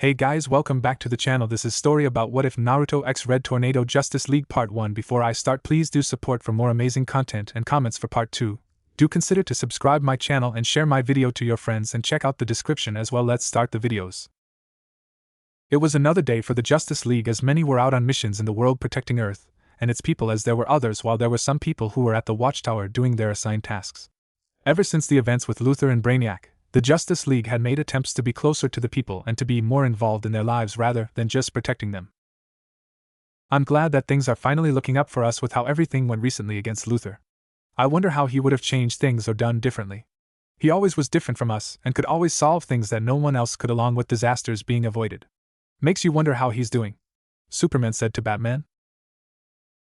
Hey guys, welcome back to the channel. This is story about What If Naruto X Red Tornado Justice League Part 1. Before I start, please do support for more amazing content and comments for Part 2. Do consider to subscribe my channel and share my video to your friends and check out the description as well. Let's start the videos. It was another day for the Justice League as many were out on missions in the world protecting Earth and its people as there were others, while there were some people who were at the Watchtower doing their assigned tasks. Ever since the events with Luther and Brainiac, the Justice League had made attempts to be closer to the people and to be more involved in their lives rather than just protecting them. I'm glad that things are finally looking up for us with how everything went recently against Luther. I wonder how he would have changed things or done differently. He always was different from us and could always solve things that no one else could, along with disasters being avoided. Makes you wonder how he's doing, Superman said to Batman.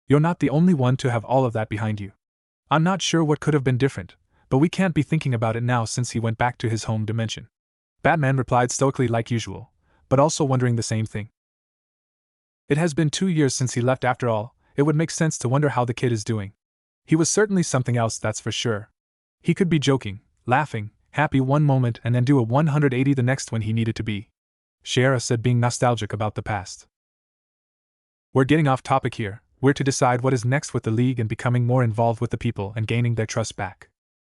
You're not the only one to have all of that behind you. I'm not sure what could have been different, but we can't be thinking about it now since he went back to his home dimension. Batman replied stoically like usual, but also wondering the same thing. It has been 2 years since he left after all. It would make sense to wonder how the kid is doing. He was certainly something else, that's for sure. He could be joking, laughing, happy one moment and then do a 180 the next when he needed to be. Shara said, being nostalgic about the past. We're getting off topic here. We're to decide what is next with the League and becoming more involved with the people and gaining their trust back,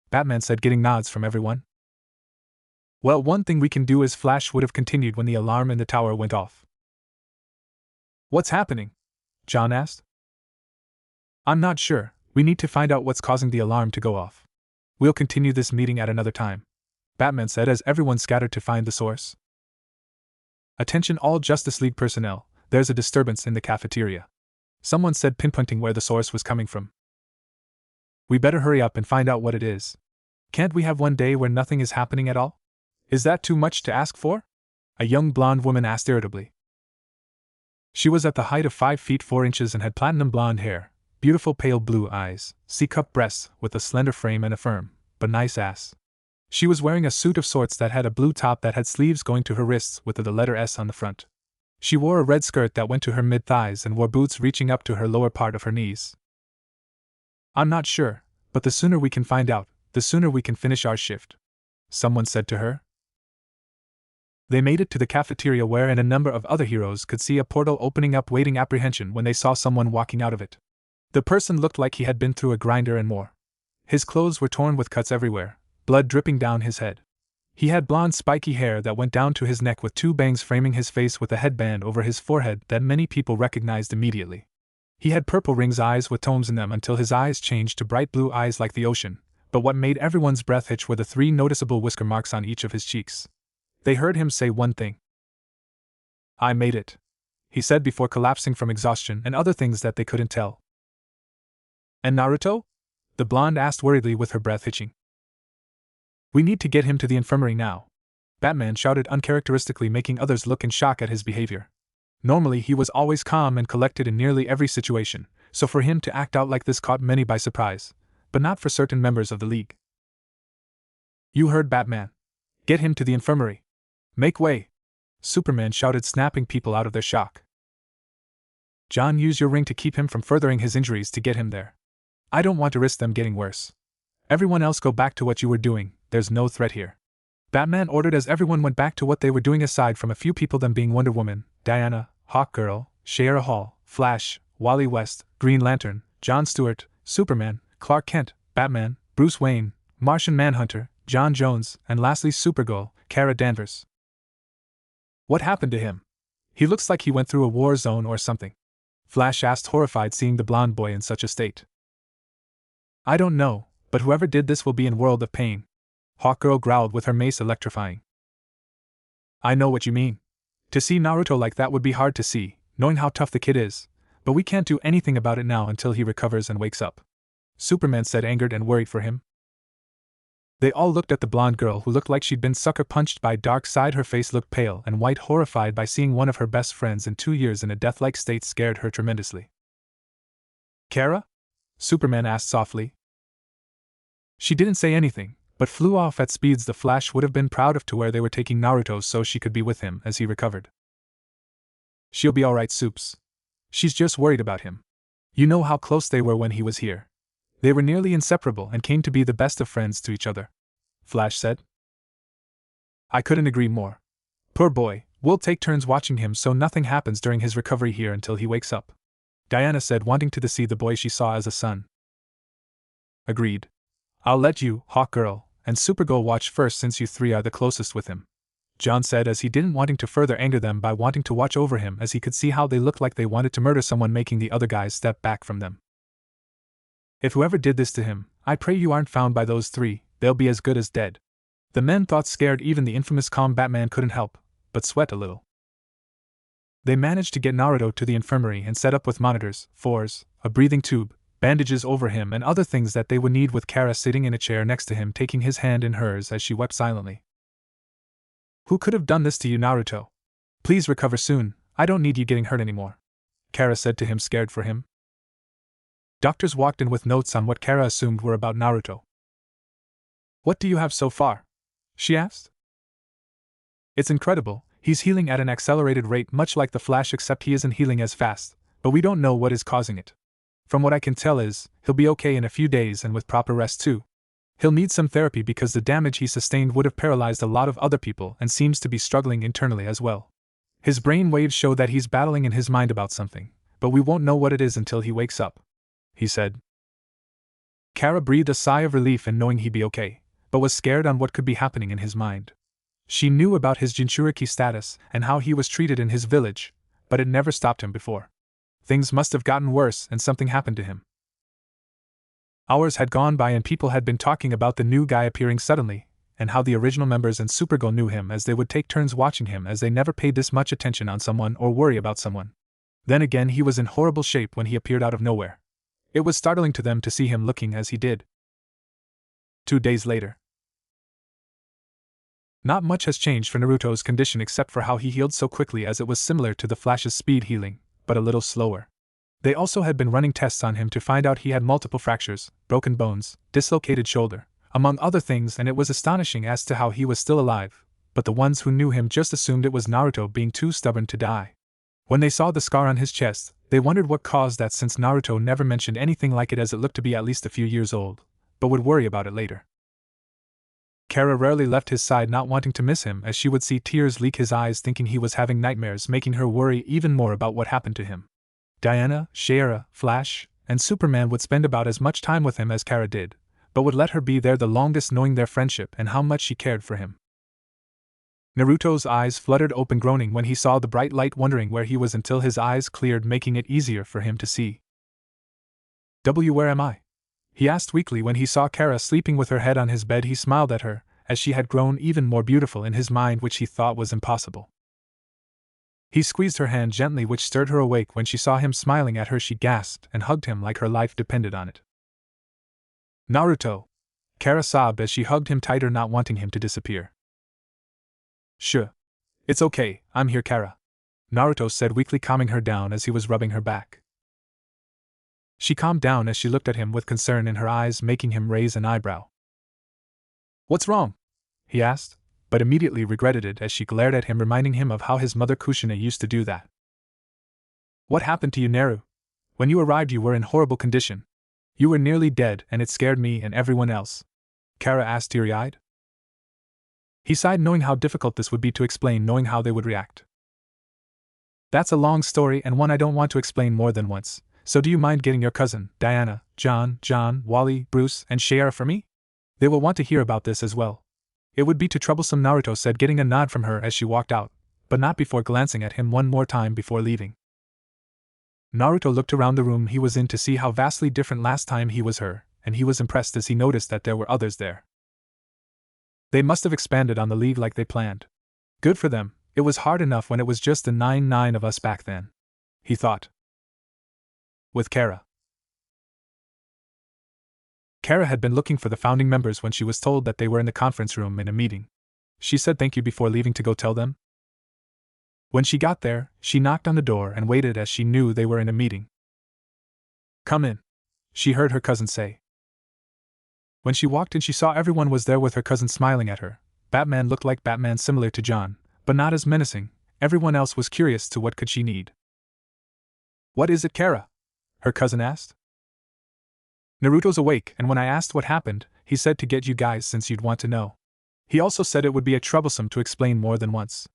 Batman said, getting nods from everyone. Well, one thing we can do is Flash would have continued when the alarm in the tower went off. What's happening? John asked. I'm not sure. We need to find out what's causing the alarm to go off. We'll continue this meeting at another time, Batman said as everyone scattered to find the source. Attention all Justice League personnel, there's a disturbance in the cafeteria, someone said, pinpointing where the source was coming from. We better hurry up and find out what it is. Can't we have one day where nothing is happening at all? Is that too much to ask for? A young blonde woman asked irritably. She was at the height of 5 feet 4 inches and had platinum blonde hair, beautiful pale blue eyes, C-cup breasts with a slender frame and a firm, but nice ass. She was wearing a suit of sorts that had a blue top that had sleeves going to her wrists with the letter S on the front. She wore a red skirt that went to her mid-thighs and wore boots reaching up to her lower part of her knees. I'm not sure, but the sooner we can find out, the sooner we can finish our shift, someone said to her. They made it to the cafeteria where and a number of other heroes could see a portal opening up, waiting apprehension when they saw someone walking out of it. The person looked like he had been through a grinder and more. His clothes were torn with cuts everywhere, blood dripping down his head. He had blonde spiky hair that went down to his neck with 2 bangs framing his face with a headband over his forehead that many people recognized immediately. He had purple rings eyes with tomes in them until his eyes changed to bright blue eyes like the ocean, but what made everyone's breath hitch were the 3 noticeable whisker marks on each of his cheeks. They heard him say one thing. I made it, he said before collapsing from exhaustion and other things that they couldn't tell. And Naruto? The blonde asked worriedly with her breath hitching. We need to get him to the infirmary now, Batman shouted uncharacteristically, making others look in shock at his behavior. Normally he was always calm and collected in nearly every situation, so for him to act out like this caught many by surprise, but not for certain members of the League. You heard Batman. Get him to the infirmary. Make way, Superman shouted, snapping people out of their shock. John, use your ring to keep him from furthering his injuries to get him there. I don't want to risk them getting worse. Everyone else go back to what you were doing, there's no threat here, Batman ordered as everyone went back to what they were doing aside from a few people, them being Wonder Woman, Diana, Hawkgirl, Shara Hall, Flash, Wally West, Green Lantern, John Stewart, Superman, Clark Kent, Batman, Bruce Wayne, Martian Manhunter, John Jones, and lastly Supergirl, Kara Danvers. What happened to him? He looks like he went through a war zone or something, Flash asked, horrified seeing the blonde boy in such a state. I don't know, but whoever did this will be in world of pain, Hawkgirl growled with her mace electrifying. I know what you mean. To see Naruto like that would be hard to see, knowing how tough the kid is, but we can't do anything about it now until he recovers and wakes up, Superman said, angered and worried for him. They all looked at the blonde girl who looked like she'd been sucker punched by Darkseid. Her face looked pale and white, horrified by seeing one of her best friends in 2 years in a death-like state scared her tremendously. Kara? Superman asked softly. She didn't say anything, but flew off at speeds the Flash would have been proud of to where they were taking Naruto so she could be with him as he recovered. She'll be alright, Supes. She's just worried about him. You know how close they were when he was here. They were nearly inseparable and came to be the best of friends to each other, Flash said. I couldn't agree more. Poor boy, We'll take turns watching him so nothing happens during his recovery here until he wakes up," Diana said, wanting to see the boy she saw as a son. "Agreed. I'll let you, Hawk Girl, and Supergirl watch first since you three are the closest with him," John said as he didn't wanting to further anger them by wanting to watch over him as he could see how they looked like they wanted to murder someone, making the other guys step back from them. "If whoever did this to him, I pray you aren't found by those three, they'll be as good as dead." The men thought, scared. Even the infamous calm Batman couldn't help but sweat a little. They managed to get Naruto to the infirmary and set up with monitors, fours, a breathing tube, bandages over him and other things that they would need, with Kara sitting in a chair next to him taking his hand in hers as she wept silently. "Who could have done this to you, Naruto? Please recover soon, I don't need you getting hurt anymore," Kara said to him, scared for him. Doctors walked in with notes on what Kara assumed were about Naruto. "What do you have so far?" she asked. "It's incredible, he's healing at an accelerated rate much like the Flash, except he isn't healing as fast, but we don't know what is causing it. From what I can tell is, he'll be okay in a few days and with proper rest too. He'll need some therapy because the damage he sustained would have paralyzed a lot of other people and seems to be struggling internally as well. His brain waves show that he's battling in his mind about something, but we won't know what it is until he wakes up," he said. Kara breathed a sigh of relief in knowing he'd be okay, but was scared on what could be happening in his mind. She knew about his Jinchuriki status and how he was treated in his village, but it never stopped him before. Things must have gotten worse and something happened to him. Hours had gone by and people had been talking about the new guy appearing suddenly, and how the original members and Supergirl knew him as they would take turns watching him, as they never paid this much attention on someone or worry about someone. Then again, he was in horrible shape when he appeared out of nowhere. It was startling to them to see him looking as he did. 2 days later. Not much has changed for Naruto's condition except for how he healed so quickly, as it was similar to the Flash's speed healing, but a little slower. They also had been running tests on him to find out he had multiple fractures, broken bones, dislocated shoulder, among other things, and it was astonishing as to how he was still alive, but the ones who knew him just assumed it was Naruto being too stubborn to die. When they saw the scar on his chest, they wondered what caused that, since Naruto never mentioned anything like it, as it looked to be at least a few years old, but would worry about it later. Kara rarely left his side, not wanting to miss him, as she would see tears leak his eyes thinking he was having nightmares, making her worry even more about what happened to him. Diana, Shiera, Flash, and Superman would spend about as much time with him as Kara did, but would let her be there the longest, knowing their friendship and how much she cared for him. Naruto's eyes fluttered open, groaning when he saw the bright light, wondering where he was until his eyes cleared, making it easier for him to see. Where am I?" he asked weakly when he saw Kara sleeping with her head on his bed. He smiled at her, as she had grown even more beautiful in his mind, which he thought was impossible. He squeezed her hand gently, which stirred her awake. When she saw him smiling at her, she gasped and hugged him like her life depended on it. "Naruto!" Kara sobbed as she hugged him tighter, not wanting him to disappear. "Sure. It's okay, I'm here, Kara," Naruto said weakly, calming her down as he was rubbing her back. She calmed down as she looked at him with concern in her eyes, making him raise an eyebrow. "What's wrong?" he asked, but immediately regretted it as she glared at him, reminding him of how his mother Kushina used to do that. "What happened to you, Naru? When you arrived you were in horrible condition. You were nearly dead and it scared me and everyone else," Kara asked, teary-eyed. He sighed, knowing how difficult this would be to explain, knowing how they would react. "That's a long story and one I don't want to explain more than once. So do you mind getting your cousin, Diana, John, Wally, Bruce, and Shiera for me? They will want to hear about this as well." "It would be too troublesome," Naruto said, getting a nod from her as she walked out, but not before glancing at him one more time before leaving. Naruto looked around the room he was in to see how vastly different last time he was her, and he was impressed as he noticed that there were others there. They must have expanded on the league like they planned. Good for them, it was hard enough when it was just the 9 of us back then, he thought. With Kara. Kara had been looking for the founding members when she was told that they were in the conference room in a meeting. She said thank you before leaving to go tell them. When she got there, she knocked on the door and waited as she knew they were in a meeting. "Come in," she heard her cousin say. When she walked in, she saw everyone was there with her cousin smiling at her. Batman looked like Batman, similar to John, but not as menacing. Everyone else was curious to what could she need. "What is it, Kara?" her cousin asked. "Naruto's awake, and when I asked what happened, he said to get you guys since you'd want to know. He also said it would be troublesome to explain more than once.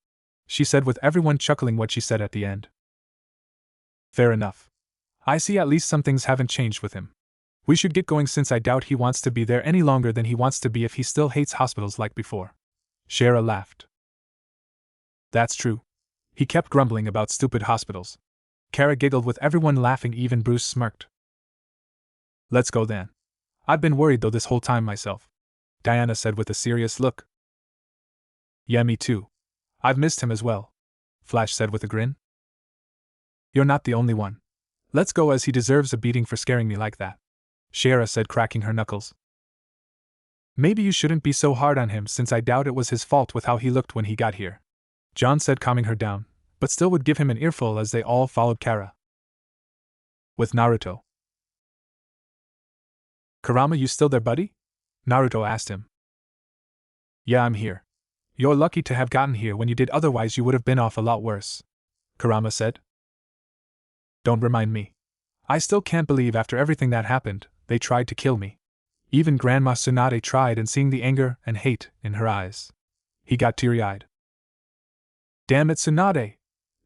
she said with everyone chuckling what she said at the end. Fair enough. I see at least some things haven't changed with him. We should get going since I doubt he wants to be there any longer than he wants to be if he still hates hospitals like before. Shara laughed. That's true. He kept grumbling about stupid hospitals. Kara giggled with everyone laughing, even Bruce smirked. Let's go then. I've been worried though this whole time myself, Diana said with a serious look. Yeah, me too. I've missed him as well, Flash said with a grin. You're not the only one. Let's go, as he deserves a beating for scaring me like that, Shara said, cracking her knuckles. Maybe you shouldn't be so hard on him, since I doubt it was his fault with how he looked when he got here, John said, calming her down, but still would give him an earful as they all followed Kara. With Naruto. Kurama, you still there, buddy? Naruto asked him. Yeah, I'm here. You're lucky to have gotten here when you did, otherwise you would have been off a lot worse, Kurama said. Don't remind me. I still can't believe after everything that happened, they tried to kill me. Even Grandma Tsunade tried, and seeing the anger and hate in her eyes, he got teary-eyed. Damn it, Tsunade!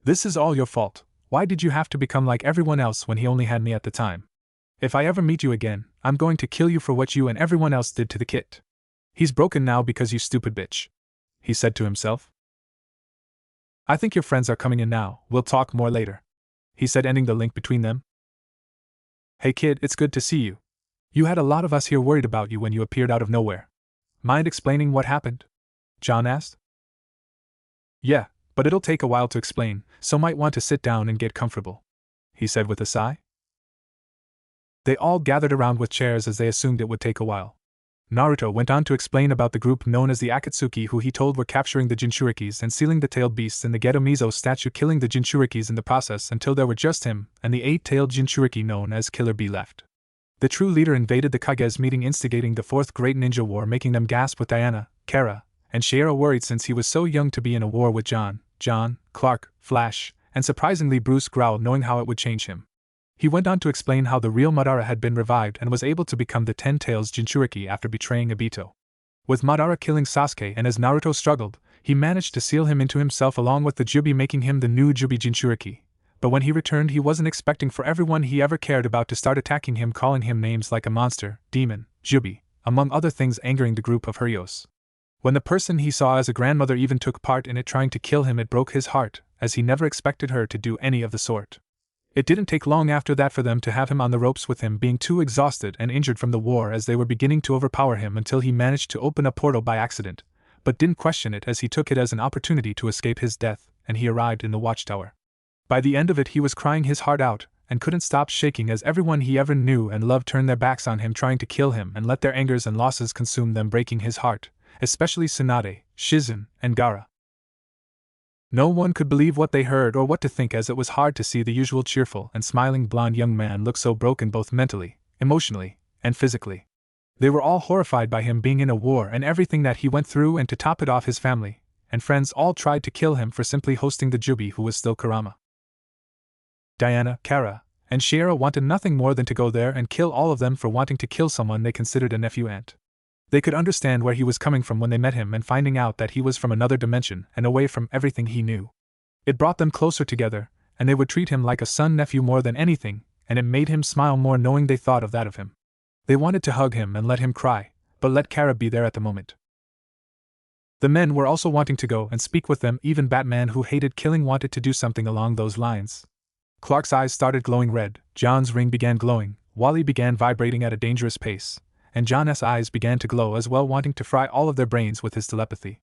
This is all your fault. Why did you have to become like everyone else when he only had me at the time? If I ever meet you again, I'm going to kill you for what you and everyone else did to the kid. He's broken now because you stupid bitch, he said to himself. I think your friends are coming in now, we'll talk more later, he said, ending the link between them. Hey kid, it's good to see you. You had a lot of us here worried about you when you appeared out of nowhere. Mind explaining what happened? John asked. Yeah, but it'll take a while to explain, so might want to sit down and get comfortable, he said with a sigh. They all gathered around with chairs as they assumed it would take a while. Naruto went on to explain about the group known as the Akatsuki, who he told were capturing the Jinchurikis and sealing the tailed beasts in the Geto Mizo statue, killing the Jinchurikis in the process until there were just him and the 8-tailed Jinchuriki known as Killer Bee left. The true leader invaded the Kage's meeting, instigating the Fourth Great Ninja War, making them gasp, with Diana, Kara, and Shara worried since he was so young to be in a war with John, Clark, Flash, and surprisingly Bruce growled, knowing how it would change him. He went on to explain how the real Madara had been revived and was able to become the 10 Tails Jinchuriki after betraying Obito. With Madara killing Sasuke, and as Naruto struggled, he managed to seal him into himself along with the Jubi, making him the new Jubi Jinchuriki. But when he returned, he wasn't expecting for everyone he ever cared about to start attacking him, calling him names like a monster, demon, Jubi, among other things, angering the group of Hurios. When the person he saw as a grandmother even took part in it, trying to kill him, it broke his heart, as he never expected her to do any of the sort. It didn't take long after that for them to have him on the ropes, with him being too exhausted and injured from the war, as they were beginning to overpower him, until he managed to open a portal by accident, but didn't question it as he took it as an opportunity to escape his death, and he arrived in the watchtower. By the end of it, he was crying his heart out, and couldn't stop shaking as everyone he ever knew and loved turned their backs on him, trying to kill him, and let their angers and losses consume them, breaking his heart, especially Tsunade, Shizen, and Gaara. No one could believe what they heard or what to think, as it was hard to see the usual cheerful and smiling blonde young man look so broken, both mentally, emotionally, and physically. They were all horrified by him being in a war and everything that he went through, and to top it off, his family and friends all tried to kill him for simply hosting the Jubi, who was still Kurama. Diana, Kara, and Shara wanted nothing more than to go there and kill all of them for wanting to kill someone they considered a nephew aunt. They could understand where he was coming from when they met him and finding out that he was from another dimension and away from everything he knew. It brought them closer together, and they would treat him like a son-nephew more than anything, and it made him smile more knowing they thought of that of him. They wanted to hug him and let him cry, but let Kara be there at the moment. The men were also wanting to go and speak with them, even Batman, who hated killing, wanted to do something along those lines. Clark's eyes started glowing red, John's ring began glowing, Wally began vibrating at a dangerous pace, and John's eyes began to glow as well, wanting to fry all of their brains with his telepathy.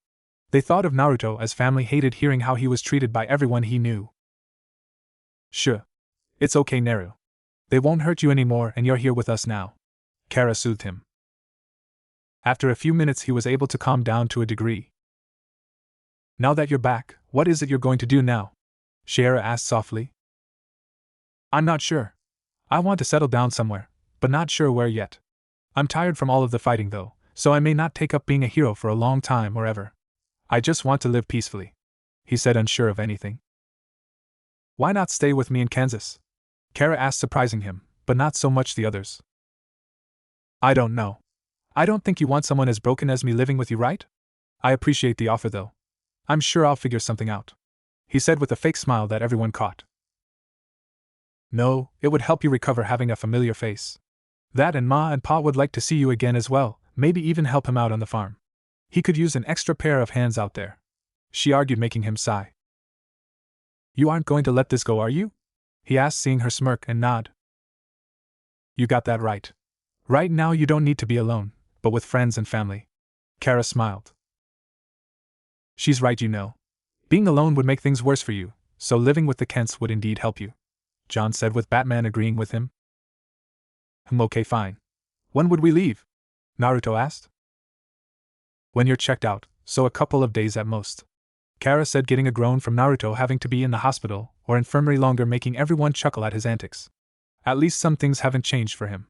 They thought of Naruto, as family hated hearing how he was treated by everyone he knew. Sure. It's okay, Naru. They won't hurt you anymore, and you're here with us now, Kara soothed him. After a few minutes he was able to calm down to a degree. Now that you're back, what is it you're going to do now? Shara asked softly. I'm not sure. I want to settle down somewhere, but not sure where yet. I'm tired from all of the fighting though, so I may not take up being a hero for a long time or ever. I just want to live peacefully, he said, unsure of anything. Why not stay with me in Kansas? Kara asked, surprising him, but not so much the others. I don't know. I don't think you want someone as broken as me living with you, right? I appreciate the offer though. I'm sure I'll figure something out, he said with a fake smile that everyone caught. No, it would help you recover having a familiar face. That and Ma and Pa would like to see you again as well, maybe even help him out on the farm. He could use an extra pair of hands out there. She argued, making him sigh. You aren't going to let this go, are you? He asked, seeing her smirk and nod. You got that right. Right now you don't need to be alone, but with friends and family. Kara smiled. She's right, you know. Being alone would make things worse for you, so living with the Kents would indeed help you, John said, with Batman agreeing with him. Okay, fine. When would we leave? Naruto asked. When you're checked out, so a couple of days at most, Kara said, getting a groan from Naruto having to be in the hospital or infirmary longer, making everyone chuckle at his antics. At least some things haven't changed for him.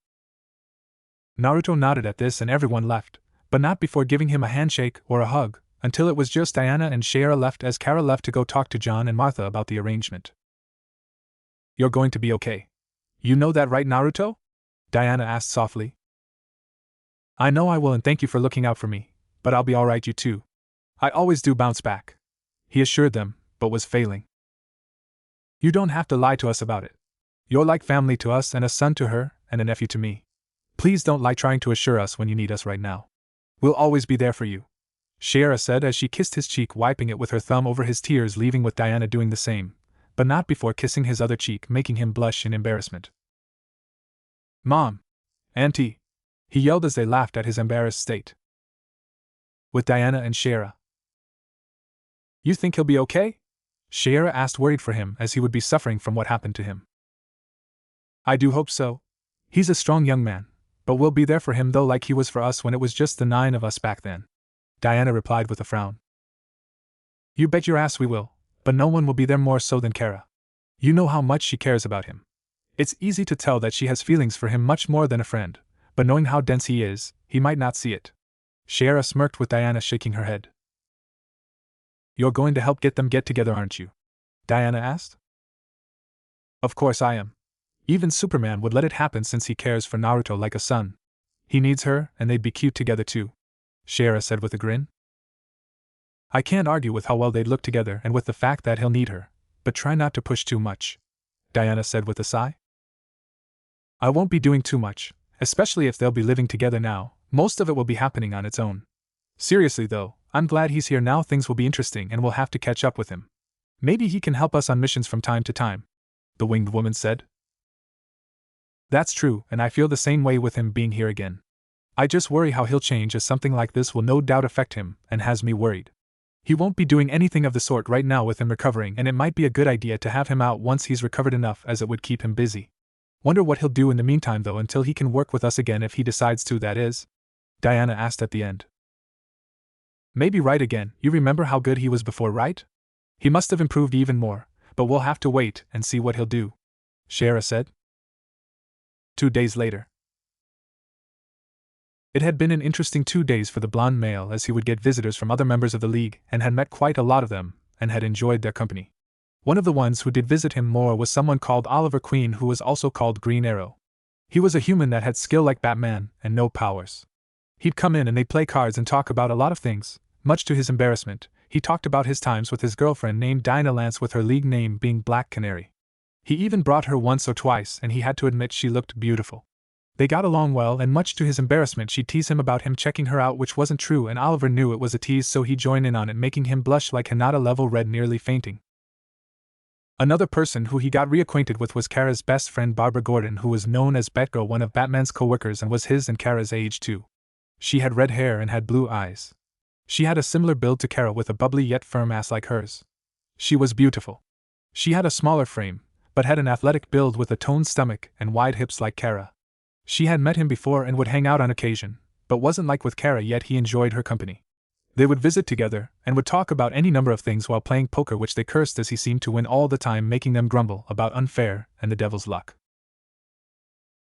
Naruto nodded at this and everyone left, but not before giving him a handshake or a hug, until it was just Diana and Shayra left as Kara left to go talk to John and Martha about the arrangement. You're going to be okay. You know that, right, Naruto? Diana asked softly. I know I will, and thank you for looking out for me, but I'll be alright, you too. I always do bounce back, he assured them, but was failing. You don't have to lie to us about it. You're like family to us and a son to her and a nephew to me. Please don't lie trying to assure us when you need us right now. We'll always be there for you, Shayra said as she kissed his cheek, wiping it with her thumb over his tears, leaving with Diana doing the same, but not before kissing his other cheek, making him blush in embarrassment. Mom! Auntie! He yelled as they laughed at his embarrassed state. With Diana and Shayra. You think he'll be okay? Shayra asked, worried for him as he would be suffering from what happened to him. I do hope so. He's a strong young man, but we'll be there for him though, like he was for us when it was just the 9 of us back then, Diana replied with a frown. You bet your ass we will, but no one will be there more so than Kara. You know how much she cares about him. It's easy to tell that she has feelings for him much more than a friend, but knowing how dense he is, he might not see it. Shayra smirked, with Diana shaking her head. You're going to help get them get together, aren't you? Diana asked. Of course I am. Even Superman would let it happen since he cares for Naruto like a son. He needs her, and they'd be cute together too, Shayra said with a grin. I can't argue with how well they'd look together and with the fact that he'll need her, but try not to push too much, Diana said with a sigh. I won't be doing too much, especially if they'll be living together now. Most of it will be happening on its own. Seriously though, I'm glad he's here now. Things will be interesting and we'll have to catch up with him. Maybe he can help us on missions from time to time, the winged woman said. That's true, and I feel the same way with him being here again. I just worry how he'll change, as something like this will no doubt affect him, and has me worried. He won't be doing anything of the sort right now with him recovering, and it might be a good idea to have him out once he's recovered enough, as it would keep him busy. Wonder what he'll do in the meantime though, until he can work with us again, if he decides to, that is, Diana asked at the end. Maybe right again. You remember how good he was before, right? He must have improved even more, but we'll have to wait and see what he'll do, Shayra said. 2 days later. It had been an interesting 2 days for the blonde male, as he would get visitors from other members of the League, and had met quite a lot of them, and had enjoyed their company. One of the ones who did visit him more was someone called Oliver Queen, who was also called Green Arrow. He was a human that had skill like Batman, and no powers. He'd come in and they'd play cards and talk about a lot of things. Much to his embarrassment, he talked about his times with his girlfriend named Dinah Lance, with her League name being Black Canary. He even brought her once or twice, and he had to admit she looked beautiful. They got along well, and much to his embarrassment she'd tease him about him checking her out, which wasn't true, and Oliver knew it was a tease, so he joined in on it, making him blush like Hinata level red, nearly fainting. Another person who he got reacquainted with was Kara's best friend Barbara Gordon, who was known as Batgirl, one of Batman's co-workers, and was his and Kara's age too. She had red hair and had blue eyes. She had a similar build to Kara, with a bubbly yet firm ass like hers. She was beautiful. She had a smaller frame, but had an athletic build with a toned stomach and wide hips like Kara. She had met him before and would hang out on occasion, but wasn't like with Kara, yet he enjoyed her company. They would visit together, and would talk about any number of things while playing poker, which they cursed as he seemed to win all the time, making them grumble about unfair and the devil's luck.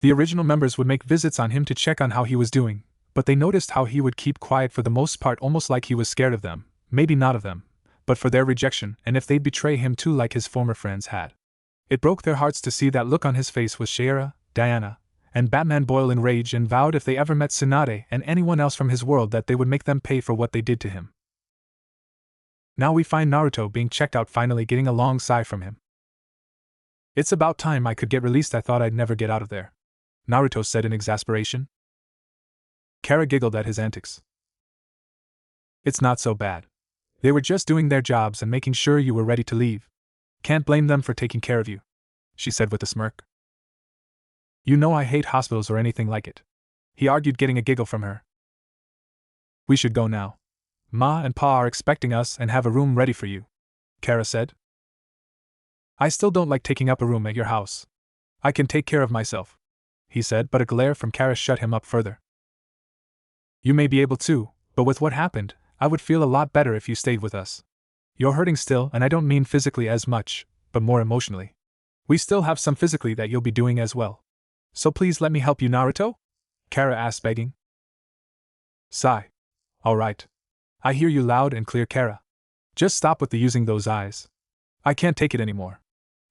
The original members would make visits on him to check on how he was doing, but they noticed how he would keep quiet for the most part, almost like he was scared of them, maybe not of them, but for their rejection, and if they'd betray him too, like his former friends had. It broke their hearts to see that look on his face with Shayra, Diana, and Batman boiled in rage, and vowed if they ever met Tsunade and anyone else from his world that they would make them pay for what they did to him. Now we find Naruto being checked out, finally getting a long sigh from him. It's about time I could get released. I thought I'd never get out of there, Naruto said in exasperation. Kara giggled at his antics. It's not so bad. They were just doing their jobs and making sure you were ready to leave. Can't blame them for taking care of you, she said with a smirk. You know I hate hospitals or anything like it, he argued, getting a giggle from her. We should go now. Ma and Pa are expecting us and have a room ready for you, Kara said. I still don't like taking up a room at your house. I can take care of myself, he said, but a glare from Kara shut him up further. You may be able to, but with what happened, I would feel a lot better if you stayed with us. You're hurting still, and I don't mean physically as much, but more emotionally. We still have some physically that you'll be doing as well. So please let me help you, Naruto? Kara asked, begging. Sigh. All right. I hear you loud and clear, Kara. Just stop with the using those eyes. I can't take it anymore,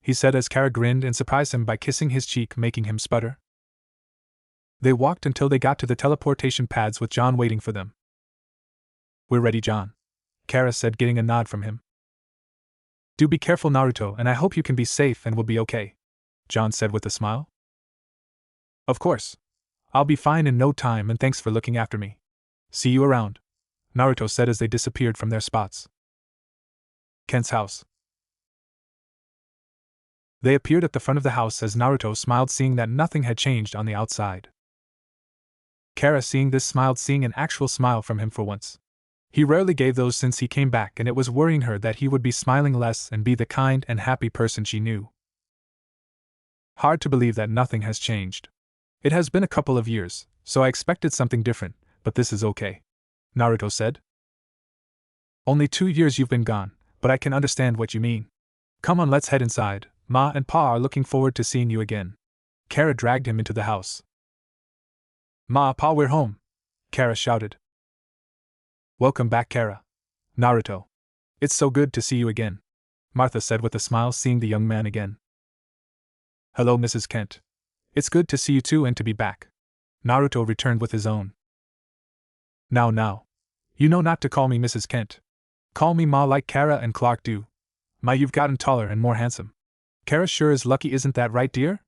he said as Kara grinned and surprised him by kissing his cheek, making him sputter. They walked until they got to the teleportation pads with John waiting for them. We're ready, John, Kara said, getting a nod from him. Do be careful, Naruto, and I hope you can be safe and will be okay, John said with a smile. Of course. I'll be fine in no time, and thanks for looking after me. See you around, Naruto said as they disappeared from their spots. Kent's house. They appeared at the front of the house as Naruto smiled, seeing that nothing had changed on the outside. Kara, seeing this, smiled, seeing an actual smile from him for once. He rarely gave those since he came back, and it was worrying her that he would be smiling less and be the kind and happy person she knew. Hard to believe that nothing has changed. It has been a couple of years, so I expected something different, but this is okay, Naruto said. Only 2 years you've been gone, but I can understand what you mean. Come on, let's head inside. Ma and Pa are looking forward to seeing you again. Kara dragged him into the house. Ma, Pa, we're home, Kara shouted. Welcome back, Kara. Naruto. It's so good to see you again, Martha said with a smile, seeing the young man again. Hello, Mrs. Kent. It's good to see you too and to be back, Naruto returned with his own. Now. You know not to call me Mrs. Kent. Call me Ma like Kara and Clark do. Ma, you've gotten taller and more handsome. Kara sure is lucky, isn't that right, dear?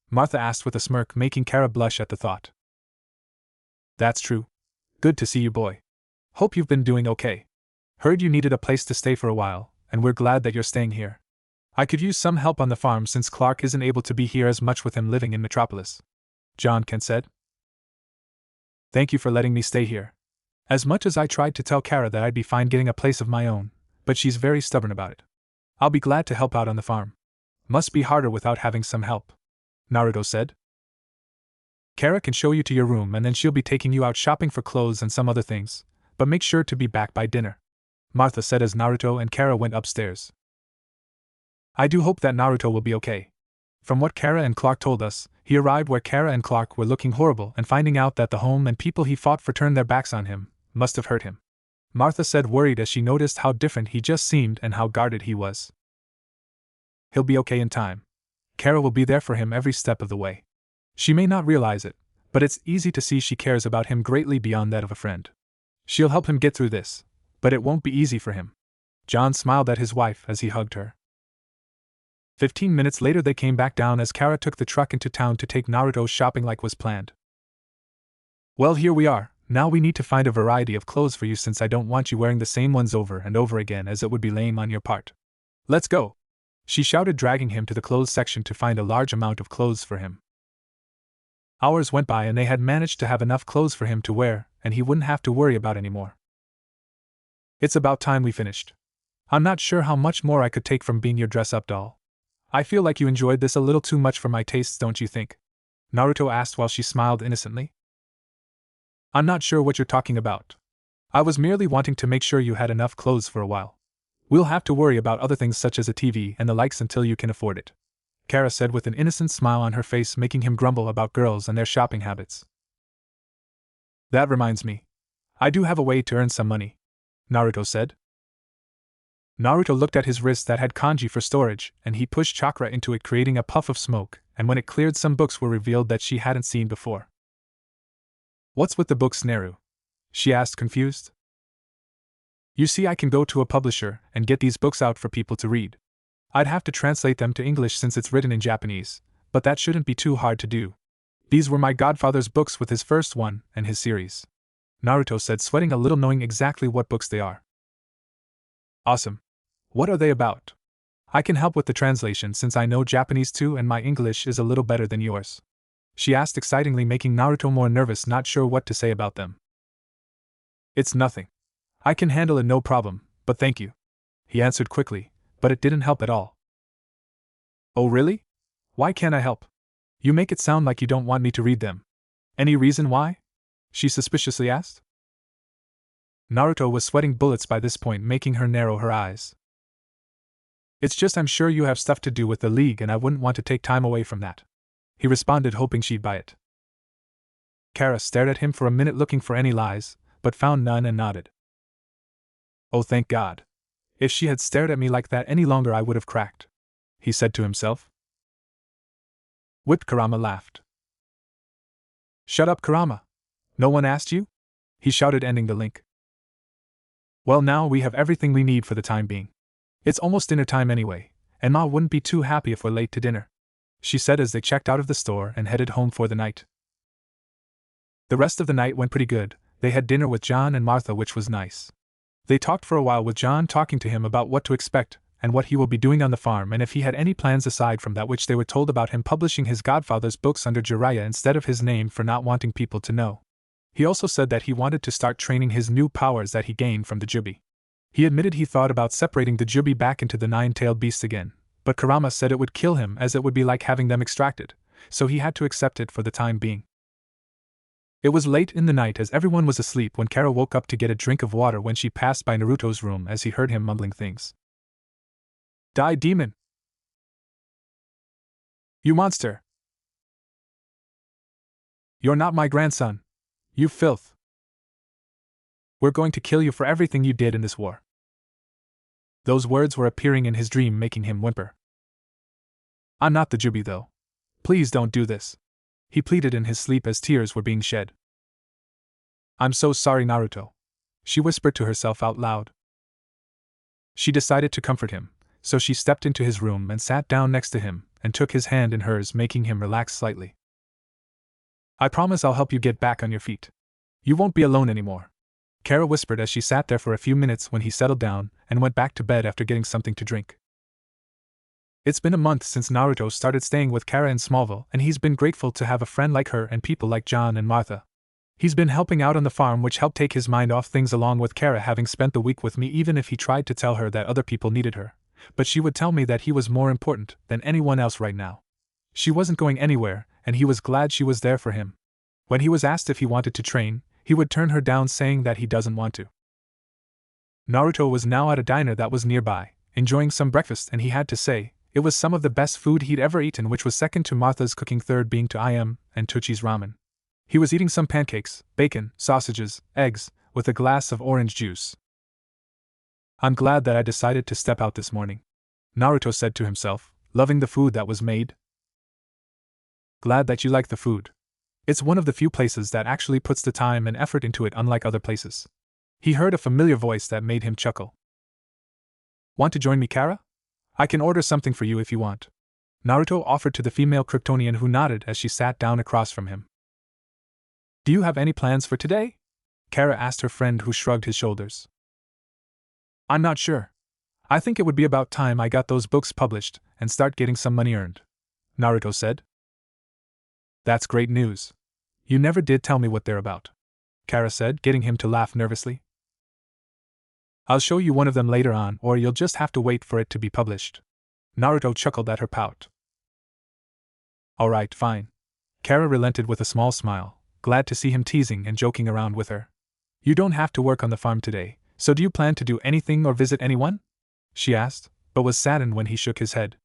Martha asked with a smirk, making Kara blush at the thought. That's true. Good to see you, boy. Hope you've been doing okay. Heard you needed a place to stay for a while, and we're glad that you're staying here. I could use some help on the farm since Clark isn't able to be here as much with him living in Metropolis, John Kent said. Thank you for letting me stay here. As much as I tried to tell Kara that I'd be fine getting a place of my own, but she's very stubborn about it. I'll be glad to help out on the farm. Must be harder without having some help, Naruto said. Kara can show you to your room, and then she'll be taking you out shopping for clothes and some other things, but make sure to be back by dinner, Martha said as Naruto and Kara went upstairs. I do hope that Naruto will be okay. From what Kara and Clark told us, he arrived where Kara and Clark were looking horrible, and finding out that the home and people he fought for turned their backs on him, must have hurt him, Martha said, worried as she noticed how different he just seemed and how guarded he was. He'll be okay in time. Kara will be there for him every step of the way. She may not realize it, but it's easy to see she cares about him greatly beyond that of a friend. She'll help him get through this, but it won't be easy for him. John smiled at his wife as he hugged her. 15 minutes later they came back down as Kara took the truck into town to take Naruto shopping like was planned. Well, here we are. Now we need to find a variety of clothes for you since I don't want you wearing the same ones over and over again, as it would be lame on your part. Let's go, she shouted, dragging him to the clothes section to find a large amount of clothes for him. Hours went by and they had managed to have enough clothes for him to wear, and he wouldn't have to worry about any more. It's about time we finished. I'm not sure how much more I could take from being your dress-up doll. I feel like you enjoyed this a little too much for my tastes, don't you think? Naruto asked while she smiled innocently. I'm not sure what you're talking about. I was merely wanting to make sure you had enough clothes for a while. We'll have to worry about other things such as a TV and the likes until you can afford it, Kara said with an innocent smile on her face, making him grumble about girls and their shopping habits. That reminds me. I do have a way to earn some money, Naruto said. Naruto looked at his wrist that had kanji for storage, and he pushed chakra into it, creating a puff of smoke, and when it cleared, some books were revealed that she hadn't seen before. What's with the books, Naru? She asked, confused. You see, I can go to a publisher and get these books out for people to read. I'd have to translate them to English since it's written in Japanese, but that shouldn't be too hard to do. These were my godfather's books with his first one and his series. Naruto said, sweating a little, knowing exactly what books they are. Awesome. What are they about? I can help with the translation since I know Japanese too and my English is a little better than yours. She asked excitedly, making Naruto more nervous, not sure what to say about them. It's nothing. I can handle it, no problem, but thank you. He answered quickly, but it didn't help at all. Oh really? Why can't I help? You make it sound like you don't want me to read them. Any reason why? She suspiciously asked. Naruto was sweating bullets by this point, making her narrow her eyes. It's just I'm sure you have stuff to do with the league and I wouldn't want to take time away from that. He responded, hoping she'd buy it. Kara stared at him for a minute looking for any lies, but found none and nodded. Oh, thank God. If she had stared at me like that any longer I would have cracked, he said to himself. Whipped Kurama laughed. Shut up, Kurama. No one asked you? He shouted, ending the link. Well, now we have everything we need for the time being. It's almost dinner time anyway, and Ma wouldn't be too happy if we're late to dinner, she said as they checked out of the store and headed home for the night. The rest of the night went pretty good. They had dinner with John and Martha, which was nice. They talked for a while, with John talking to him about what to expect and what he will be doing on the farm and if he had any plans aside from that, which they were told about him publishing his godfather's books under Jiraiya instead of his name for not wanting people to know. He also said that he wanted to start training his new powers that he gained from the Jubi. He admitted he thought about separating the Jubi back into the nine-tailed beast again, but Kurama said it would kill him as it would be like having them extracted, so he had to accept it for the time being. It was late in the night as everyone was asleep when Kara woke up to get a drink of water when she passed by Naruto's room as he heard him mumbling things. Die, demon! You monster! You're not my grandson! You filth! We're going to kill you for everything you did in this war. Those words were appearing in his dream, making him whimper. I'm not the Jubi though. Please don't do this. He pleaded in his sleep as tears were being shed. I'm so sorry, Naruto, she whispered to herself out loud. She decided to comfort him, so she stepped into his room and sat down next to him and took his hand in hers, making him relax slightly. I promise I'll help you get back on your feet. You won't be alone anymore, Kara whispered as she sat there for a few minutes when he settled down and went back to bed after getting something to drink. It's been a month since Naruto started staying with Kara in Smallville, and he's been grateful to have a friend like her and people like John and Martha. He's been helping out on the farm, which helped take his mind off things, along with Kara having spent the week with me, even if he tried to tell her that other people needed her. But she would tell me that he was more important than anyone else right now. She wasn't going anywhere, and he was glad she was there for him. When he was asked if he wanted to train, he would turn her down, saying that he doesn't want to. Naruto was now at a diner that was nearby, enjoying some breakfast, and he had to say, it was some of the best food he'd ever eaten, which was second to Martha's cooking, third being to IM and Tuchi's ramen. He was eating some pancakes, bacon, sausages, eggs, with a glass of orange juice. I'm glad that I decided to step out this morning, Naruto said to himself, loving the food that was made. Glad that you like the food. It's one of the few places that actually puts the time and effort into it, unlike other places. He heard a familiar voice that made him chuckle. Want to join me, Kara? I can order something for you if you want, Naruto offered to the female Kryptonian, who nodded as she sat down across from him. Do you have any plans for today? Kara asked her friend, who shrugged his shoulders. I'm not sure. I think it would be about time I got those books published and start getting some money earned, Naruto said. That's great news. You never did tell me what they're about, Kara said, getting him to laugh nervously. I'll show you one of them later on, or you'll just have to wait for it to be published. Naruto chuckled at her pout. Alright, fine. Kara relented with a small smile, glad to see him teasing and joking around with her. You don't have to work on the farm today, so do you plan to do anything or visit anyone? She asked, but was saddened when he shook his head.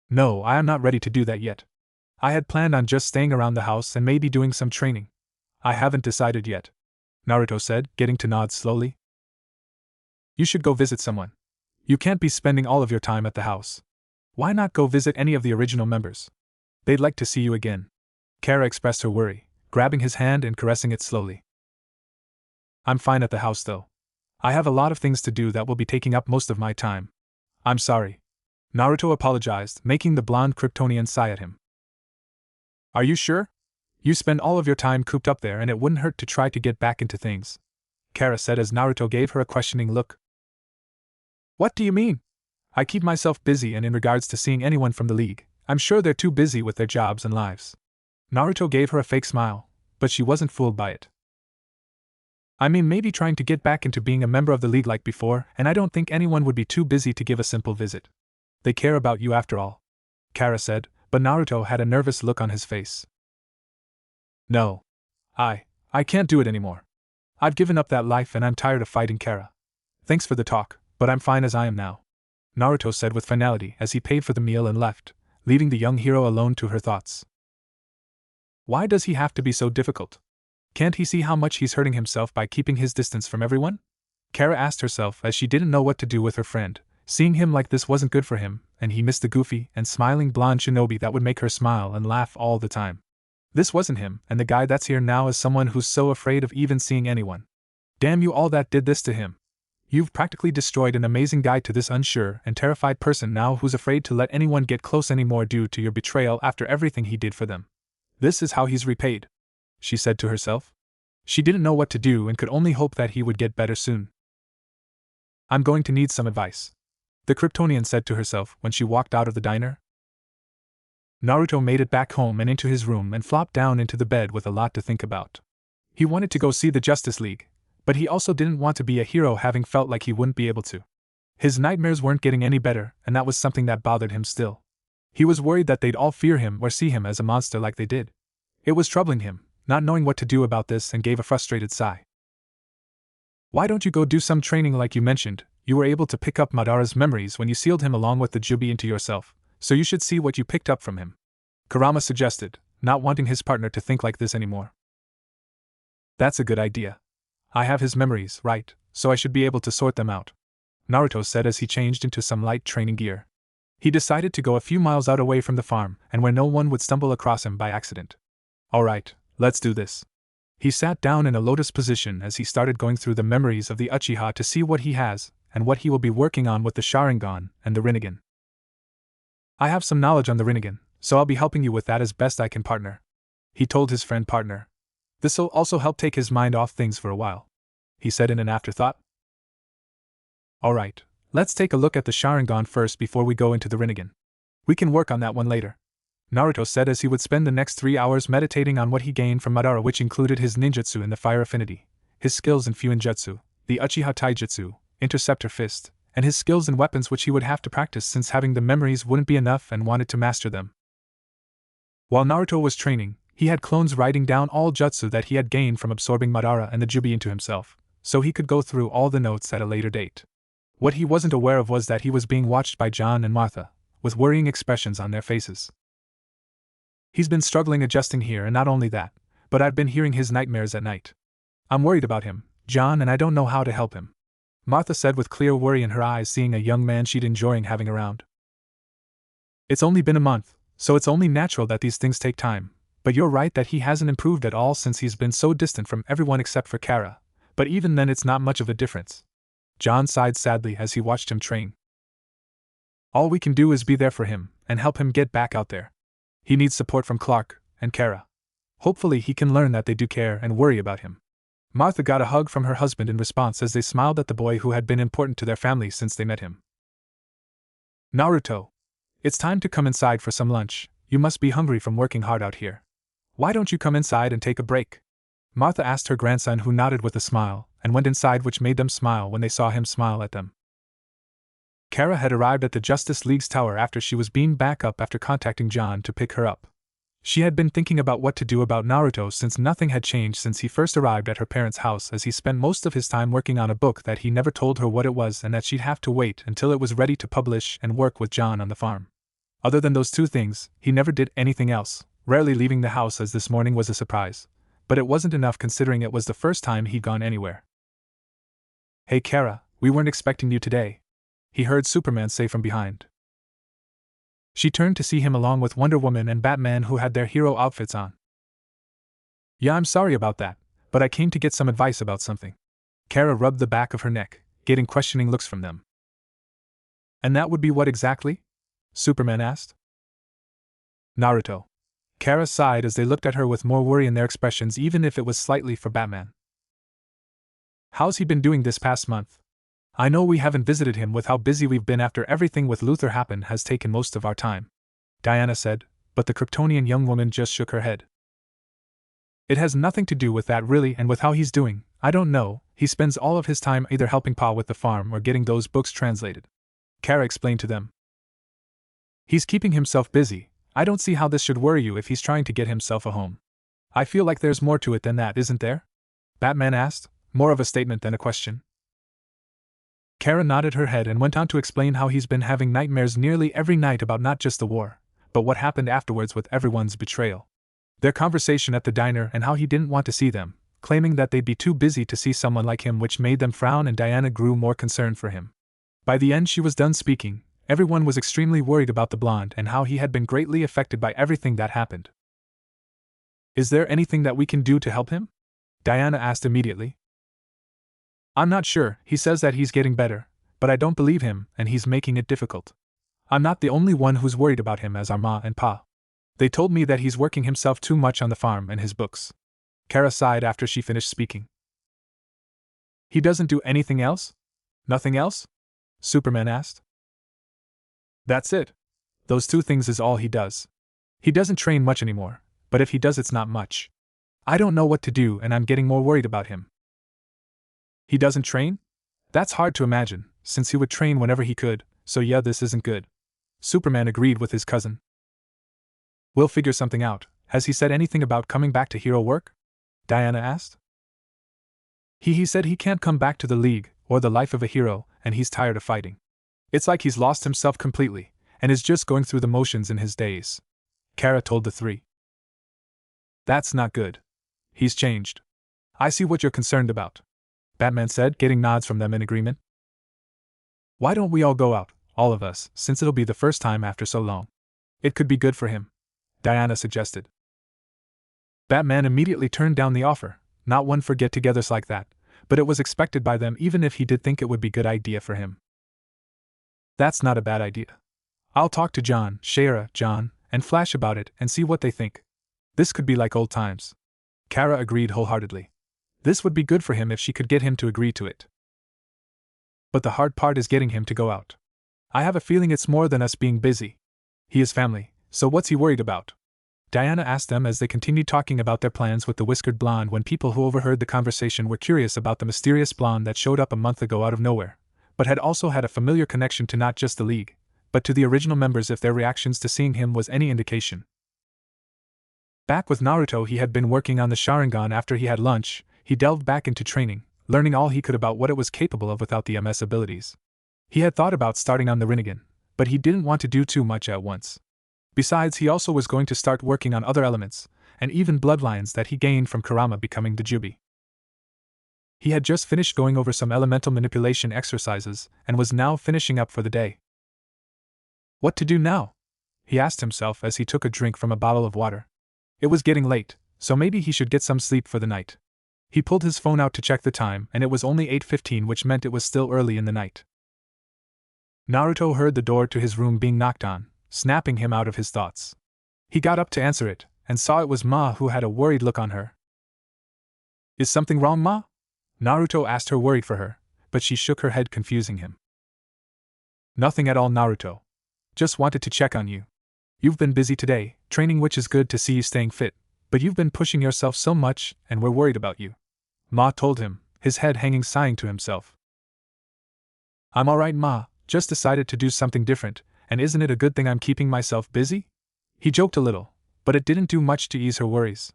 No, I am not ready to do that yet. I had planned on just staying around the house and maybe doing some training. I haven't decided yet, Naruto said, getting to nod slowly. You should go visit someone. You can't be spending all of your time at the house. Why not go visit any of the original members? They'd like to see you again. Kara expressed her worry, grabbing his hand and caressing it slowly. I'm fine at the house though. I have a lot of things to do that will be taking up most of my time. I'm sorry. Naruto apologized, making the blonde Kryptonian sigh at him. Are you sure? You spend all of your time cooped up there and it wouldn't hurt to try to get back into things, Kara said as Naruto gave her a questioning look. What do you mean? I keep myself busy, and in regards to seeing anyone from the league, I'm sure they're too busy with their jobs and lives. Naruto gave her a fake smile, but she wasn't fooled by it. I mean, maybe trying to get back into being a member of the league like before, and I don't think anyone would be too busy to give a simple visit. They care about you after all, Kara said, but Naruto had a nervous look on his face. No. I can't do it anymore. I've given up that life and I'm tired of fighting Kara. Thanks for the talk, but I'm fine as I am now, Naruto said with finality as he paid for the meal and left, leaving the young hero alone to her thoughts. Why does he have to be so difficult? Can't he see how much he's hurting himself by keeping his distance from everyone? Kara asked herself as she didn't know what to do with her friend. Seeing him like this wasn't good for him, and he missed the goofy and smiling blonde shinobi that would make her smile and laugh all the time. This wasn't him, and the guy that's here now is someone who's so afraid of even seeing anyone. Damn you all that did this to him. You've practically destroyed an amazing guy to this unsure and terrified person now who's afraid to let anyone get close anymore due to your betrayal after everything he did for them. This is how he's repaid, she said to herself. She didn't know what to do and could only hope that he would get better soon. I'm going to need some advice, the Kryptonian said to herself when she walked out of the diner. Naruto made it back home and into his room and flopped down into the bed with a lot to think about. He wanted to go see the Justice League, but he also didn't want to be a hero having felt like he wouldn't be able to. His nightmares weren't getting any better, and that was something that bothered him still. He was worried that they'd all fear him or see him as a monster like they did. It was troubling him, not knowing what to do about this, and gave a frustrated sigh. Why don't you go do some training like you mentioned? You were able to pick up Madara's memories when you sealed him along with the Jubi into yourself, so you should see what you picked up from him, Kurama suggested, not wanting his partner to think like this anymore. That's a good idea. I have his memories, right, so I should be able to sort them out, Naruto said as he changed into some light training gear. He decided to go a few miles out away from the farm and where no one would stumble across him by accident. Alright, let's do this. He sat down in a lotus position as he started going through the memories of the Uchiha to see what he has and what he will be working on with the Sharingan and the Rinnegan. I have some knowledge on the Rinnegan, so I'll be helping you with that as best I can, partner, he told his friend partner. This'll also help take his mind off things for a while, he said in an afterthought. Alright, let's take a look at the Sharingan first before we go into the Rinnegan. We can work on that one later, Naruto said as he would spend the next 3 hours meditating on what he gained from Madara, which included his ninjutsu in the fire affinity, his skills in Fuinjutsu, the Uchiha Taijutsu, Interceptor Fist, and his skills in weapons which he would have to practice since having the memories wouldn't be enough and wanted to master them. While Naruto was training, he had clones writing down all jutsu that he had gained from absorbing Madara and the Jubi into himself, so he could go through all the notes at a later date. What he wasn't aware of was that he was being watched by John and Martha, with worrying expressions on their faces. He's been struggling adjusting here, and not only that, but I've been hearing his nightmares at night. I'm worried about him, John, and I don't know how to help him, Martha said with clear worry in her eyes, seeing a young man she'd enjoying having around. It's only been a month, so it's only natural that these things take time, but you're right that he hasn't improved at all since he's been so distant from everyone except for Kara, but even then it's not much of a difference. John sighed sadly as he watched him train. All we can do is be there for him and help him get back out there. He needs support from Clark and Kara. Hopefully he can learn that they do care and worry about him. Martha got a hug from her husband in response as they smiled at the boy who had been important to their family since they met him. Naruto, it's time to come inside for some lunch. You must be hungry from working hard out here. Why don't you come inside and take a break? Martha asked her grandson, who nodded with a smile and went inside, which made them smile when they saw him smile at them. Kara had arrived at the Justice League's tower after she was beamed back up after contacting John to pick her up. She had been thinking about what to do about Naruto since nothing had changed since he first arrived at her parents' house, as he spent most of his time working on a book that he never told her what it was and that she'd have to wait until it was ready to publish and work with John on the farm. Other than those two things, he never did anything else, rarely leaving the house, as this morning was a surprise. But it wasn't enough considering it was the first time he'd gone anywhere. Hey Kara, we weren't expecting you today, he heard Superman say from behind. She turned to see him along with Wonder Woman and Batman, who had their hero outfits on. Yeah, I'm sorry about that, but I came to get some advice about something. Kara rubbed the back of her neck, getting questioning looks from them. And that would be what exactly? Superman asked. Naruto. Kara sighed as they looked at her with more worry in their expressions, even if it was slightly for Batman. How's he been doing this past month? I know we haven't visited him with how busy we've been after everything with Luther happened has taken most of our time, Diana said, but the Kryptonian young woman just shook her head. It has nothing to do with that really, and with how he's doing, I don't know, he spends all of his time either helping Pa with the farm or getting those books translated. Kara explained to them. He's keeping himself busy. I don't see how this should worry you if he's trying to get himself a home. I feel like there's more to it than that, isn't there? Batman asked, more of a statement than a question. Kara nodded her head and went on to explain how he's been having nightmares nearly every night about not just the war, but what happened afterwards with everyone's betrayal. Their conversation at the diner and how he didn't want to see them, claiming that they'd be too busy to see someone like him, which made them frown, and Diana grew more concerned for him. By the end she was done speaking. Everyone was extremely worried about the blonde and how he had been greatly affected by everything that happened. Is there anything that we can do to help him? Diana asked immediately. I'm not sure, he says that he's getting better, but I don't believe him, and he's making it difficult. I'm not the only one who's worried about him, as are Ma and Pa. They told me that he's working himself too much on the farm and his books. Kara sighed after she finished speaking. He doesn't do anything else? Nothing else? Superman asked. That's it. Those two things is all he does. He doesn't train much anymore, but if he does, it's not much. I don't know what to do, and I'm getting more worried about him. He doesn't train? That's hard to imagine, since he would train whenever he could, so yeah, this isn't good. Superman agreed with his cousin. We'll figure something out. Has he said anything about coming back to hero work? Diana asked. He said he can't come back to the League, or the life of a hero, and he's tired of fighting. It's like he's lost himself completely, and is just going through the motions in his days. Kara told the three. That's not good. He's changed. I see what you're concerned about, Batman said, getting nods from them in agreement. Why don't we all go out, all of us, since it'll be the first time after so long? It could be good for him, Diana suggested. Batman immediately turned down the offer, not one for get-togethers like that, but it was expected by them even if he did think it would be a good idea for him. That's not a bad idea. I'll talk to John, Shara, John, and Flash about it and see what they think. This could be like old times. Kara agreed wholeheartedly. This would be good for him if she could get him to agree to it. But the hard part is getting him to go out. I have a feeling it's more than us being busy. He is family, so what's he worried about? Diana asked them as they continued talking about their plans with the whiskered blonde when people who overheard the conversation were curious about the mysterious blonde that showed up a month ago out of nowhere, but had also had a familiar connection to not just the League, but to the original members if their reactions to seeing him was any indication. Back with Naruto, he had been working on the Sharingan. After he had lunch, he delved back into training, learning all he could about what it was capable of without the MS abilities. He had thought about starting on the Rinnegan, but he didn't want to do too much at once. Besides, he also was going to start working on other elements, and even bloodlines that he gained from Kurama becoming the Jubi. He had just finished going over some elemental manipulation exercises, and was now finishing up for the day. What to do now? He asked himself as he took a drink from a bottle of water. It was getting late, so maybe he should get some sleep for the night. He pulled his phone out to check the time, and it was only 8:15, which meant it was still early in the night. Naruto heard the door to his room being knocked on, snapping him out of his thoughts. He got up to answer it, and saw it was Ma, who had a worried look on her. Is something wrong, Ma? Naruto asked her, worried for her, but she shook her head, confusing him. Nothing at all, Naruto. Just wanted to check on you. You've been busy today, training, which is good to see you staying fit, but you've been pushing yourself so much, and we're worried about you. Ma told him, his head hanging, sighing to himself. I'm alright, Ma, just decided to do something different, and isn't it a good thing I'm keeping myself busy? He joked a little, but it didn't do much to ease her worries.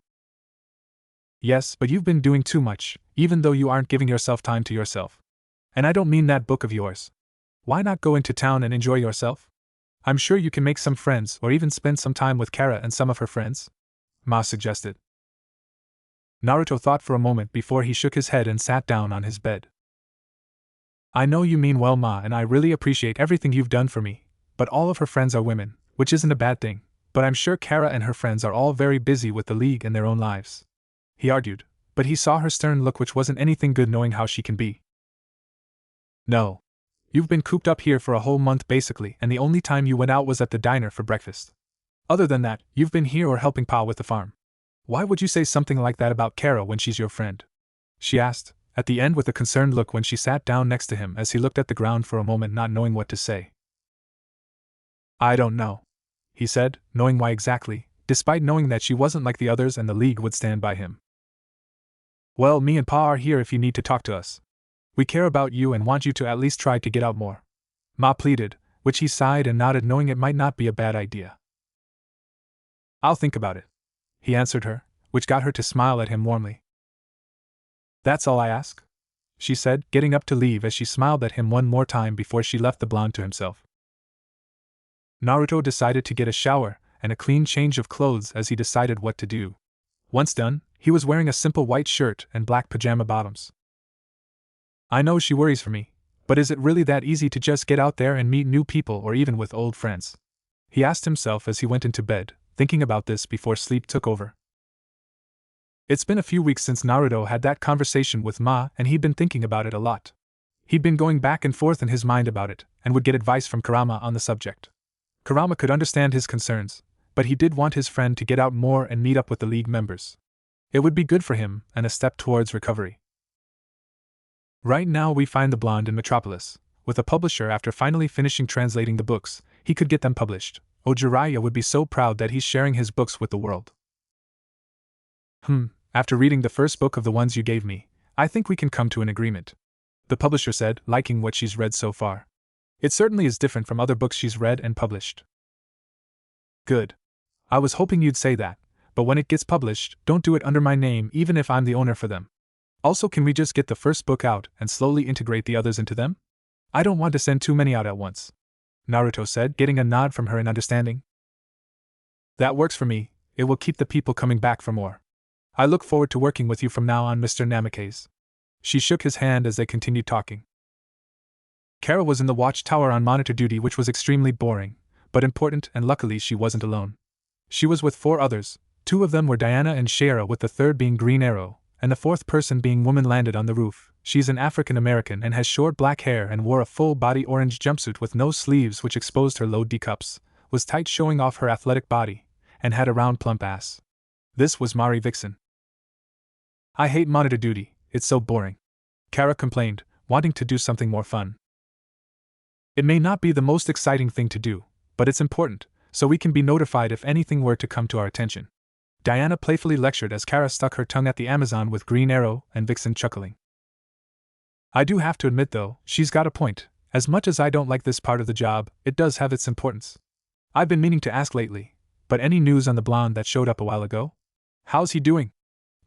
Yes, but you've been doing too much, even though you aren't giving yourself time to yourself. And I don't mean that book of yours. Why not go into town and enjoy yourself? I'm sure you can make some friends or even spend some time with Kara and some of her friends, Ma suggested. Naruto thought for a moment before he shook his head and sat down on his bed. I know you mean well, Ma, and I really appreciate everything you've done for me, but all of her friends are women, which isn't a bad thing, but I'm sure Kara and her friends are all very busy with the League and their own lives. He argued, but he saw her stern look, which wasn't anything good knowing how she can be. No. You've been cooped up here for a whole month basically, and the only time you went out was at the diner for breakfast. Other than that, you've been here or helping Pa with the farm. Why would you say something like that about Kara when she's your friend? She asked, at the end with a concerned look when she sat down next to him as he looked at the ground for a moment not knowing what to say. I don't know, he said, knowing why exactly, despite knowing that she wasn't like the others and the League would stand by him. Well, me and Pa are here if you need to talk to us. We care about you and want you to at least try to get out more. Ma pleaded, which he sighed and nodded knowing it might not be a bad idea. I'll think about it, he answered her, which got her to smile at him warmly. That's all I ask, she said, getting up to leave as she smiled at him one more time before she left the blonde to himself. Naruto decided to get a shower and a clean change of clothes as he decided what to do. Once done, he was wearing a simple white shirt and black pajama bottoms. I know she worries for me, but is it really that easy to just get out there and meet new people or even with old friends? He asked himself as he went into bed, thinking about this before sleep took over. It's been a few weeks since Naruto had that conversation with Ma, and he'd been thinking about it a lot. He'd been going back and forth in his mind about it, and would get advice from Kurama on the subject. Kurama could understand his concerns, but he did want his friend to get out more and meet up with the League members. It would be good for him, and a step towards recovery. Right now we find the blonde in Metropolis. With a publisher after finally finishing translating the books, he could get them published. Jiraiya would be so proud that he's sharing his books with the world. After reading the first book of the ones you gave me, I think we can come to an agreement, the publisher said, liking what she's read so far. It certainly is different from other books she's read and published. Good. I was hoping you'd say that, but when it gets published, don't do it under my name even if I'm the owner for them. Also, can we just get the first book out and slowly integrate the others into them? I don't want to send too many out at once, Naruto said, getting a nod from her in understanding. That works for me, it will keep the people coming back for more. I look forward to working with you from now on, Mr. Namikaze. She shook his hand as they continued talking. Kara was in the watchtower on monitor duty, which was extremely boring, but important, and luckily she wasn't alone. She was with 4 others, 2 of them were Diana and Shara, with the third being Green Arrow, and the 4th person being woman landed on the roof. She's an African American and has short black hair and wore a full-body orange jumpsuit with no sleeves which exposed her low D cups, was tight showing off her athletic body, and had a round plump ass. This was Mari Vixen. I hate monitor duty, it's so boring, Kara complained, wanting to do something more fun. It may not be the most exciting thing to do, but it's important, so we can be notified if anything were to come to our attention. Diana playfully lectured as Kara stuck her tongue at the Amazon with Green Arrow and Vixen chuckling. I do have to admit though, she's got a point. As much as I don't like this part of the job, it does have its importance. I've been meaning to ask lately, but any news on the blonde that showed up a while ago? How's he doing?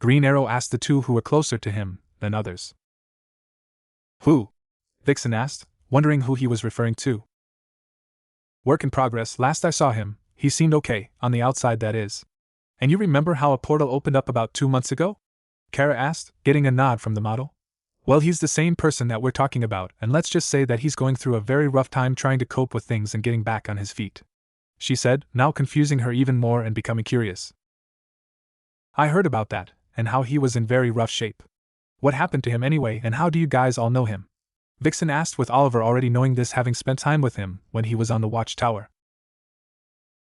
Green Arrow asked the 2 who were closer to him than others. Who? Vixen asked, wondering who he was referring to. Work in progress. Last I saw him, he seemed okay, on the outside that is. And you remember how a portal opened up about 2 months ago? Kara asked, getting a nod from the model. Well, he's the same person that we're talking about, and let's just say that he's going through a very rough time trying to cope with things and getting back on his feet, she said, now confusing her even more and becoming curious. I heard about that, and how he was in very rough shape. What happened to him anyway, and how do you guys all know him? Vixen asked, with Oliver already knowing this, having spent time with him when he was on the watchtower.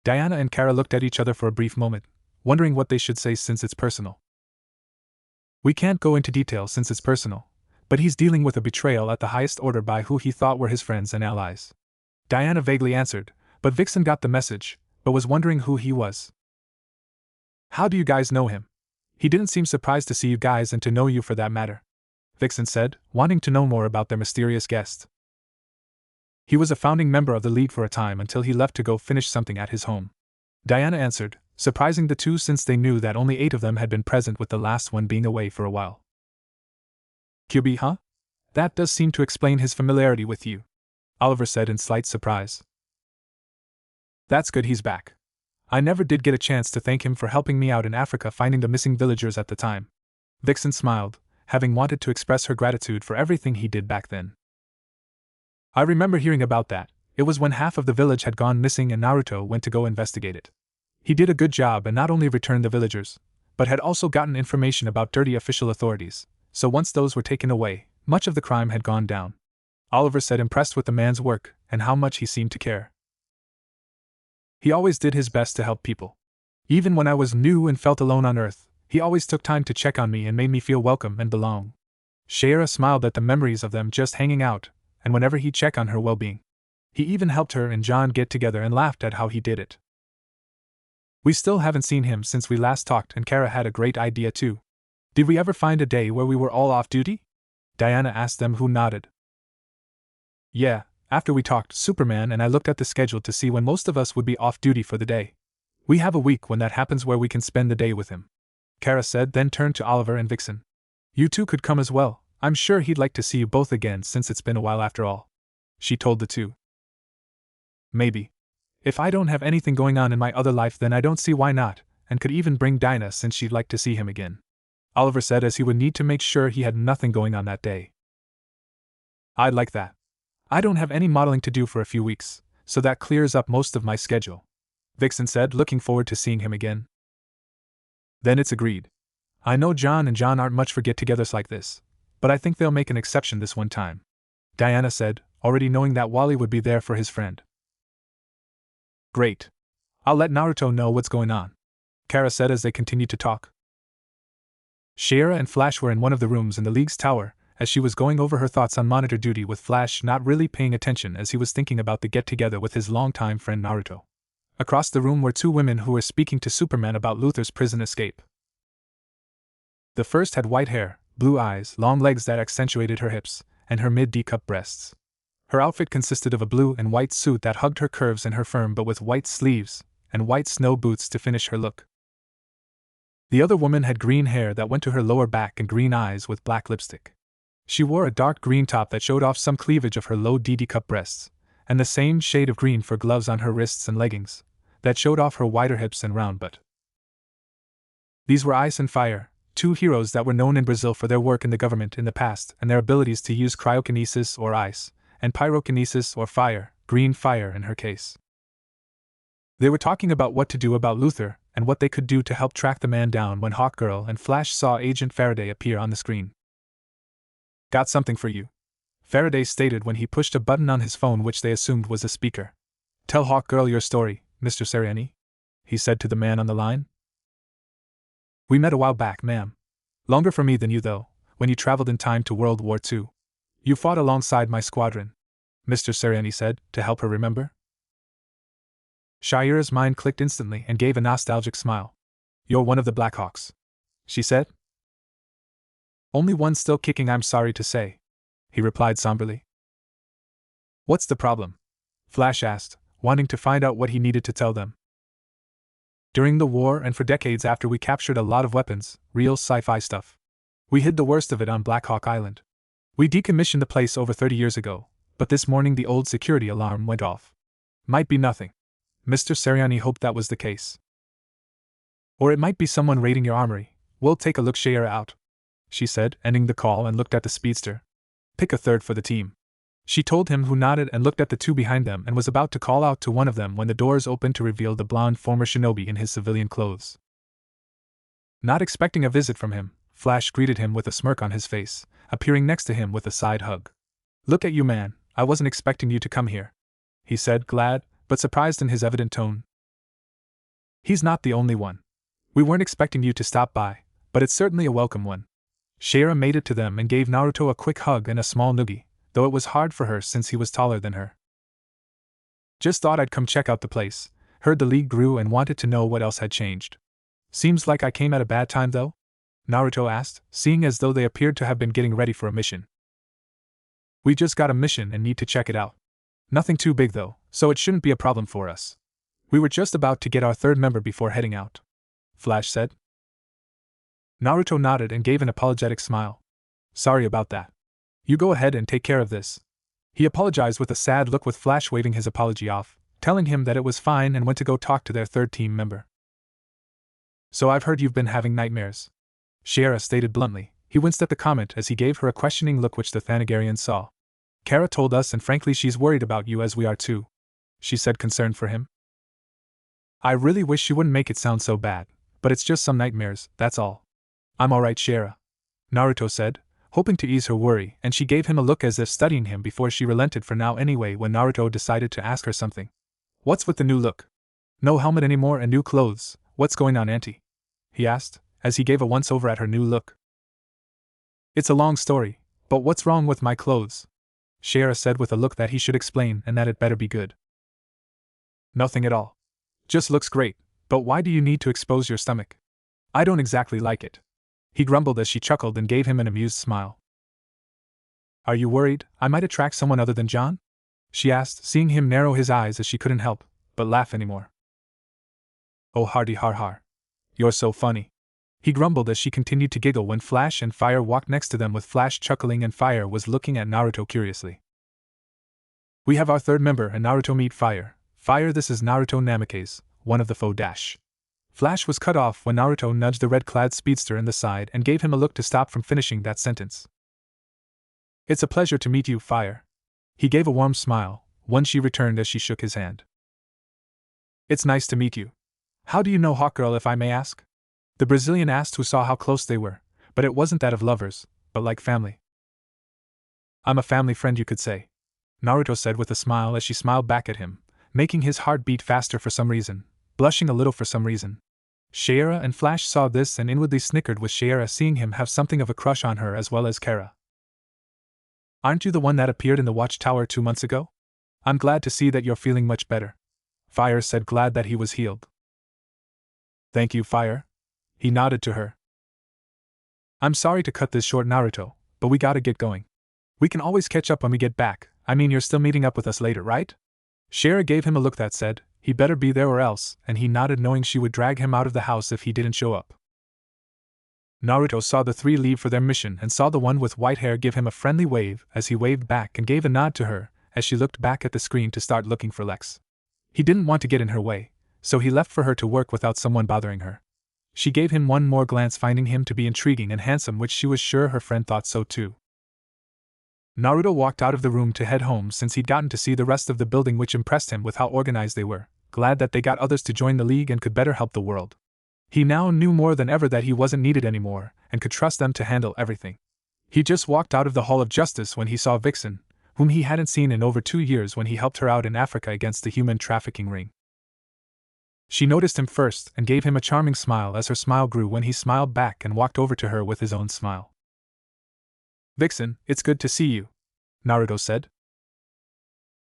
Diana and Kara looked at each other for a brief moment, wondering what they should say since it's personal. We can't go into detail since it's personal, but he's dealing with a betrayal at the highest order by who he thought were his friends and allies. Diana vaguely answered, but Vixen got the message, but was wondering who he was. How do you guys know him? He didn't seem surprised to see you guys and to know you for that matter, Vixen said, wanting to know more about their mysterious guest. He was a founding member of the League for a time until he left to go finish something at his home, Diana answered, surprising the 2 since they knew that only 8 of them had been present, with the last one being away for a while. QB, huh? That does seem to explain his familiarity with you, Oliver said in slight surprise. That's good he's back. I never did get a chance to thank him for helping me out in Africa finding the missing villagers at the time. Vixen smiled, having wanted to express her gratitude for everything he did back then. I remember hearing about that. It was when half of the village had gone missing and Naruto went to go investigate it. He did a good job and not only returned the villagers, but had also gotten information about dirty official authorities, so once those were taken away, much of the crime had gone down. Oliver said, impressed with the man's work and how much he seemed to care. He always did his best to help people. Even when I was new and felt alone on Earth, he always took time to check on me and made me feel welcome and belong. Shayera smiled at the memories of them just hanging out, and whenever he'd check on her well-being. He even helped her and John get together and laughed at how he did it. We still haven't seen him since we last talked, and Kara had a great idea too. Did we ever find a day where we were all off duty? Diana asked them, who nodded. Yeah, after we talked, Superman and I looked at the schedule to see when most of us would be off duty for the day. We have a week when that happens where we can spend the day with him, Kara said, then turned to Oliver and Vixen. You two could come as well. I'm sure he'd like to see you both again since it's been a while after all, she told the two. Maybe. If I don't have anything going on in my other life, then I don't see why not, and could even bring Dinah since she'd like to see him again, Oliver said, as he would need to make sure he had nothing going on that day. I'd like that. I don't have any modeling to do for a few weeks, so that clears up most of my schedule, Vixen said, looking forward to seeing him again. Then it's agreed. I know John and John aren't much for get-togethers like this, but I think they'll make an exception this one time, Diana said, already knowing that Wally would be there for his friend. Great. I'll let Naruto know what's going on, Kara said as they continued to talk. Shayera and Flash were in one of the rooms in the League's tower, as she was going over her thoughts on monitor duty, with Flash not really paying attention as he was thinking about the get-together with his longtime friend Naruto. Across the room were two women who were speaking to Superman about Luther's prison escape. The first had white hair, blue eyes, long legs that accentuated her hips, and her mid-D-cup breasts. Her outfit consisted of a blue and white suit that hugged her curves and her firm but with white sleeves, and white snow boots to finish her look. The other woman had green hair that went to her lower back and green eyes with black lipstick. She wore a dark green top that showed off some cleavage of her low D-cup breasts, and the same shade of green for gloves on her wrists and leggings, that showed off her wider hips and round butt. These were Ice and Fire, two heroes that were known in Brazil for their work in the government in the past and their abilities to use cryokinesis or ice, and pyrokinesis or fire, green fire in her case. They were talking about what to do about Luther and what they could do to help track the man down when Hawkgirl and Flash saw Agent Faraday appear on the screen. Got something for you, Faraday stated when he pushed a button on his phone which they assumed was a speaker. Tell Hawkgirl your story, Mr. Seriani, he said to the man on the line. We met a while back, ma'am. Longer for me than you, though, when you traveled in time to World War II. You fought alongside my squadron, Mr. Seriani said, to help her remember. Shayera's mind clicked instantly and gave a nostalgic smile. You're one of the Blackhawks, she said. Only one still kicking, I'm sorry to say, he replied somberly. What's the problem? Flash asked, wanting to find out what he needed to tell them. During the war and for decades after, we captured a lot of weapons, real sci-fi stuff. We hid the worst of it on Blackhawk Island. We decommissioned the place over 30 years ago, but this morning the old security alarm went off. Might be nothing. Mr. Seriani hoped that was the case. Or it might be someone raiding your armory. We'll take a look. Shayera out, she said, ending the call and looked at the speedster. Pick a third for the team, she told him, who nodded and looked at the two behind them and was about to call out to one of them when the doors opened to reveal the blonde former shinobi in his civilian clothes. Not expecting a visit from him, Flash greeted him with a smirk on his face, appearing next to him with a side hug. Look at you, man, I wasn't expecting you to come here, he said, glad, but surprised in his evident tone. He's not the only one. We weren't expecting you to stop by, but it's certainly a welcome one. Shayera made it to them and gave Naruto a quick hug and a small noogie, though it was hard for her since he was taller than her. Just thought I'd come check out the place, heard the League grew and wanted to know what else had changed. Seems like I came at a bad time, though? Naruto asked, seeing as though they appeared to have been getting ready for a mission. We just got a mission and need to check it out. Nothing too big though, so it shouldn't be a problem for us. We were just about to get our third member before heading out, Flash said. Naruto nodded and gave an apologetic smile. Sorry about that. You go ahead and take care of this. He apologized with a sad look, with Flash waving his apology off, telling him that it was fine and went to go talk to their third team member. So I've heard you've been having nightmares, Shayera stated bluntly. He winced at the comment as he gave her a questioning look which the Thanagarian saw. Kara told us, and frankly she's worried about you, as we are too, she said, concerned for him. I really wish she wouldn't make it sound so bad, But it's just some nightmares, that's all. I'm alright, Shara, Naruto said, hoping to ease her worry, and she gave him a look as if studying him before she relented for now anyway when Naruto decided to ask her something. What's with the new look? No helmet anymore and new clothes, what's going on, auntie? He asked, as he gave a once-over at her new look. It's a long story, but what's wrong with my clothes? Shara said with a look that he should explain and that it better be good. Nothing at all. Just looks great, but why do you need to expose your stomach? I don't exactly like it. He grumbled as she chuckled and gave him an amused smile. Are you worried I might attract someone other than John? She asked, seeing him narrow his eyes as she couldn't help but laugh anymore. Oh hardy har har. You're so funny. He grumbled as she continued to giggle when Flash and Fire walked next to them with Flash chuckling and Fire was looking at Naruto curiously. We have our third member and Naruto meet Fire. Fire, this is Naruto Namikaze, one of the foe dash. Flash was cut off when Naruto nudged the red-clad speedster in the side and gave him a look to stop from finishing that sentence. It's a pleasure to meet you, Fire. He gave a warm smile, one she returned as she shook his hand. It's nice to meet you. How do you know Hawkgirl, if I may ask? The Brazilian asked, who saw how close they were, but it wasn't that of lovers, but like family. I'm a family friend, you could say, Naruto said with a smile as she smiled back at him, making his heart beat faster for some reason, blushing a little for some reason. Shara and Flash saw this and inwardly snickered with Shara seeing him have something of a crush on her as well as Kara. Aren't you the one that appeared in the watchtower 2 months ago? I'm glad to see that you're feeling much better, Fire said, glad that he was healed. Thank you, Fire. He nodded to her. I'm sorry to cut this short, Naruto, but we gotta get going. We can always catch up when we get back. I mean, you're still meeting up with us later, right? Shara gave him a look that said, he better be there or else, and he nodded knowing she would drag him out of the house if he didn't show up. Naruto saw the three leave for their mission and saw the one with white hair give him a friendly wave as he waved back and gave a nod to her as she looked back at the screen to start looking for Lex. He didn't want to get in her way, so he left for her to work without someone bothering her. She gave him one more glance, finding him to be intriguing and handsome, which she was sure her friend thought so too. Naruto walked out of the room to head home since he'd gotten to see the rest of the building, which impressed him with how organized they were, glad that they got others to join the league and could better help the world. He now knew more than ever that he wasn't needed anymore and could trust them to handle everything. He just walked out of the Hall of Justice when he saw Vixen, whom he hadn't seen in over 2 years when he helped her out in Africa against the human trafficking ring. She noticed him first and gave him a charming smile as her smile grew when he smiled back and walked over to her with his own smile. Vixen, it's good to see you, Naruto said.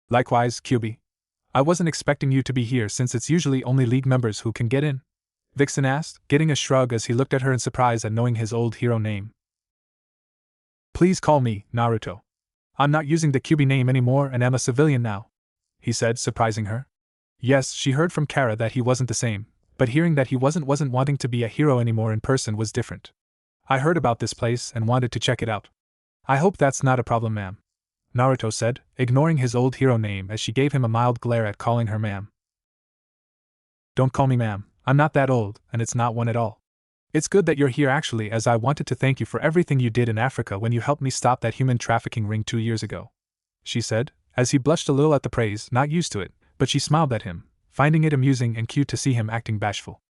Likewise, Kyuubi. I wasn't expecting you to be here since it's usually only league members who can get in, Vixen asked, getting a shrug as he looked at her in surprise at knowing his old hero name. Please call me Naruto. I'm not using the Kyuubi name anymore and am a civilian now, he said, surprising her. Yes, she heard from Kara that he wasn't the same, but hearing that he wasn't wanting to be a hero anymore in person was different. I heard about this place and wanted to check it out. I hope that's not a problem, ma'am, Naruto said, ignoring his old hero name as she gave him a mild glare at calling her ma'am. Don't call me ma'am, I'm not that old, and it's not one at all. It's good that you're here actually, as I wanted to thank you for everything you did in Africa when you helped me stop that human trafficking ring 2 years ago, she said, as he blushed a little at the praise, not used to it, but she smiled at him, finding it amusing and cute to see him acting bashful.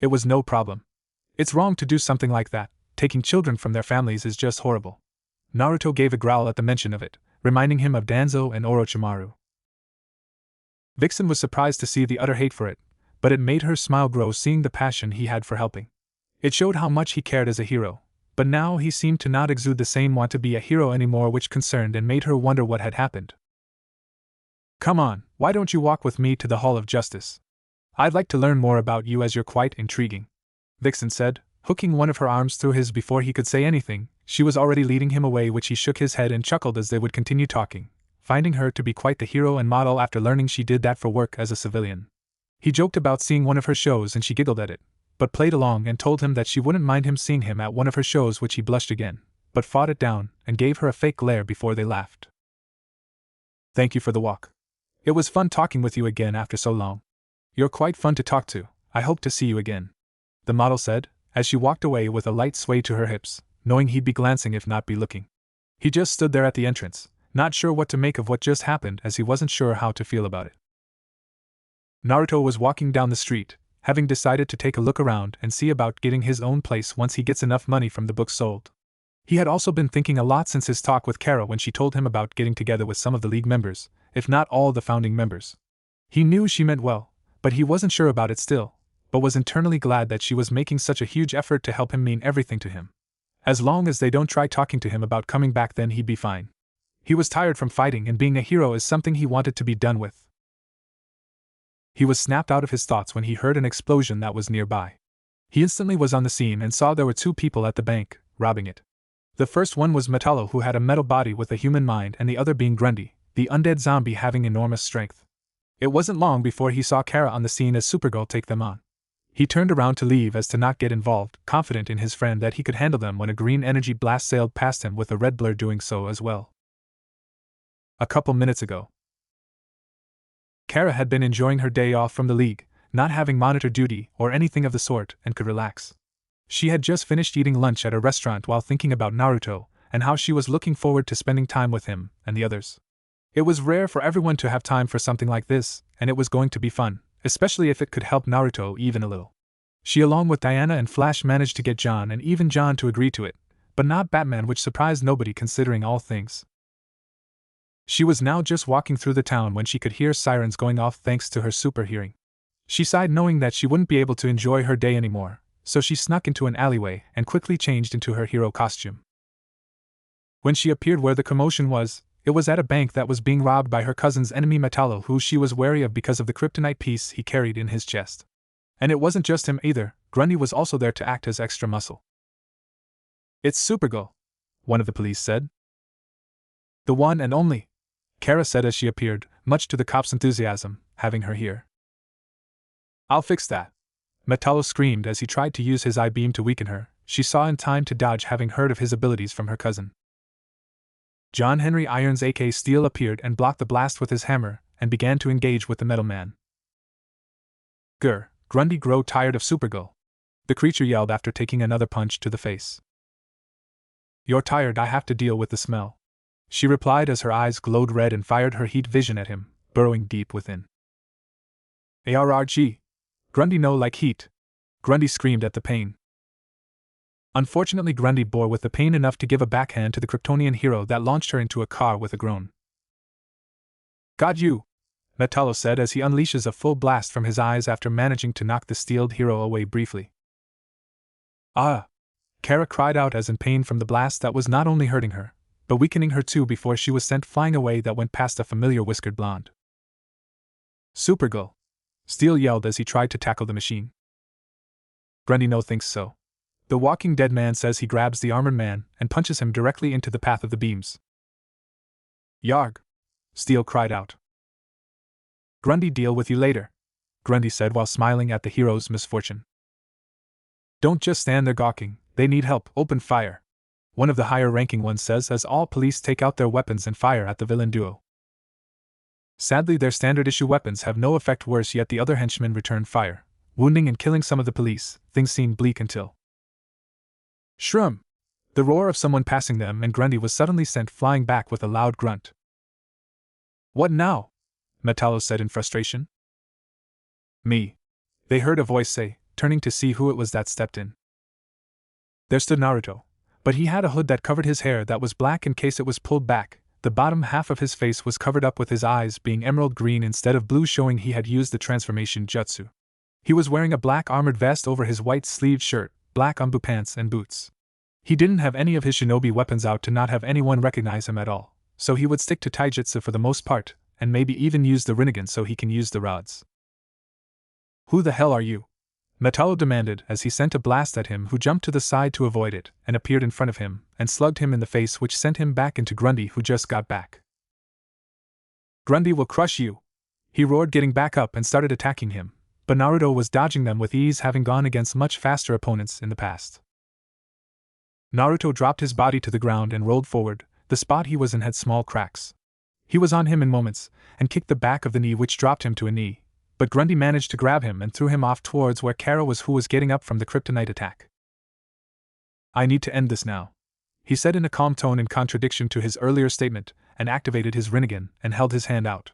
It was no problem. It's wrong to do something like that. Taking children from their families is just horrible. Naruto gave a growl at the mention of it, reminding him of Danzo and Orochimaru. Vixen was surprised to see the utter hate for it, but it made her smile grow seeing the passion he had for helping. It showed how much he cared as a hero, but now he seemed to not exude the same want to be a hero anymore, which concerned and made her wonder what had happened. Come on, why don't you walk with me to the Hall of Justice? I'd like to learn more about you as you're quite intriguing, Vixen said, hooking one of her arms through his before he could say anything. She was already leading him away, which he shook his head and chuckled as they would continue talking, finding her to be quite the hero and model after learning she did that for work as a civilian. He joked about seeing one of her shows and she giggled at it, but played along and told him that she wouldn't mind him seeing him at one of her shows, which he blushed again, but fought it down and gave her a fake glare before they laughed. Thank you for the walk. It was fun talking with you again after so long. You're quite fun to talk to, I hope to see you again, the model said, as she walked away with a light sway to her hips, knowing he'd be glancing if not be looking. He just stood there at the entrance, not sure what to make of what just happened, as he wasn't sure how to feel about it. Naruto was walking down the street, having decided to take a look around and see about getting his own place once he gets enough money from the books sold. He had also been thinking a lot since his talk with Kara when she told him about getting together with some of the League members, if not all the founding members. He knew she meant well, but he wasn't sure about it still, but was internally glad that she was making such a huge effort to help him mean everything to him. As long as they don't try talking to him about coming back, then he'd be fine. He was tired from fighting, and being a hero is something he wanted to be done with. He was snapped out of his thoughts when he heard an explosion that was nearby. He instantly was on the scene and saw there were two people at the bank, robbing it. The first one was Metallo, who had a metal body with a human mind, and the other being Grundy, the undead zombie having enormous strength. It wasn't long before he saw Kara on the scene as Supergirl take them on. He turned around to leave as to not get involved, confident in his friend that he could handle them, when a green energy blast sailed past him with a red blur doing so as well. A couple minutes ago, Kara had been enjoying her day off from the League, not having monitor duty or anything of the sort, and could relax. She had just finished eating lunch at a restaurant while thinking about Naruto, and how she was looking forward to spending time with him and the others. It was rare for everyone to have time for something like this, and it was going to be fun, especially if it could help Naruto even a little. She, along with Diana and Flash, managed to get John and even John to agree to it, but not Batman, which surprised nobody considering all things. She was now just walking through the town when she could hear sirens going off thanks to her super hearing. She sighed, knowing that she wouldn't be able to enjoy her day anymore, so she snuck into an alleyway and quickly changed into her hero costume. When she appeared where the commotion was, it was at a bank that was being robbed by her cousin's enemy Metallo, who she was wary of because of the kryptonite piece he carried in his chest. And it wasn't just him either, Grundy was also there to act as extra muscle. "It's Supergirl," one of the police said. "The one and only," Kara said as she appeared, much to the cop's enthusiasm, having her here. "I'll fix that," Metallo screamed as he tried to use his eye beam to weaken her. She saw in time to dodge, having heard of his abilities from her cousin. John Henry Irons aka Steel appeared and blocked the blast with his hammer, and began to engage with the metal man. "Grr, Grundy, grow tired of Supergirl," the creature yelled after taking another punch to the face. "You're tired, I have to deal with the smell," she replied as her eyes glowed red and fired her heat vision at him, burrowing deep within. "ARRG! Grundy no like heat!" Grundy screamed at the pain. Unfortunately, Grundy bore with the pain enough to give a backhand to the Kryptonian hero that launched her into a car with a groan. "Got you!" Metallo said as he unleashes a full blast from his eyes after managing to knock the steeled hero away briefly. "Ah!" Kara cried out as in pain from the blast that was not only hurting her, but weakening her too before she was sent flying away that went past a familiar whiskered blonde. "Supergirl!" Steel yelled as he tried to tackle the machine. Grundy no thinks so. The Walking Dead man says he grabs the armored man and punches him directly into the path of the beams. "Yarg!" Steel cried out. "Grundy, deal with you later," Grundy said while smiling at the hero's misfortune. "Don't just stand there gawking, they need help, open fire," one of the higher-ranking ones says as all police take out their weapons and fire at the villain duo. Sadly, their standard-issue weapons have no effect. Worse yet, the other henchmen return fire, wounding and killing some of the police. Things seemed bleak until shroom! The roar of someone passing them, and Grundy was suddenly sent flying back with a loud grunt. "What now?" Metallo said in frustration. "Me," they heard a voice say, turning to see who it was that stepped in. There stood Naruto, but he had a hood that covered his hair that was black in case it was pulled back. The bottom half of his face was covered up, with his eyes being emerald green instead of blue, showing he had used the transformation jutsu. He was wearing a black armored vest over his white-sleeved shirt, black umbu pants and boots. He didn't have any of his shinobi weapons out to not have anyone recognize him at all, so he would stick to taijutsu for the most part, and maybe even use the Rinnegan so he can use the rods. "Who the hell are you?" Metallo demanded as he sent a blast at him, who jumped to the side to avoid it, and appeared in front of him, and slugged him in the face, which sent him back into Grundy, who just got back. "Grundy will crush you!" he roared, getting back up and started attacking him, but Naruto was dodging them with ease, having gone against much faster opponents in the past. Naruto dropped his body to the ground and rolled forward. The spot he was in had small cracks. He was on him in moments, and kicked the back of the knee, which dropped him to a knee, but Grundy managed to grab him and threw him off towards where Kara was, who was getting up from the kryptonite attack. "I need to end this now," he said in a calm tone, in contradiction to his earlier statement, and activated his Rinnegan and held his hand out.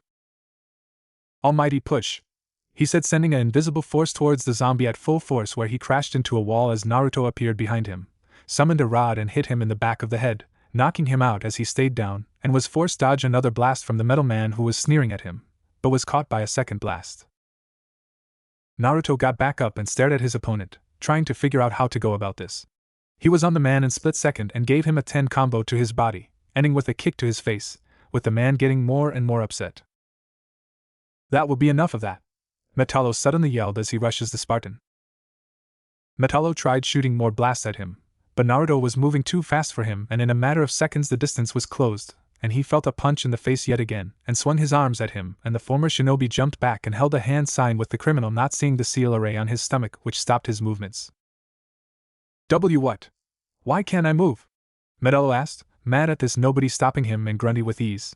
"Almighty push!" he said, sending an invisible force towards the zombie at full force, where he crashed into a wall as Naruto appeared behind him, summoned a rod and hit him in the back of the head, knocking him out as he stayed down, and was forced to dodge another blast from the metal man who was sneering at him, but was caught by a second blast. Naruto got back up and stared at his opponent, trying to figure out how to go about this. He was on the man in split second and gave him a 10 combo to his body, ending with a kick to his face, with the man getting more and more upset. That will be enough of that, Metallo suddenly yelled as he rushes the Spartan. Metallo tried shooting more blasts at him, but Naruto was moving too fast for him, and in a matter of seconds the distance was closed, and he felt a punch in the face yet again, and swung his arms at him, and the former shinobi jumped back and held a hand sign with the criminal not seeing the seal array on his stomach, which stopped his movements. What? Why can't I move? Metallo asked, mad at this nobody stopping him and grunty with ease.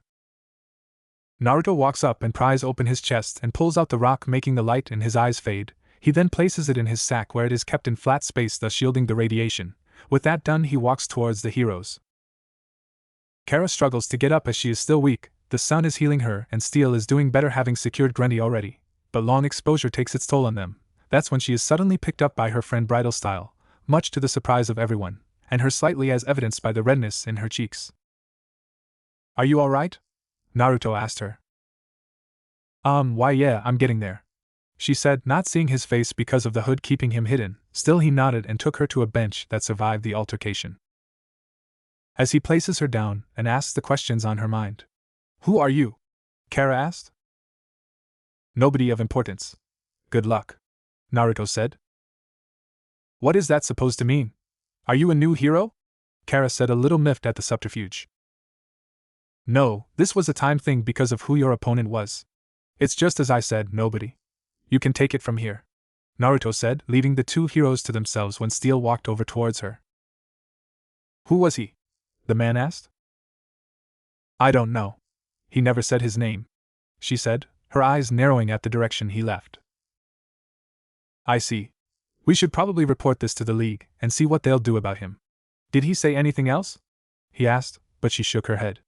Naruto walks up and pries open his chest and pulls out the rock, making the light in his eyes fade. He then places it in his sack where it is kept in flat space, thus shielding the radiation. With that done, he walks towards the heroes. Kara struggles to get up as she is still weak. The sun is healing her, and Steel is doing better, having secured Grundy already, but long exposure takes its toll on them. That's when she is suddenly picked up by her friend Bridal Style, much to the surprise of everyone, and her slightly, as evidenced by the redness in her cheeks. Are you alright? Naruto asked her. Why yeah, I'm getting there, she said, not seeing his face because of the hood keeping him hidden. Still he nodded and took her to a bench that survived the altercation. As he places her down and asks the questions on her mind. Who are you? Kara asked. Nobody of importance. Good luck, Naruto said. What is that supposed to mean? Are you a new hero? Kara said, a little miffed at the subterfuge. No, this was a time thing because of who your opponent was. It's just as I said, nobody. You can take it from here, Naruto said, leaving the two heroes to themselves when Steel walked over towards her. Who was he? The man asked. I don't know. He never said his name, she said, her eyes narrowing at the direction he left. I see. We should probably report this to the League and see what they'll do about him. Did he say anything else? He asked, but she shook her head.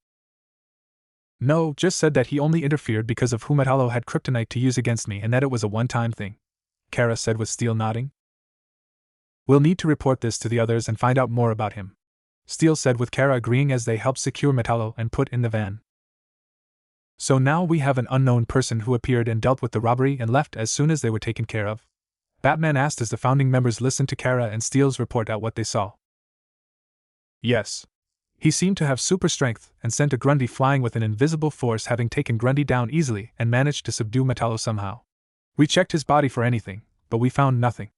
No, just said that he only interfered because of who Metallo had kryptonite to use against me and that it was a one-time thing, Kara said with Steel nodding. We'll need to report this to the others and find out more about him, Steel said, with Kara agreeing as they helped secure Metallo and put in the van. So now we have an unknown person who appeared and dealt with the robbery and left as soon as they were taken care of? Batman asked as the founding members listened to Kara and Steel's report at what they saw. Yes. He seemed to have super strength and sent a Grundy flying with an invisible force, having taken Grundy down easily and managed to subdue Metallo somehow. We checked his body for anything, but we found nothing,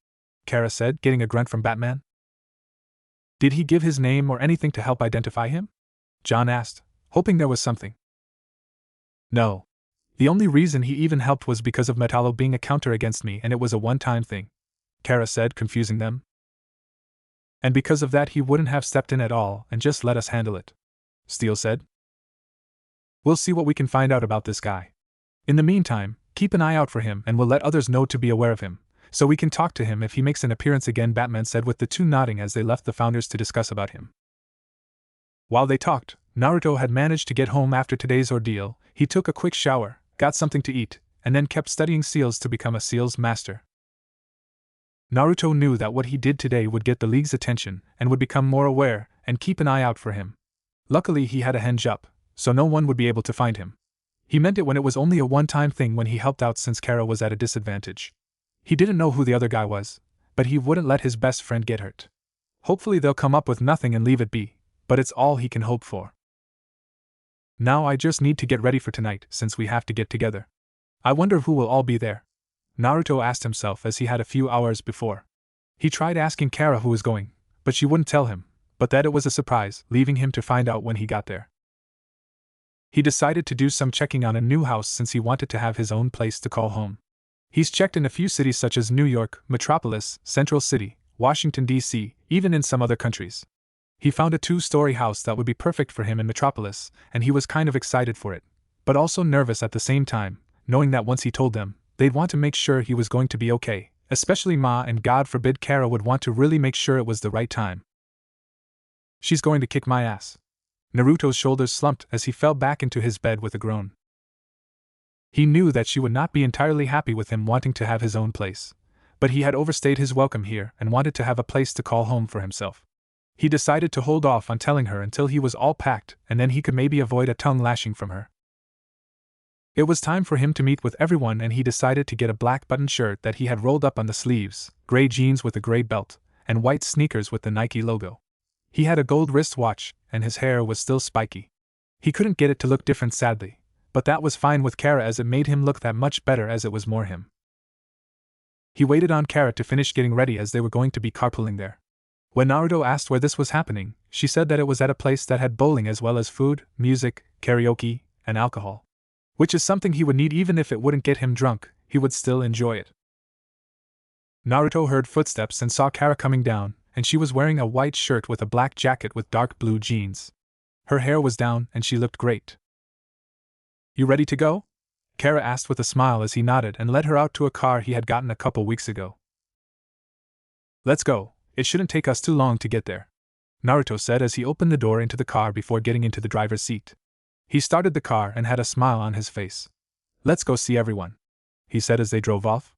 Kara said, getting a grunt from Batman. Did he give his name or anything to help identify him? John asked, hoping there was something. No. The only reason he even helped was because of Metallo being a counter against me, and it was a one-time thing, Kara said, confusing them. And because of that he wouldn't have stepped in at all and just let us handle it, Steel said. We'll see what we can find out about this guy. In the meantime, keep an eye out for him and we'll let others know to be aware of him, so we can talk to him if he makes an appearance again, Batman said, with the two nodding as they left the founders to discuss about him. While they talked, Naruto had managed to get home after today's ordeal. He took a quick shower, got something to eat, and then kept studying seals to become a seals master. Naruto knew that what he did today would get the League's attention and would become more aware and keep an eye out for him. Luckily he had a henge up, so no one would be able to find him. He meant it when it was only a one-time thing when he helped out since Kara was at a disadvantage. He didn't know who the other guy was, but he wouldn't let his best friend get hurt. Hopefully they'll come up with nothing and leave it be, but it's all he can hope for. Now I just need to get ready for tonight since we have to get together. I wonder who will all be there, Naruto asked himself as he had a few hours before. He tried asking Kara who was going, but she wouldn't tell him, but that it was a surprise, leaving him to find out when he got there. He decided to do some checking on a new house since he wanted to have his own place to call home. He's checked in a few cities such as New York, Metropolis, Central City, Washington, D.C., even in some other countries. He found a 2-story house that would be perfect for him in Metropolis, and he was kind of excited for it, but also nervous at the same time, knowing that once he told them, they'd want to make sure he was going to be okay, especially Ma, and God forbid Kara would want to really make sure it was the right time. She's going to kick my ass. Naruto's shoulders slumped as he fell back into his bed with a groan. He knew that she would not be entirely happy with him wanting to have his own place, but he had overstayed his welcome here and wanted to have a place to call home for himself. He decided to hold off on telling her until he was all packed, and then he could maybe avoid a tongue lashing from her. It was time for him to meet with everyone, and he decided to get a black button shirt that he had rolled up on the sleeves, gray jeans with a gray belt, and white sneakers with the Nike logo. He had a gold wristwatch, and his hair was still spiky. He couldn't get it to look different, sadly, but that was fine with Kara as it made him look that much better as it was more him. He waited on Kara to finish getting ready as they were going to be carpooling there. When Naruto asked where this was happening, she said that it was at a place that had bowling as well as food, music, karaoke, and alcohol. Which is something he would need even if it wouldn't get him drunk, he would still enjoy it. Naruto heard footsteps and saw Kara coming down, and she was wearing a white shirt with a black jacket with dark blue jeans. Her hair was down and she looked great. "You ready to go?" Kara asked with a smile as he nodded and led her out to a car he had gotten a couple weeks ago. "Let's go, it shouldn't take us too long to get there," Naruto said as he opened the door into the car before getting into the driver's seat. He started the car and had a smile on his face. "Let's go see everyone," he said as they drove off.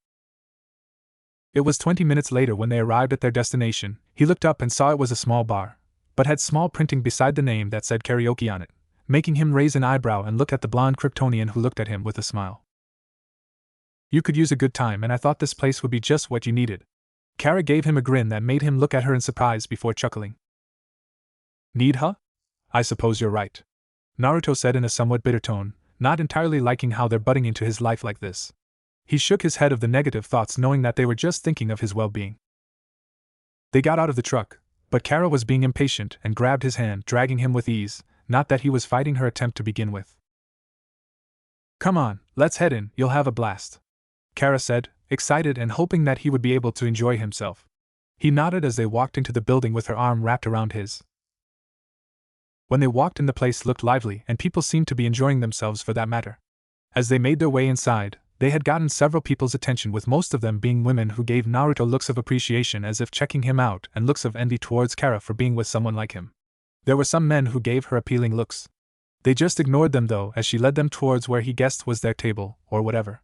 It was 20 minutes later when they arrived at their destination. He looked up and saw it was a small bar, but had small printing beside the name that said karaoke on it, making him raise an eyebrow and look at the blonde Kryptonian who looked at him with a smile. "You could use a good time, and I thought this place would be just what you needed." Kara gave him a grin that made him look at her in surprise before chuckling. "Need, huh? I suppose you're right," Naruto said in a somewhat bitter tone, not entirely liking how they're butting into his life like this. He shook his head of the negative thoughts, knowing that they were just thinking of his well-being. They got out of the truck, but Kara was being impatient and grabbed his hand, dragging him with ease, not that he was fighting her attempt to begin with. "Come on, let's head in, you'll have a blast," Kara said, excited and hoping that he would be able to enjoy himself. He nodded as they walked into the building with her arm wrapped around his. When they walked in, the place looked lively, and people seemed to be enjoying themselves for that matter. As they made their way inside, they had gotten several people's attention, with most of them being women who gave Naruto looks of appreciation as if checking him out, and looks of envy towards Kara for being with someone like him. There were some men who gave her appealing looks. They just ignored them though as she led them towards where he guessed was their table, or whatever.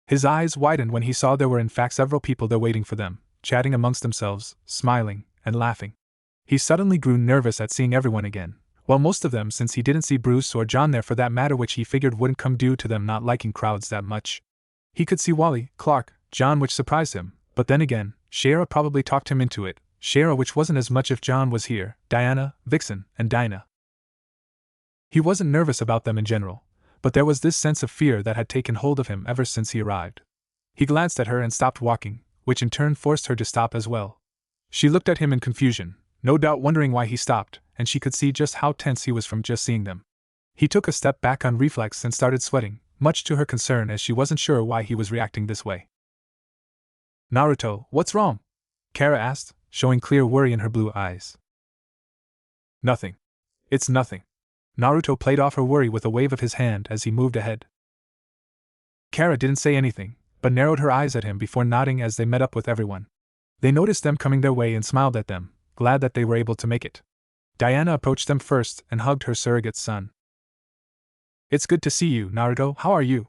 His eyes widened when he saw there were in fact several people there waiting for them, chatting amongst themselves, smiling, and laughing. He suddenly grew nervous at seeing everyone again, while most of them, since he didn't see Bruce or John there for that matter, which he figured wouldn't come due to them not liking crowds that much. He could see Wally, Clark, John, which surprised him, but then again, Shara probably talked him into it. Shara, which wasn't as much if John was here, Diana, Vixen, and Dinah. He wasn't nervous about them in general, but there was this sense of fear that had taken hold of him ever since he arrived. He glanced at her and stopped walking, which in turn forced her to stop as well. She looked at him in confusion, no doubt wondering why he stopped, and she could see just how tense he was from just seeing them. He took a step back on reflex and started sweating, much to her concern, as she wasn't sure why he was reacting this way. "Naruto, what's wrong?" Kara asked, showing clear worry in her blue eyes. "Nothing. It's nothing." Naruto played off her worry with a wave of his hand as he moved ahead. Kara didn't say anything, but narrowed her eyes at him before nodding as they met up with everyone. They noticed them coming their way and smiled at them, glad that they were able to make it. Diana approached them first and hugged her surrogate son. "It's good to see you, Naruto. How are you?"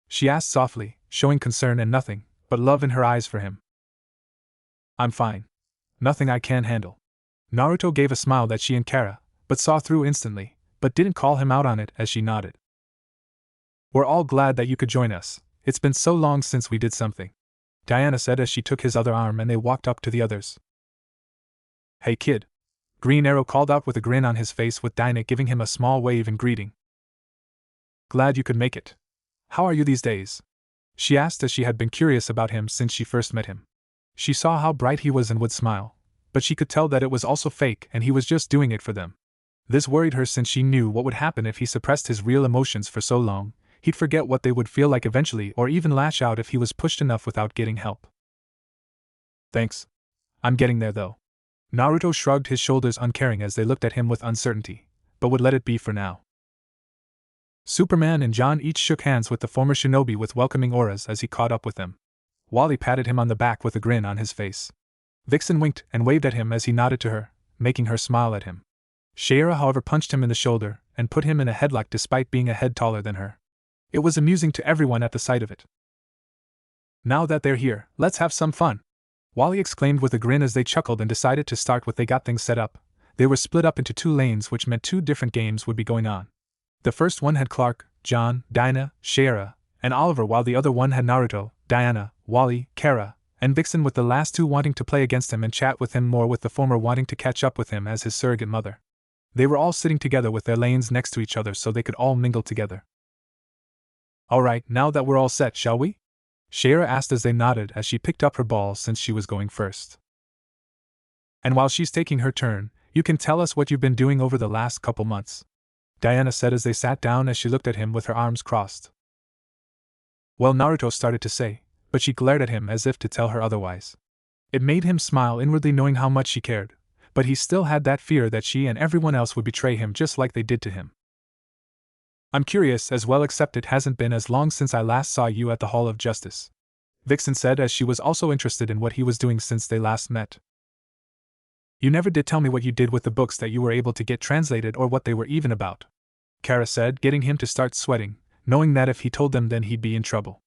she asked softly, showing concern and nothing but love in her eyes for him. "I'm fine. Nothing I can't handle." Naruto gave a smile that she and Kara but saw through instantly, but didn't call him out on it as she nodded. "We're all glad that you could join us. It's been so long since we did something," Diana said as she took his other arm and they walked up to the others. "Hey kid," Green Arrow called out with a grin on his face, with Dinah giving him a small wave in greeting. "Glad you could make it. How are you these days?" she asked, as she had been curious about him since she first met him. She saw how bright he was and would smile, but she could tell that it was also fake and he was just doing it for them. This worried her since she knew what would happen if he suppressed his real emotions for so long. He'd forget what they would feel like eventually, or even lash out if he was pushed enough without getting help. "Thanks. I'm getting there though." Naruto shrugged his shoulders uncaring as they looked at him with uncertainty, but would let it be for now. Superman and John each shook hands with the former shinobi with welcoming auras as he caught up with them. Wally patted him on the back with a grin on his face. Vixen winked and waved at him as he nodded to her, making her smile at him. Shara, however, punched him in the shoulder and put him in a headlock despite being a head taller than her. It was amusing to everyone at the sight of it. Now that they're here, let's have some fun, Wally exclaimed with a grin as they chuckled and decided to start what they got things set up. They were split up into 2 lanes, which meant 2 different games would be going on. The first one had Clark, John, Dinah, Shara, and Oliver, while the other one had Naruto, Diana, Wally, Kara, and Vixen, with the last 2 wanting to play against him and chat with him more, with the former wanting to catch up with him as his surrogate mother. They were all sitting together with their lanes next to each other so they could all mingle together. Alright, now that we're all set, shall we? Shara asked as they nodded as she picked up her ball since she was going first. And while she's taking her turn, you can tell us what you've been doing over the last couple months, Diana said as they sat down as she looked at him with her arms crossed. Well, Naruto started to say, but she glared at him as if to tell her otherwise. It made him smile inwardly, knowing how much she cared, but he still had that fear that she and everyone else would betray him just like they did to him. I'm curious as well, except it hasn't been as long since I last saw you at the Hall of Justice, Vixen said as she was also interested in what he was doing since they last met. You never did tell me what you did with the books that you were able to get translated or what they were even about, Kara said, getting him to start sweating, knowing that if he told them then he'd be in trouble.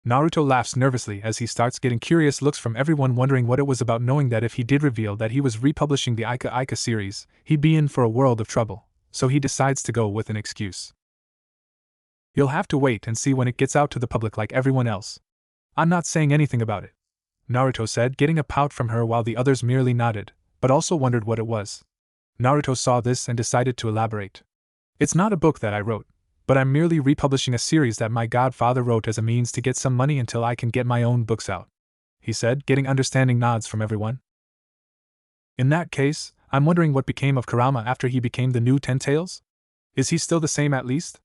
Naruto laughs nervously as he starts getting curious looks from everyone, wondering what it was about, knowing that if he did reveal that he was republishing the Ika Ika series, he'd be in for a world of trouble. So he decides to go with an excuse. You'll have to wait and see when it gets out to the public like everyone else. I'm not saying anything about it, Naruto said, getting a pout from her while the others merely nodded, but also wondered what it was. Naruto saw this and decided to elaborate. It's not a book that I wrote, but I'm merely republishing a series that my godfather wrote as a means to get some money until I can get my own books out, he said, getting understanding nods from everyone. In that case, I'm wondering what became of Kurama after he became the new Ten Tails? Is he still the same at least?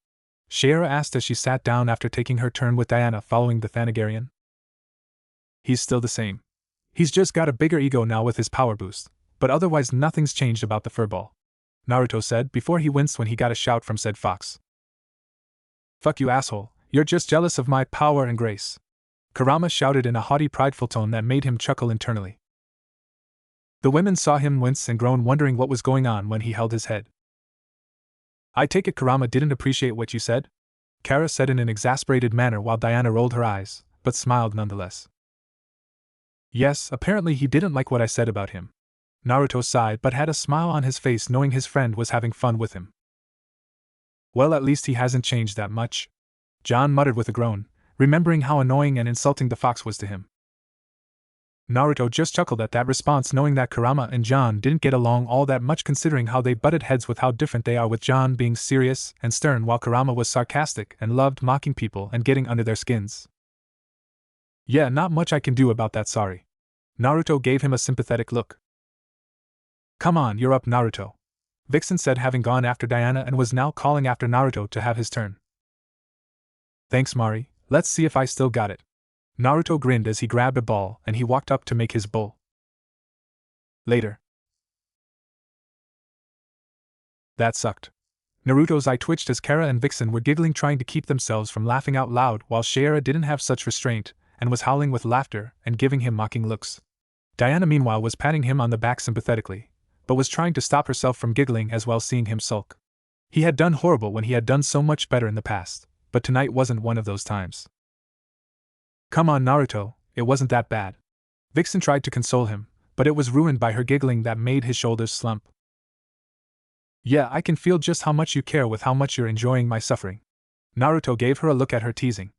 Shara asked as she sat down after taking her turn with Diana following the Thanagarian. He's still the same. He's just got a bigger ego now with his power boost, but otherwise nothing's changed about the furball, Naruto said before he winced when he got a shout from said fox. Fuck you, asshole, you're just jealous of my power and grace, Kurama shouted in a haughty, prideful tone that made him chuckle internally. The women saw him wince and groan, wondering what was going on when he held his head. I take it Kurama didn't appreciate what you said? Kara said in an exasperated manner while Diana rolled her eyes, but smiled nonetheless. Yes, apparently he didn't like what I said about him. Naruto sighed but had a smile on his face, knowing his friend was having fun with him. Well, at least he hasn't changed that much, John muttered with a groan, remembering how annoying and insulting the fox was to him. Naruto just chuckled at that response, knowing that Kurama and John didn't get along all that much considering how they butted heads, with how different they are, with John being serious and stern while Kurama was sarcastic and loved mocking people and getting under their skins. Yeah, not much I can do about that, sorry. Naruto gave him a sympathetic look. Come on, you're up, Naruto, Vixen said, having gone after Diana and was now calling after Naruto to have his turn. Thanks, Mari, let's see if I still got it. Naruto grinned as he grabbed a ball and he walked up to make his bowl. Later. That sucked. Naruto's eye twitched as Kara and Vixen were giggling, trying to keep themselves from laughing out loud, while Shara didn't have such restraint and was howling with laughter and giving him mocking looks. Diana meanwhile was patting him on the back sympathetically, but was trying to stop herself from giggling as well, seeing him sulk. He had done horrible when he had done so much better in the past, but tonight wasn't one of those times. Come on, Naruto, it wasn't that bad. Vixen tried to console him, but it was ruined by her giggling that made his shoulders slump. Yeah, I can feel just how much you care with how much you're enjoying my suffering. Naruto gave her a look at her, teasing.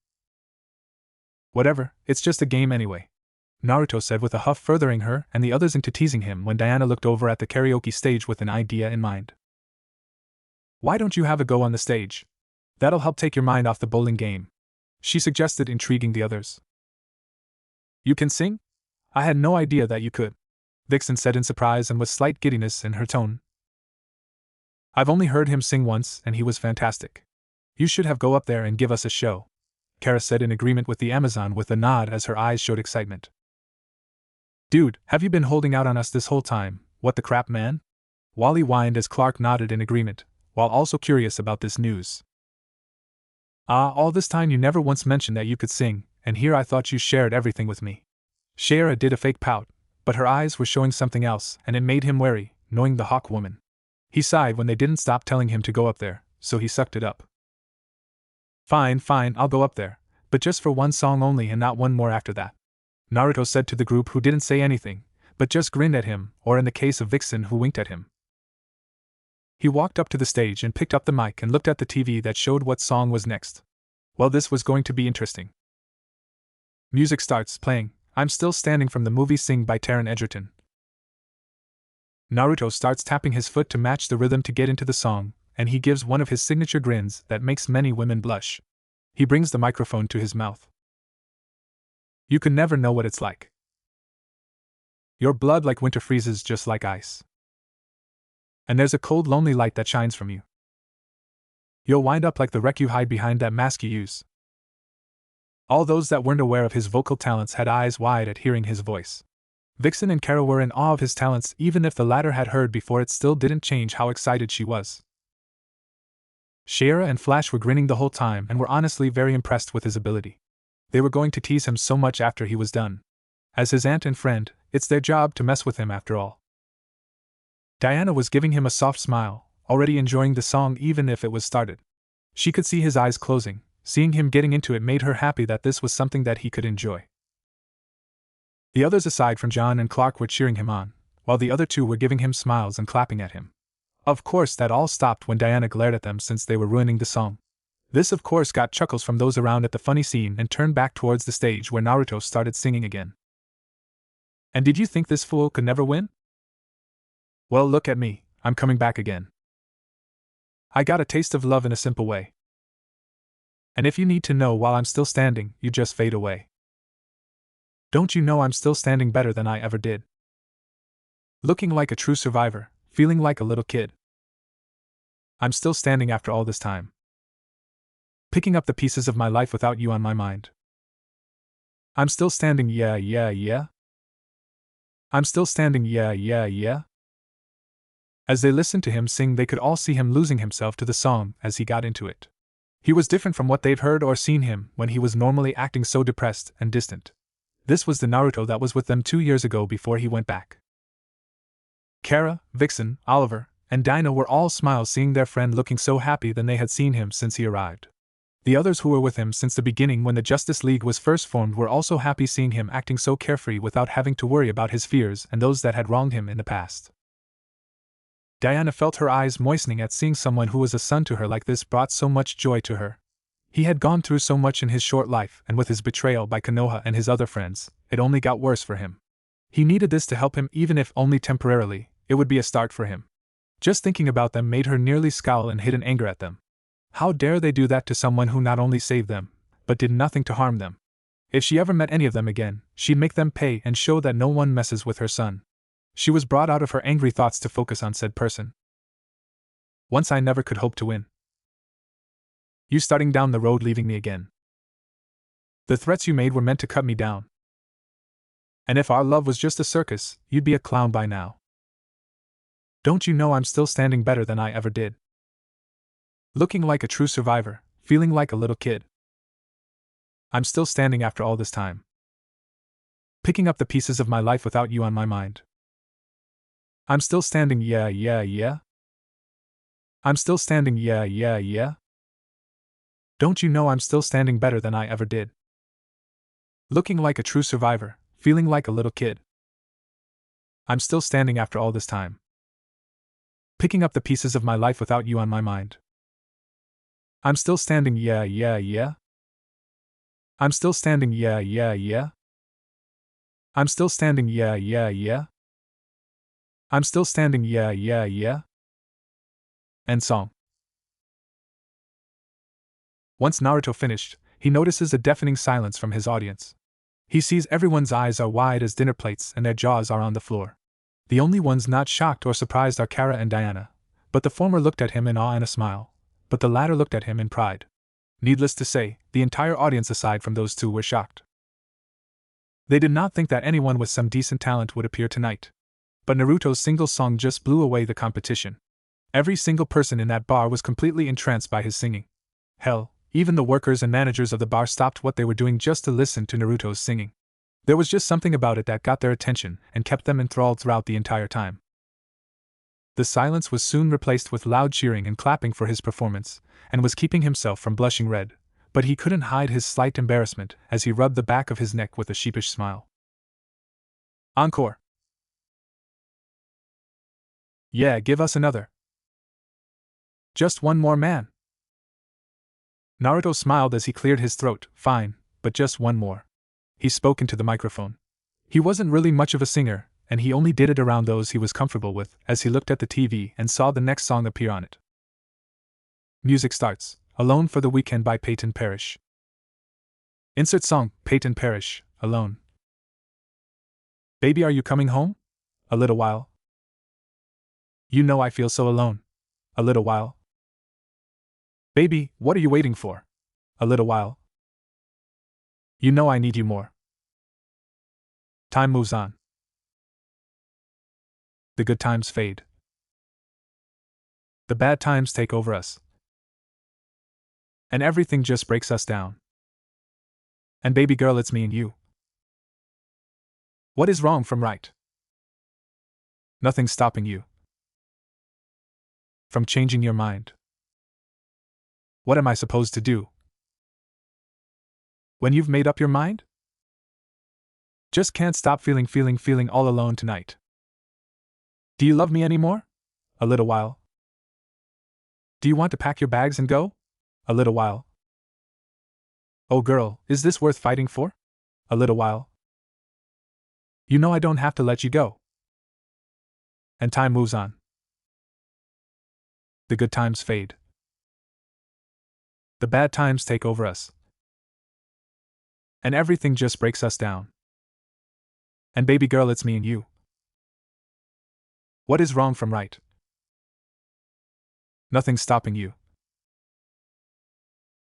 Whatever, it's just a game anyway, Naruto said with a huff, furthering her and the others into teasing him when Diana looked over at the karaoke stage with an idea in mind. Why don't you have a go on the stage? That'll help take your mind off the bowling game, she suggested, intriguing the others. You can sing? I had no idea that you could, Vixen said in surprise and with slight giddiness in her tone. I've only heard him sing once and he was fantastic. You should have go up there and give us a show, Kara said in agreement with the Amazon with a nod as her eyes showed excitement. Dude, have you been holding out on us this whole time? What the crap, man? Wally whined as Clark nodded in agreement, while also curious about this news. All this time you never once mentioned that you could sing, and here I thought you shared everything with me. Shara did a fake pout, but her eyes were showing something else, and it made him wary, knowing the hawk woman. He sighed when they didn't stop telling him to go up there, so he sucked it up. Fine, fine, I'll go up there, but just for one song only and not one more after that, Naruto said to the group, who didn't say anything, but just grinned at him, or in the case of Vixen, who winked at him. He walked up to the stage and picked up the mic and looked at the TV that showed what song was next. Well, this was going to be interesting. Music starts playing, I'm Still Standing from the movie Sing by Taron Egerton. Naruto starts tapping his foot to match the rhythm to get into the song, and he gives one of his signature grins that makes many women blush. He brings the microphone to his mouth. You can never know what it's like. Your blood like winter freezes just like ice. And there's a cold, lonely light that shines from you. You'll wind up like the wreck you hide behind that mask you use. All those that weren't aware of his vocal talents had eyes wide at hearing his voice. Vixen and Kara were in awe of his talents, even if the latter had heard before. It still didn't change how excited she was. Shiera and Flash were grinning the whole time and were honestly very impressed with his ability. They were going to tease him so much after he was done. As his aunt and friend, it's their job to mess with him after all. Diana was giving him a soft smile, already enjoying the song even if it was started. She could see his eyes closing. Seeing him getting into it made her happy that this was something that he could enjoy. The others aside from John and Clark were cheering him on, while the other two were giving him smiles and clapping at him. Of course, that all stopped when Diana glared at them since they were ruining the song. This of course got chuckles from those around at the funny scene and turned back towards the stage where Naruto started singing again. And did you think this fool could never win? Well, look at me, I'm coming back again. I got a taste of love in a simple way. And if you need to know while I'm still standing, you just fade away. Don't you know I'm still standing better than I ever did? Looking like a true survivor, feeling like a little kid. I'm still standing after all this time. Picking up the pieces of my life without you on my mind. I'm still standing, yeah, yeah, yeah. I'm still standing, yeah, yeah, yeah. As they listened to him sing, they could all see him losing himself to the song as he got into it. He was different from what they've heard or seen him when he was normally acting so depressed and distant. This was the Naruto that was with them 2 years ago before he went back. Kara, Vixen, Oliver, and Dinah were all smiles seeing their friend looking so happy than they had seen him since he arrived. The others who were with him since the beginning when the Justice League was first formed were also happy seeing him acting so carefree without having to worry about his fears and those that had wronged him in the past. Diana felt her eyes moistening at seeing someone who was a son to her like this brought so much joy to her. He had gone through so much in his short life, and with his betrayal by Konoha and his other friends, it only got worse for him. He needed this to help him, even if only temporarily. It would be a start for him. Just thinking about them made her nearly scowl and hid in anger at them. How dare they do that to someone who not only saved them, but did nothing to harm them? If she ever met any of them again, she'd make them pay and show that no one messes with her son. She was brought out of her angry thoughts to focus on said person. Once I never could hope to win. You starting down the road leaving me again. The threats you made were meant to cut me down. And if our love was just a circus, you'd be a clown by now. Don't you know I'm still standing better than I ever did? Looking like a true survivor, feeling like a little kid. I'm still standing after all this time. Picking up the pieces of my life without you on my mind. I'm still standing, yeah, yeah, yeah. I'm still standing, yeah, yeah, yeah. Don't you know I'm still standing better than I ever did? Looking like a true survivor, feeling like a little kid. I'm still standing after all this time. Picking up the pieces of my life without you on my mind. I'm still standing, yeah, yeah, yeah. I'm still standing, yeah, yeah, yeah. I'm still standing, yeah, yeah, yeah. I'm still standing, yeah, yeah, yeah. End song. Once Naruto finished, he notices a deafening silence from his audience. He sees everyone's eyes are wide as dinner plates and their jaws are on the floor. The only ones not shocked or surprised are Kara and Diana, but the former looked at him in awe and a smile, but the latter looked at him in pride. Needless to say, the entire audience aside from those two were shocked. They did not think that anyone with some decent talent would appear tonight. But Naruto's single song just blew away the competition. Every single person in that bar was completely entranced by his singing. Hell, even the workers and managers of the bar stopped what they were doing just to listen to Naruto's singing. There was just something about it that got their attention and kept them enthralled throughout the entire time. The silence was soon replaced with loud cheering and clapping for his performance, and was keeping himself from blushing red, but he couldn't hide his slight embarrassment as he rubbed the back of his neck with a sheepish smile. Encore. Yeah, give us another. Just one more, man. Naruto smiled as he cleared his throat. Fine, but just one more. He spoke into the microphone. He wasn't really much of a singer, and he only did it around those he was comfortable with, as he looked at the TV and saw the next song appear on it. Music starts. Alone for the Weekend by Peyton Parrish. Insert song, Peyton Parrish, Alone. Baby, are you coming home? A little while. You know I feel so alone. A little while. Baby, what are you waiting for? A little while. You know I need you more. Time moves on. The good times fade. The bad times take over us. And everything just breaks us down. And baby girl, it's me and you. What is wrong from right? Nothing's stopping you from changing your mind. What am I supposed to do? When you've made up your mind? Just can't stop feeling all alone tonight. Do you love me anymore? A little while. Do you want to pack your bags and go? A little while. Oh girl, is this worth fighting for? A little while. You know I don't have to let you go. And time moves on. The good times fade. The bad times take over us. And everything just breaks us down. And baby girl, it's me and you. What is wrong from right? Nothing's stopping you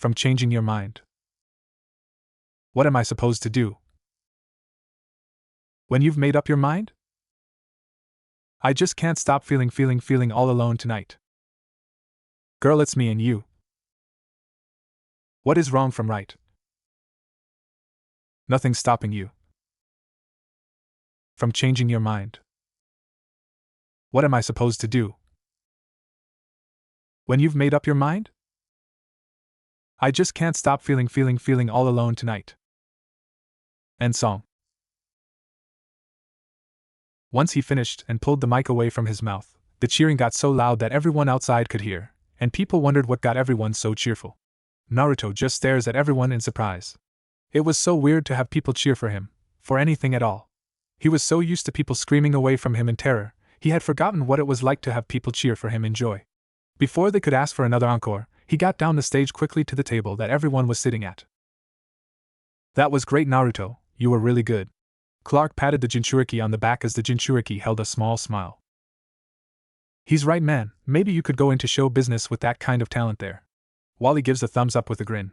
from changing your mind. What am I supposed to do? When you've made up your mind? I just can't stop feeling all alone tonight. Girl, it's me and you. What is wrong from right? Nothing's stopping you from changing your mind. What am I supposed to do? When you've made up your mind? I just can't stop feeling all alone tonight. End song. Once he finished and pulled the mic away from his mouth, the cheering got so loud that everyone outside could hear, and people wondered what got everyone so cheerful. Naruto just stares at everyone in surprise. It was so weird to have people cheer for him, for anything at all. He was so used to people screaming away from him in terror, he had forgotten what it was like to have people cheer for him in joy. Before they could ask for another encore, he got down the stage quickly to the table that everyone was sitting at. That was great, Naruto, you were really good. Clark patted the Jinchuriki on the back as the Jinchuriki held a small smile. He's right, man, maybe you could go into show business with that kind of talent there. Wally gives a thumbs up with a grin.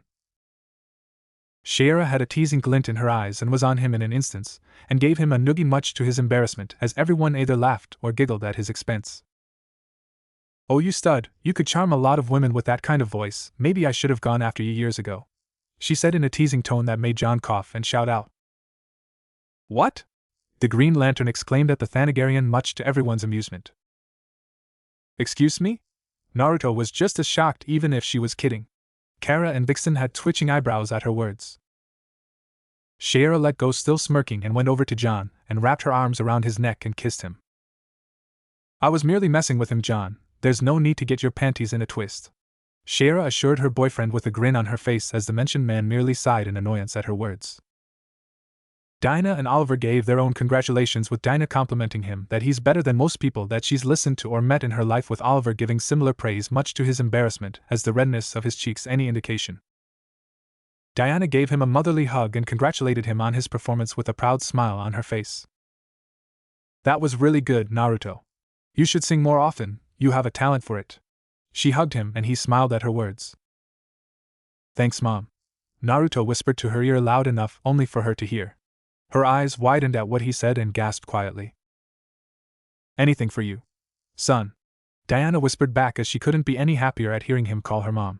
Shiera had a teasing glint in her eyes and was on him in an instant, and gave him a noogie much to his embarrassment as everyone either laughed or giggled at his expense. Oh, you stud, you could charm a lot of women with that kind of voice, maybe I should have gone after you years ago, she said in a teasing tone that made John cough and shout out. What? The Green Lantern exclaimed at the Thanagarian, much to everyone's amusement. Excuse me? Naruto was just as shocked, even if she was kidding. Kara and Vixen had twitching eyebrows at her words. Shiera let go, still smirking, and went over to John and wrapped her arms around his neck and kissed him. I was merely messing with him, John. There's no need to get your panties in a twist. Shiera assured her boyfriend with a grin on her face as the mentioned man merely sighed in annoyance at her words. Dinah and Oliver gave their own congratulations, with Dinah complimenting him that he's better than most people that she's listened to or met in her life, with Oliver giving similar praise, much to his embarrassment as the redness of his cheeks any indication. Diana gave him a motherly hug and congratulated him on his performance with a proud smile on her face. That was really good, Naruto. You should sing more often, you have a talent for it. She hugged him and he smiled at her words. Thanks, Mom. Naruto whispered to her ear loud enough only for her to hear. Her eyes widened at what he said and gasped quietly. Anything for you, son. Diana whispered back as she couldn't be any happier at hearing him call her mom.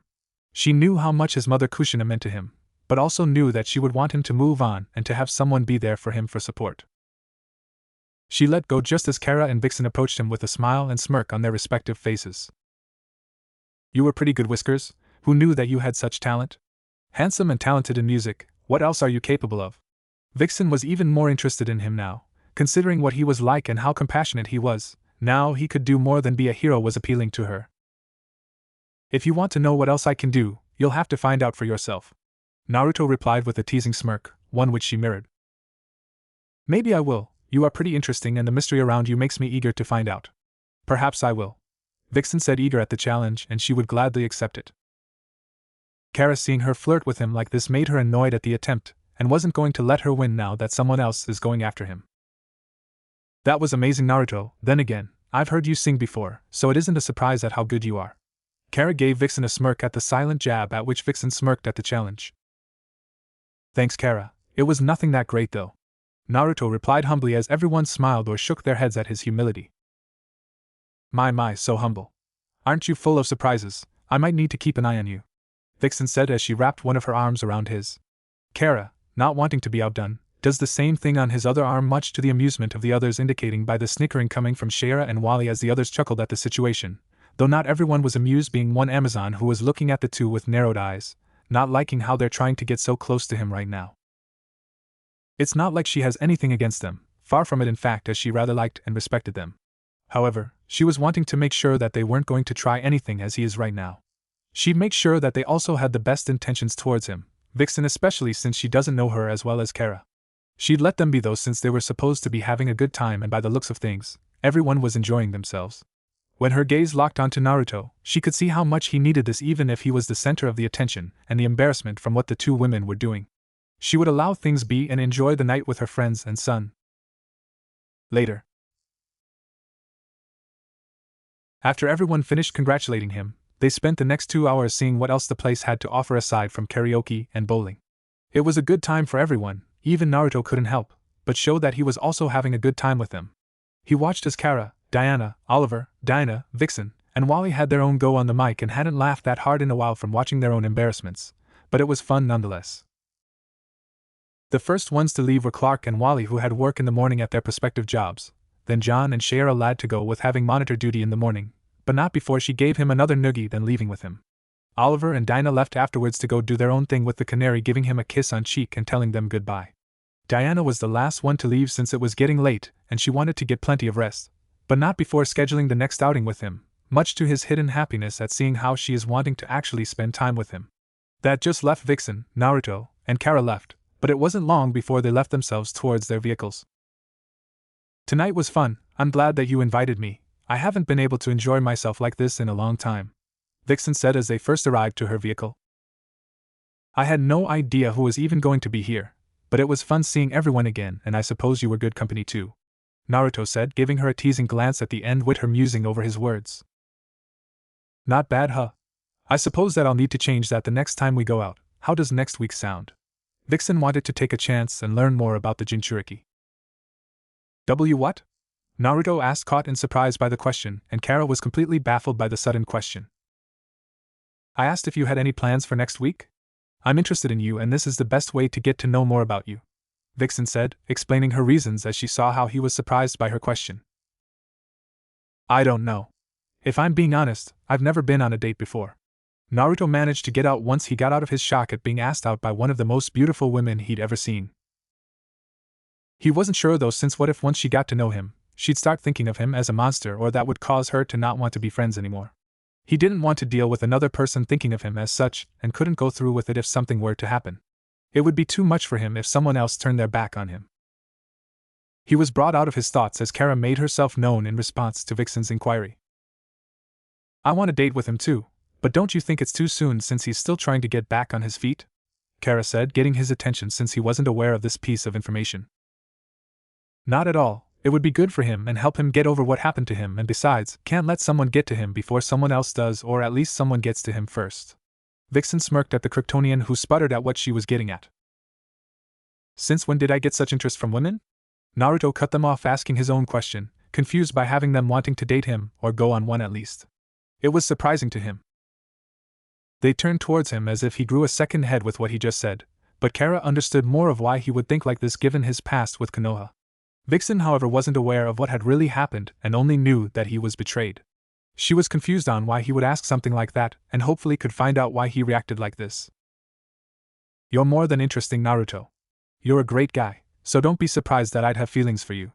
She knew how much his mother Kushina meant to him, but also knew that she would want him to move on and to have someone be there for him for support. She let go just as Kara and Vixen approached him with a smile and smirk on their respective faces. You were pretty good, Whiskers. Who knew that you had such talent? Handsome and talented in music, what else are you capable of? Vixen was even more interested in him now, considering what he was like and how compassionate he was. Now he could do more than be a hero was appealing to her. If you want to know what else I can do, you'll have to find out for yourself. Naruto replied with a teasing smirk, one which she mirrored. Maybe I will, you are pretty interesting and the mystery around you makes me eager to find out. Perhaps I will. Vixen said, eager at the challenge, and she would gladly accept it. Kara, seeing her flirt with him like this, made her annoyed at the attempt, and wasn't going to let her win now that someone else is going after him. That was amazing, Naruto. Then again, I've heard you sing before, so it isn't a surprise at how good you are. Kara gave Vixen a smirk at the silent jab at which Vixen smirked at the challenge. Thanks, Kara. It was nothing that great though. Naruto replied humbly as everyone smiled or shook their heads at his humility. My, so humble. Aren't you full of surprises? I might need to keep an eye on you. Vixen said as she wrapped one of her arms around his. Kara, not wanting to be outdone, does the same thing on his other arm, much to the amusement of the others, indicating by the snickering coming from Shara and Wally as the others chuckled at the situation, though not everyone was amused, being one Amazon who was looking at the two with narrowed eyes, not liking how they're trying to get so close to him right now. It's not like she has anything against them, far from it, in fact, as she rather liked and respected them. However, she was wanting to make sure that they weren't going to try anything as he is right now. She'd make sure that they also had the best intentions towards him, Vixen especially, since she doesn't know her as well as Kara. She'd let them be though, since they were supposed to be having a good time, and by the looks of things, everyone was enjoying themselves. When her gaze locked onto Naruto, she could see how much he needed this, even if he was the center of the attention and the embarrassment from what the two women were doing. She would allow things be and enjoy the night with her friends and son. Later. After everyone finished congratulating him, they spent the next 2 hours seeing what else the place had to offer aside from karaoke and bowling. It was a good time for everyone, even Naruto couldn't help but show that he was also having a good time with them. He watched as Kara, Diana, Oliver, Dinah, Vixen, and Wally had their own go on the mic and hadn't laughed that hard in a while from watching their own embarrassments, but it was fun nonetheless. The first ones to leave were Clark and Wally, who had work in the morning at their prospective jobs. Then John and Shara lad to go with having monitor duty in the morning, but not before she gave him another noogie than leaving with him. Oliver and Dinah left afterwards to go do their own thing, with the canary giving him a kiss on cheek and telling them goodbye. Diana was the last one to leave since it was getting late and she wanted to get plenty of rest, but not before scheduling the next outing with him, much to his hidden happiness at seeing how she is wanting to actually spend time with him. That just left Vixen, Naruto, and Kara left, but it wasn't long before they left themselves towards their vehicles. Tonight was fun. I'm glad that you invited me. I haven't been able to enjoy myself like this in a long time, Vixen said as they first arrived to her vehicle. I had no idea who was even going to be here, but it was fun seeing everyone again, and I suppose you were good company too, Naruto said, giving her a teasing glance at the end with her musing over his words. Not bad, huh? I suppose that I'll need to change that the next time we go out. How does next week sound? Vixen wanted to take a chance and learn more about the Jinchuriki. What? Naruto asked, caught in surprise by the question, and Kara was completely baffled by the sudden question. I asked if you had any plans for next week? I'm interested in you, and this is the best way to get to know more about you, Vixen said, explaining her reasons as she saw how he was surprised by her question. I don't know. If I'm being honest, I've never been on a date before. Naruto managed to get out once he got out of his shock at being asked out by one of the most beautiful women he'd ever seen. He wasn't sure though, since what if once she got to know him, she'd start thinking of him as a monster, or that would cause her to not want to be friends anymore. He didn't want to deal with another person thinking of him as such, and couldn't go through with it if something were to happen. It would be too much for him if someone else turned their back on him. He was brought out of his thoughts as Kara made herself known in response to Vixen's inquiry. I want to date with him too, but don't you think it's too soon since he's still trying to get back on his feet? Kara said, getting his attention since he wasn't aware of this piece of information. Not at all. It would be good for him and help him get over what happened to him, and besides, can't let someone get to him before someone else does, or at least someone gets to him first. Vixen smirked at the Kryptonian, who sputtered at what she was getting at. Since when did I get such interest from women? Naruto cut them off, asking his own question, confused by having them wanting to date him, or go on one at least. It was surprising to him. They turned towards him as if he grew a second head with what he just said, but Kara understood more of why he would think like this given his past with Konoha. Vixen, however, wasn't aware of what had really happened and only knew that he was betrayed. She was confused on why he would ask something like that, and hopefully could find out why he reacted like this. You're more than interesting, Naruto. You're a great guy, so don't be surprised that I'd have feelings for you.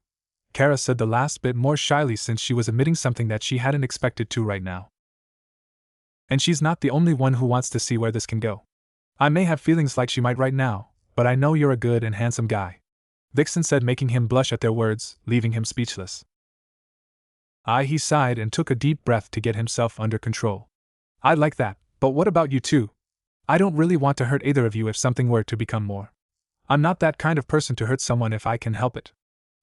Kara said the last bit more shyly since she was admitting something that she hadn't expected to right now. And she's not the only one who wants to see where this can go. I may have feelings like she might right now, but I know you're a good and handsome guy. Vixen said, making him blush at their words, leaving him speechless. He sighed and took a deep breath to get himself under control. I'd like that, but what about you two? I don't really want to hurt either of you if something were to become more. I'm not that kind of person to hurt someone if I can help it,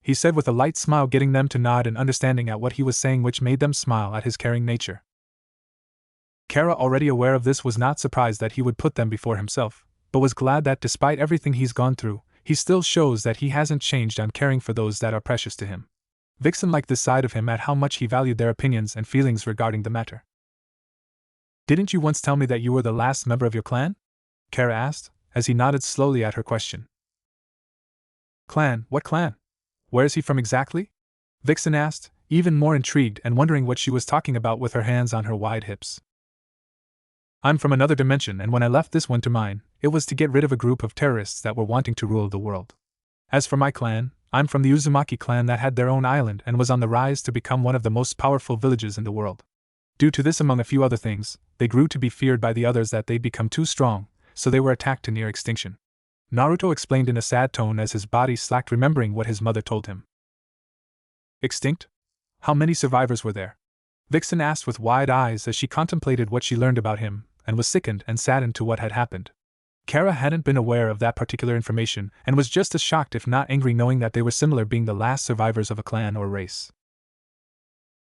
he said with a light smile, getting them to nod and understanding at what he was saying, which made them smile at his caring nature. Kara, already aware of this, was not surprised that he would put them before himself, but was glad that despite everything he's gone through, he still shows that he hasn't changed on caring for those that are precious to him. Vixen liked this side of him at how much he valued their opinions and feelings regarding the matter. Didn't you once tell me that you were the last member of your clan? Kara asked, as he nodded slowly at her question. Clan? What clan? Where is he from exactly? Vixen asked, even more intrigued and wondering what she was talking about with her hands on her wide hips. I'm from another dimension, and when I left this one to mine, it was to get rid of a group of terrorists that were wanting to rule the world. As for my clan, I'm from the Uzumaki clan that had their own island and was on the rise to become one of the most powerful villages in the world. Due to this, among a few other things, they grew to be feared by the others that they'd become too strong, so they were attacked to near extinction. Naruto explained in a sad tone as his body slacked, remembering what his mother told him. Extinct? How many survivors were there? Vixen asked with wide eyes as she contemplated what she learned about him, and was sickened and saddened to what had happened. Kara hadn't been aware of that particular information and was just as shocked, if not angry, knowing that they were similar, being the last survivors of a clan or race.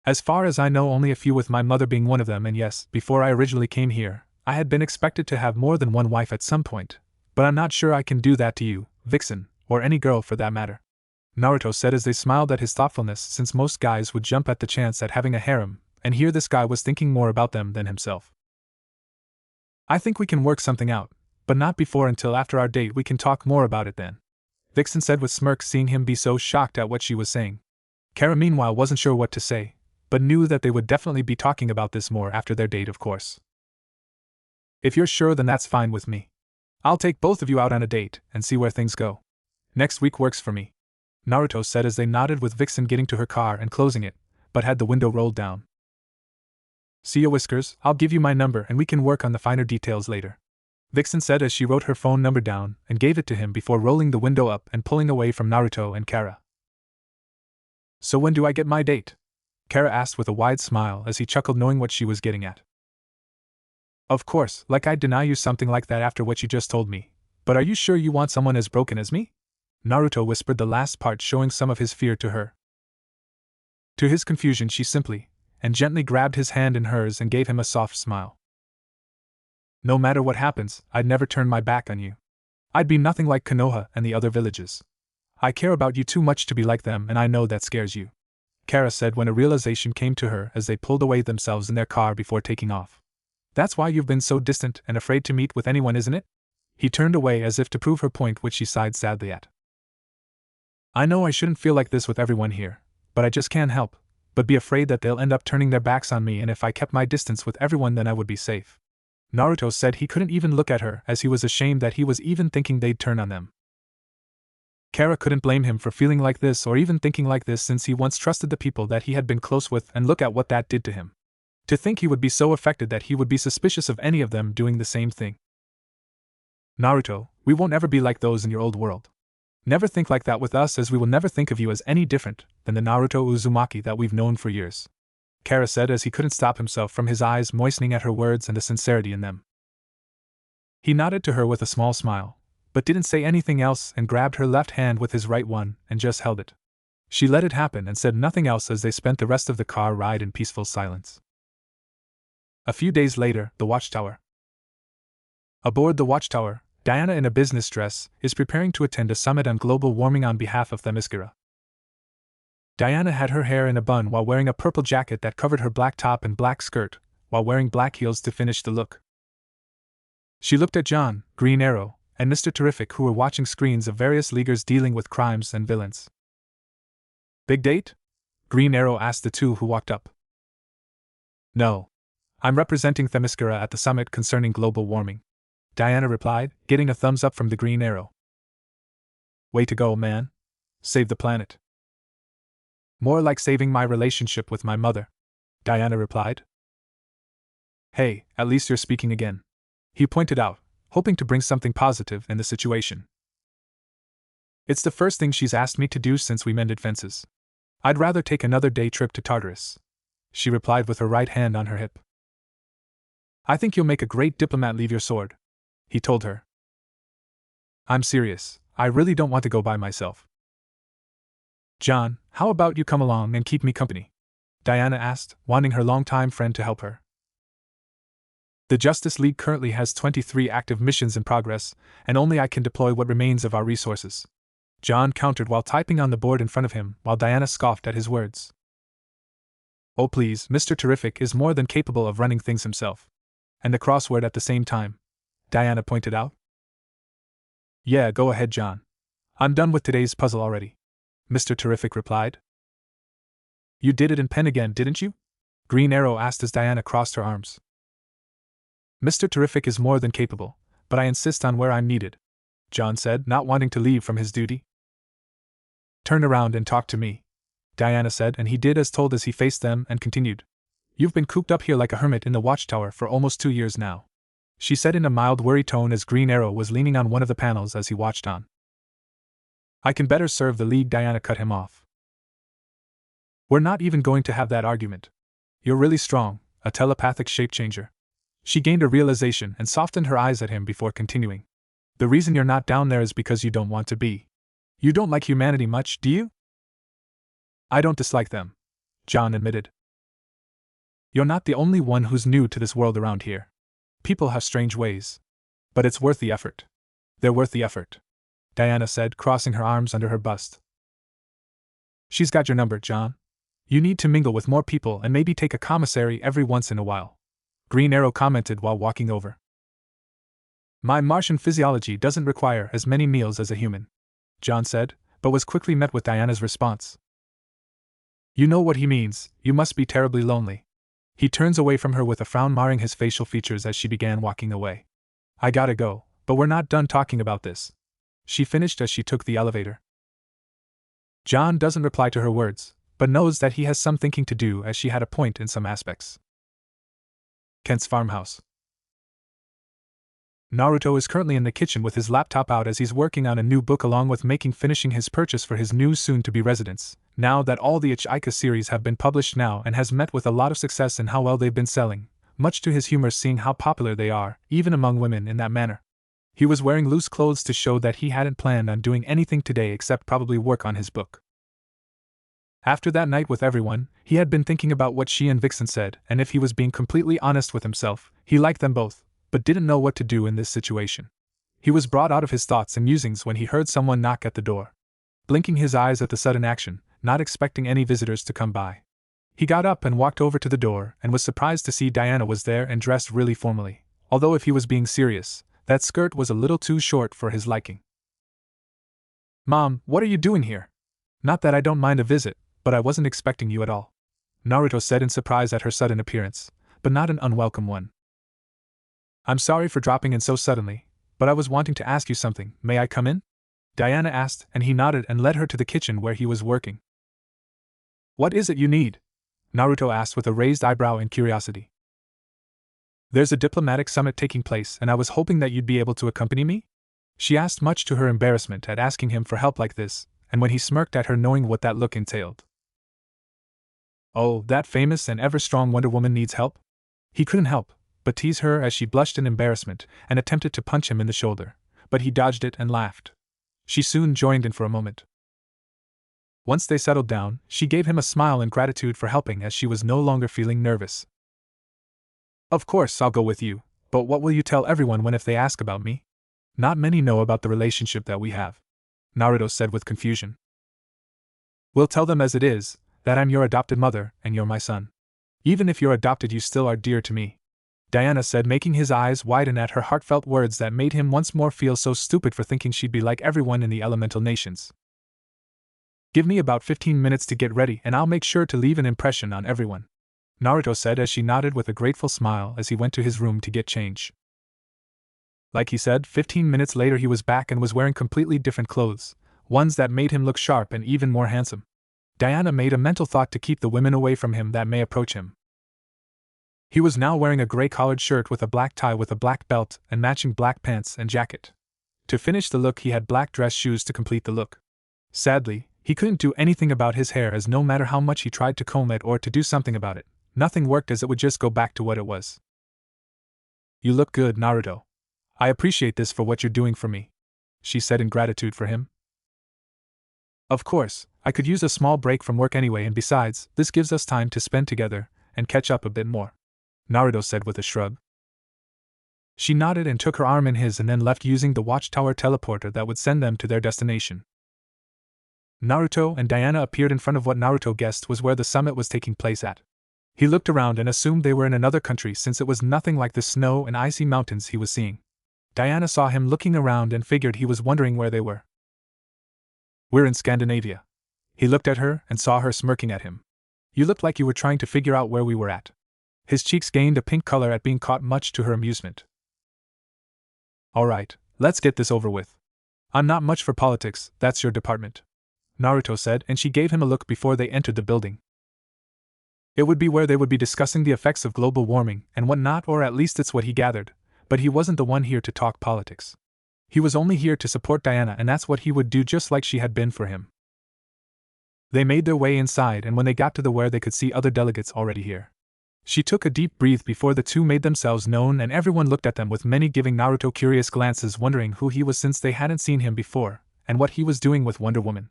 As far as I know, only a few, with my mother being one of them, and yes, before I originally came here, I had been expected to have more than one wife at some point, but I'm not sure I can do that to you, Vixen, or any girl for that matter, Naruto said as they smiled at his thoughtfulness, since most guys would jump at the chance at having a harem, and here this guy was thinking more about them than himself. I think we can work something out, but not before until after our date. We can talk more about it then, Vixen said with smirk, seeing him be so shocked at what she was saying. Kara meanwhile wasn't sure what to say, but knew that they would definitely be talking about this more after their date, of course. If you're sure, then that's fine with me. I'll take both of you out on a date and see where things go. Next week works for me, Naruto said as they nodded, with Vixen getting to her car and closing it, but had the window rolled down. See ya, Whiskers, I'll give you my number and we can work on the finer details later, Vixen said as she wrote her phone number down and gave it to him before rolling the window up and pulling away from Naruto and Kara. So when do I get my date? Kara asked with a wide smile as he chuckled, knowing what she was getting at. Of course, like I'd deny you something like that after what you just told me, but are you sure you want someone as broken as me? Naruto whispered the last part, showing some of his fear to her. To his confusion, she simply and gently grabbed his hand in hers and gave him a soft smile. No matter what happens, I'd never turn my back on you. I'd be nothing like Konoha and the other villages. I care about you too much to be like them, and I know that scares you, Kara said when a realization came to her as they pulled away themselves in their car before taking off. That's why you've been so distant and afraid to meet with anyone, isn't it? He turned away as if to prove her point, which she sighed sadly at. I know I shouldn't feel like this with everyone here, but I just can't help but be afraid that they'll end up turning their backs on me, and if I kept my distance with everyone, then I would be safe. Naruto said he couldn't even look at her as he was ashamed that he was even thinking they'd turn on them. Kara couldn't blame him for feeling like this or even thinking like this, since he once trusted the people that he had been close with, and look at what that did to him. To think he would be so affected that he would be suspicious of any of them doing the same thing. Naruto, we won't ever be like those in your old world. Never think like that with us, as we will never think of you as any different than the Naruto Uzumaki that we've known for years, Kara said as he couldn't stop himself from his eyes moistening at her words and the sincerity in them. He nodded to her with a small smile, but didn't say anything else, and grabbed her left hand with his right one and just held it. She let it happen and said nothing else as they spent the rest of the car ride in peaceful silence. A few days later, the Watchtower. Aboard the Watchtower, Diana, in a business dress, is preparing to attend a summit on global warming on behalf of Themyscira. Diana had her hair in a bun while wearing a purple jacket that covered her black top and black skirt, while wearing black heels to finish the look. She looked at John, Green Arrow, and Mr. Terrific, who were watching screens of various leaguers dealing with crimes and villains. Big date? Green Arrow asked the two who walked up. No. I'm representing Themyscira at the summit concerning global warming, Diana replied, getting a thumbs up from the green arrow. Way to go, man. Save the planet. More like saving my relationship with my mother, Diana replied. Hey, at least you're speaking again, he pointed out, hoping to bring something positive in the situation. It's the first thing she's asked me to do since we mended fences. I'd rather take another day trip to Tartarus, she replied with her right hand on her hip. I think you'll make a great diplomat. Leave your sword, he told her. I'm serious, I really don't want to go by myself. John, how about you come along and keep me company? Diana asked, wanting her longtime friend to help her. The Justice League currently has 23 active missions in progress, and only I can deploy what remains of our resources, John countered while typing on the board in front of him, while Diana scoffed at his words. Oh please, Mr. Terrific is more than capable of running things himself. And the crossword at the same time, Diana pointed out. Yeah, go ahead, John. I'm done with today's puzzle already, Mr. Terrific replied. You did it in pen again, didn't you? Green Arrow asked as Diana crossed her arms. Mr. Terrific is more than capable, but I insist on where I'm needed, John said, not wanting to leave from his duty. Turn around and talk to me, Diana said, and he did as told as he faced them and continued. You've been cooped up here like a hermit in the watchtower for almost 2 years now, she said in a mild worried tone as Green Arrow was leaning on one of the panels as he watched on. I can better serve the League, Diana cut him off. We're not even going to have that argument. You're really strong, a telepathic shape changer. She gained a realization and softened her eyes at him before continuing. The reason you're not down there is because you don't want to be. You don't like humanity much, do you? I don't dislike them, John admitted. You're not the only one who's new to this world around here. People have strange ways. But it's worth the effort. They're worth the effort, Diana said, crossing her arms under her bust. She's got your number, John. You need to mingle with more people and maybe take a commissary every once in a while, Green Arrow commented while walking over. My Martian physiology doesn't require as many meals as a human, John said, but was quickly met with Diana's response. You know what he means, you must be terribly lonely. He turns away from her with a frown marring his facial features as she began walking away. I gotta go, but we're not done talking about this, she finished as she took the elevator. John doesn't reply to her words, but knows that he has some thinking to do as she had a point in some aspects. Kent's farmhouse. Naruto is currently in the kitchen with his laptop out as he's working on a new book along with finishing his purchase for his new soon-to-be residence, now that all the Ichika series have been published now, and has met with a lot of success in how well they've been selling, much to his humor seeing how popular they are, even among women in that manner. He was wearing loose clothes to show that he hadn't planned on doing anything today except probably work on his book. After that night with everyone, he had been thinking about what she and Vixen said, and if he was being completely honest with himself, he liked them both, but didn't know what to do in this situation. He was brought out of his thoughts and musings when he heard someone knock at the door. Blinking his eyes at the sudden action, not expecting any visitors to come by, he got up and walked over to the door and was surprised to see Diana was there and dressed really formally, although if he was being serious, that skirt was a little too short for his liking. Mom, what are you doing here? Not that I don't mind a visit, but I wasn't expecting you at all, Naruto said in surprise at her sudden appearance, but not an unwelcome one. I'm sorry for dropping in so suddenly, but I was wanting to ask you something. May I come in? Diana asked, and he nodded and led her to the kitchen where he was working. What is it you need? Naruto asked with a raised eyebrow in curiosity. There's a diplomatic summit taking place, and I was hoping that you'd be able to accompany me? She asked, much to her embarrassment at asking him for help like this, and when he smirked at her knowing what that look entailed. Oh, that famous and ever-strong Wonder Woman needs help? He couldn't help but tease her as she blushed in embarrassment and attempted to punch him in the shoulder, but he dodged it and laughed. She soon joined in for a moment. Once they settled down, she gave him a smile in gratitude for helping as she was no longer feeling nervous. Of course I'll go with you, but what will you tell everyone if they ask about me? Not many know about the relationship that we have, Naruto said with confusion. We'll tell them as it is, that I'm your adopted mother and you're my son. Even if you're adopted, you still are dear to me, Diana said, making his eyes widen at her heartfelt words that made him once more feel so stupid for thinking she'd be like everyone in the elemental nations. Give me about 15 minutes to get ready and I'll make sure to leave an impression on everyone, Naruto said as she nodded with a grateful smile as he went to his room to get change. Like he said, 15 minutes later he was back and was wearing completely different clothes, ones that made him look sharp and even more handsome. Diana made a mental thought to keep the women away from him that may approach him. He was now wearing a gray collared shirt with a black tie with a black belt and matching black pants and jacket. To finish the look, he had black dress shoes to complete the look. Sadly, he couldn't do anything about his hair, as no matter how much he tried to comb it or to do something about it, nothing worked, as it would just go back to what it was. "You look good, Naruto. I appreciate this for what you're doing for me," she said in gratitude for him. "Of course, I could use a small break from work anyway, and besides, this gives us time to spend together and catch up a bit more," Naruto said with a shrug. She nodded and took her arm in his and then left, using the watchtower teleporter that would send them to their destination. Naruto and Diana appeared in front of what Naruto guessed was where the summit was taking place at. He looked around and assumed they were in another country, since it was nothing like the snow and icy mountains he was seeing. Diana saw him looking around and figured he was wondering where they were. "We're in Scandinavia." He looked at her and saw her smirking at him. "You looked like you were trying to figure out where we were at." His cheeks gained a pink color at being caught, much to her amusement. "Alright, let's get this over with. I'm not much for politics, that's your department," Naruto said, and she gave him a look before they entered the building. It would be where they would be discussing the effects of global warming and whatnot, or at least it's what he gathered, but he wasn't the one here to talk politics. He was only here to support Diana, and that's what he would do, just like she had been for him. They made their way inside, and when they got to the where they could see other delegates already here, she took a deep breath before the two made themselves known, and everyone looked at them with many giving Naruto curious glances, wondering who he was since they hadn't seen him before, and what he was doing with Wonder Woman.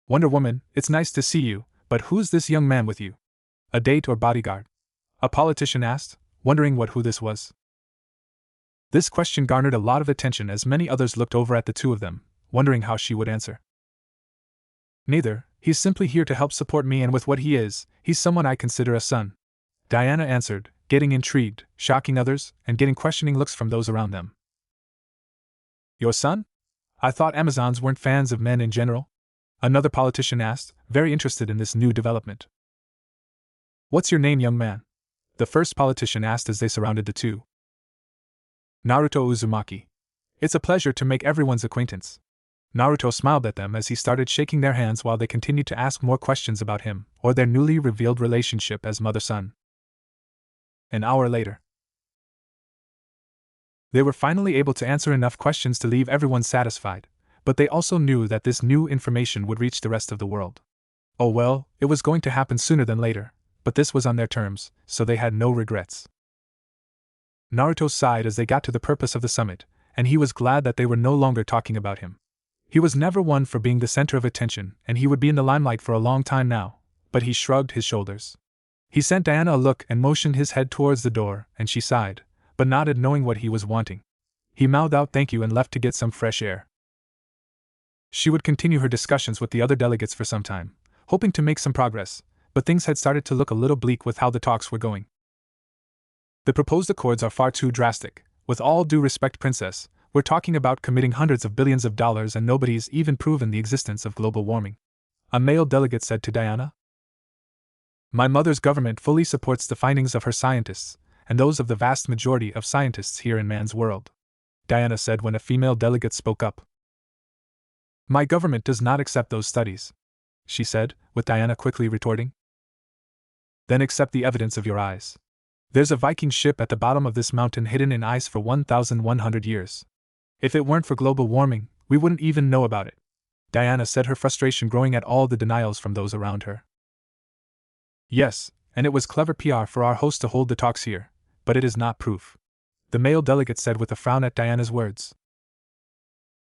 "Wonder Woman, it's nice to see you, but who's this young man with you? A date or bodyguard?" a politician asked, wondering who this was. This question garnered a lot of attention as many others looked over at the two of them, wondering how she would answer. "Neither, he's simply here to help support me, and with what he is, he's someone I consider a son," Diana answered, getting intrigued, shocking others, and getting questioning looks from those around them. "Your son? I thought Amazons weren't fans of men in general?" another politician asked, very interested in this new development. "What's your name, young man?" the first politician asked as they surrounded the two. "Naruto Uzumaki. It's a pleasure to make everyone's acquaintance." Naruto smiled at them as he started shaking their hands while they continued to ask more questions about him, or their newly revealed relationship as mother-son. An hour later, they were finally able to answer enough questions to leave everyone satisfied, but they also knew that this new information would reach the rest of the world. Oh well, it was going to happen sooner than later, but this was on their terms, so they had no regrets. Naruto sighed as they got to the purpose of the summit, and he was glad that they were no longer talking about him. He was never one for being the center of attention, and he would be in the limelight for a long time now, but he shrugged his shoulders. He sent Diana a look and motioned his head towards the door, and she sighed, but nodded, knowing what he was wanting. He mouthed out thank you and left to get some fresh air. She would continue her discussions with the other delegates for some time, hoping to make some progress, but things had started to look a little bleak with how the talks were going. "The proposed accords are far too drastic. With all due respect, Princess, we're talking about committing hundreds of billions of dollars, and nobody's even proven the existence of global warming," a male delegate said to Diana. "My mother's government fully supports the findings of her scientists, and those of the vast majority of scientists here in man's world," Diana said when a female delegate spoke up. "My government does not accept those studies," she said, with Diana quickly retorting. "Then accept the evidence of your eyes. There's a Viking ship at the bottom of this mountain, hidden in ice for 1,100 years. If it weren't for global warming, we wouldn't even know about it," Diana said, her frustration growing at all the denials from those around her. "Yes, and it was clever PR for our host to hold the talks here, but it is not proof," the male delegate said with a frown at Diana's words.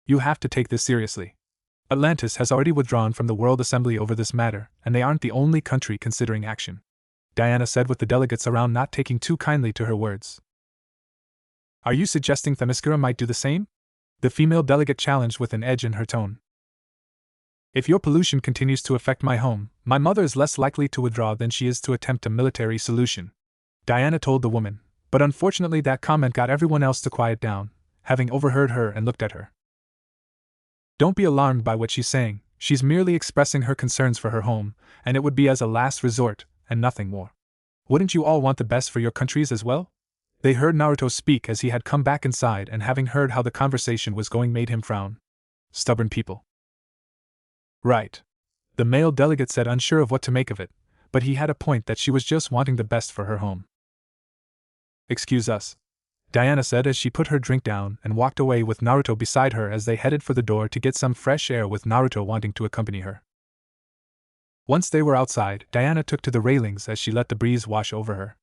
"You have to take this seriously. Atlantis has already withdrawn from the World Assembly over this matter, and they aren't the only country considering action," Diana said, with the delegates around not taking too kindly to her words. "Are you suggesting Themyscira might do the same?" the female delegate challenged with an edge in her tone. "If your pollution continues to affect my home, my mother is less likely to withdraw than she is to attempt a military solution," Diana told the woman, but unfortunately that comment got everyone else to quiet down, having overheard her and looked at her. "Don't be alarmed by what she's saying, she's merely expressing her concerns for her home, and it would be as a last resort, and nothing more. Wouldn't you all want the best for your countries as well? They heard Naruto speak as he had come back inside, and having heard how the conversation was going made him frown. Stubborn people. Right. The male delegate said, unsure of what to make of it, but he had a point that she was just wanting the best for her home. Excuse us, Diana said as she put her drink down and walked away with Naruto beside her as they headed for the door to get some fresh air, with Naruto wanting to accompany her. Once they were outside, Diana took to the railings as she let the breeze wash over her.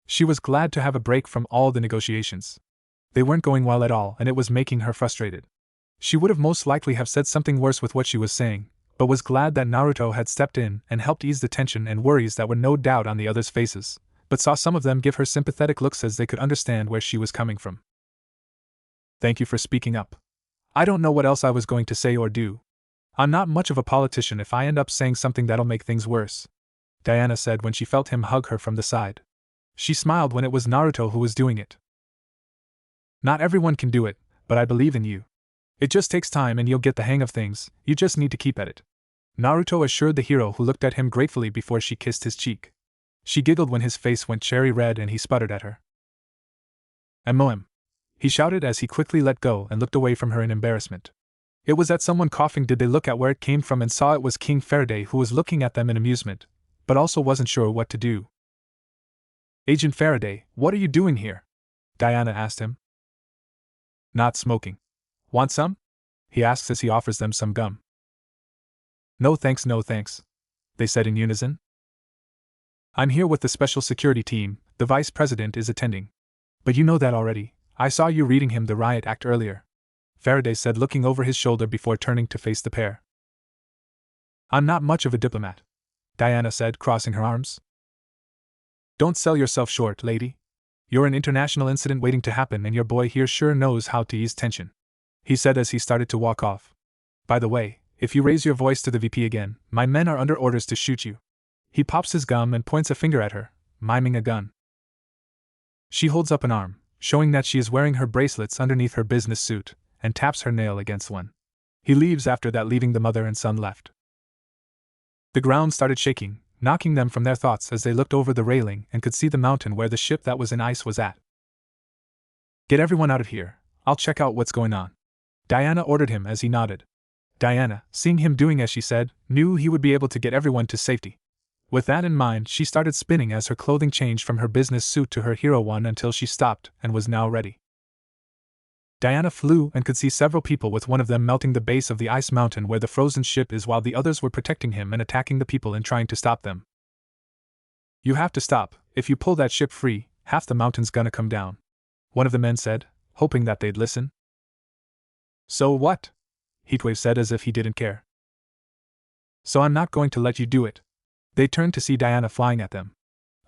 She was glad to have a break from all the negotiations. They weren't going well at all, and it was making her frustrated. She would have most likely have said something worse with what she was saying, but was glad that Naruto had stepped in and helped ease the tension and worries that were no doubt on the others' faces, but saw some of them give her sympathetic looks as they could understand where she was coming from. Thank you for speaking up. I don't know what else I was going to say or do. I'm not much of a politician if I end up saying something that'll make things worse, Diana said when she felt him hug her from the side. She smiled when it was Naruto who was doing it. Not everyone can do it, but I believe in you. It just takes time and you'll get the hang of things, you just need to keep at it, Naruto assured the hero, who looked at him gratefully before she kissed his cheek. She giggled when his face went cherry red and he sputtered at her. "Moem," he shouted as he quickly let go and looked away from her in embarrassment. It was at someone coughing did they look at where it came from and saw it was King Faraday, who was looking at them in amusement, but also wasn't sure what to do. "Agent Faraday, what are you doing here?" Diana asked him. "Not smoking. Want some?" he asks as he offers them some gum. No thanks, they said in unison. "I'm here with the special security team, the vice president is attending. But you know that already, I saw you reading him the riot act earlier," Faraday said, looking over his shoulder before turning to face the pair. "I'm not much of a diplomat," Diana said, crossing her arms. "Don't sell yourself short, lady. You're an international incident waiting to happen, and your boy here sure knows how to ease tension," he said as he started to walk off. "By the way, if you raise your voice to the VP again, my men are under orders to shoot you." He pops his gum and points a finger at her, miming a gun. She holds up an arm, showing that she is wearing her bracelets underneath her business suit, and taps her nail against one. He leaves after that, leaving the mother and son left. The ground started shaking, knocking them from their thoughts as they looked over the railing and could see the mountain where the ship that was in ice was at. "Get everyone out of here, I'll check out what's going on," Diana ordered him as he nodded. Diana, seeing him doing as she said, knew he would be able to get everyone to safety. With that in mind, she started spinning as her clothing changed from her business suit to her hero one until she stopped and was now ready. Diana flew and could see several people, with one of them melting the base of the ice mountain where the frozen ship is, while the others were protecting him and attacking the people and trying to stop them. "You have to stop. If you pull that ship free, half the mountain's gonna come down," one of the men said, hoping that they'd listen. "So what?" Heatwave said as if he didn't care. "So I'm not going to let you do it." They turned to see Diana flying at them.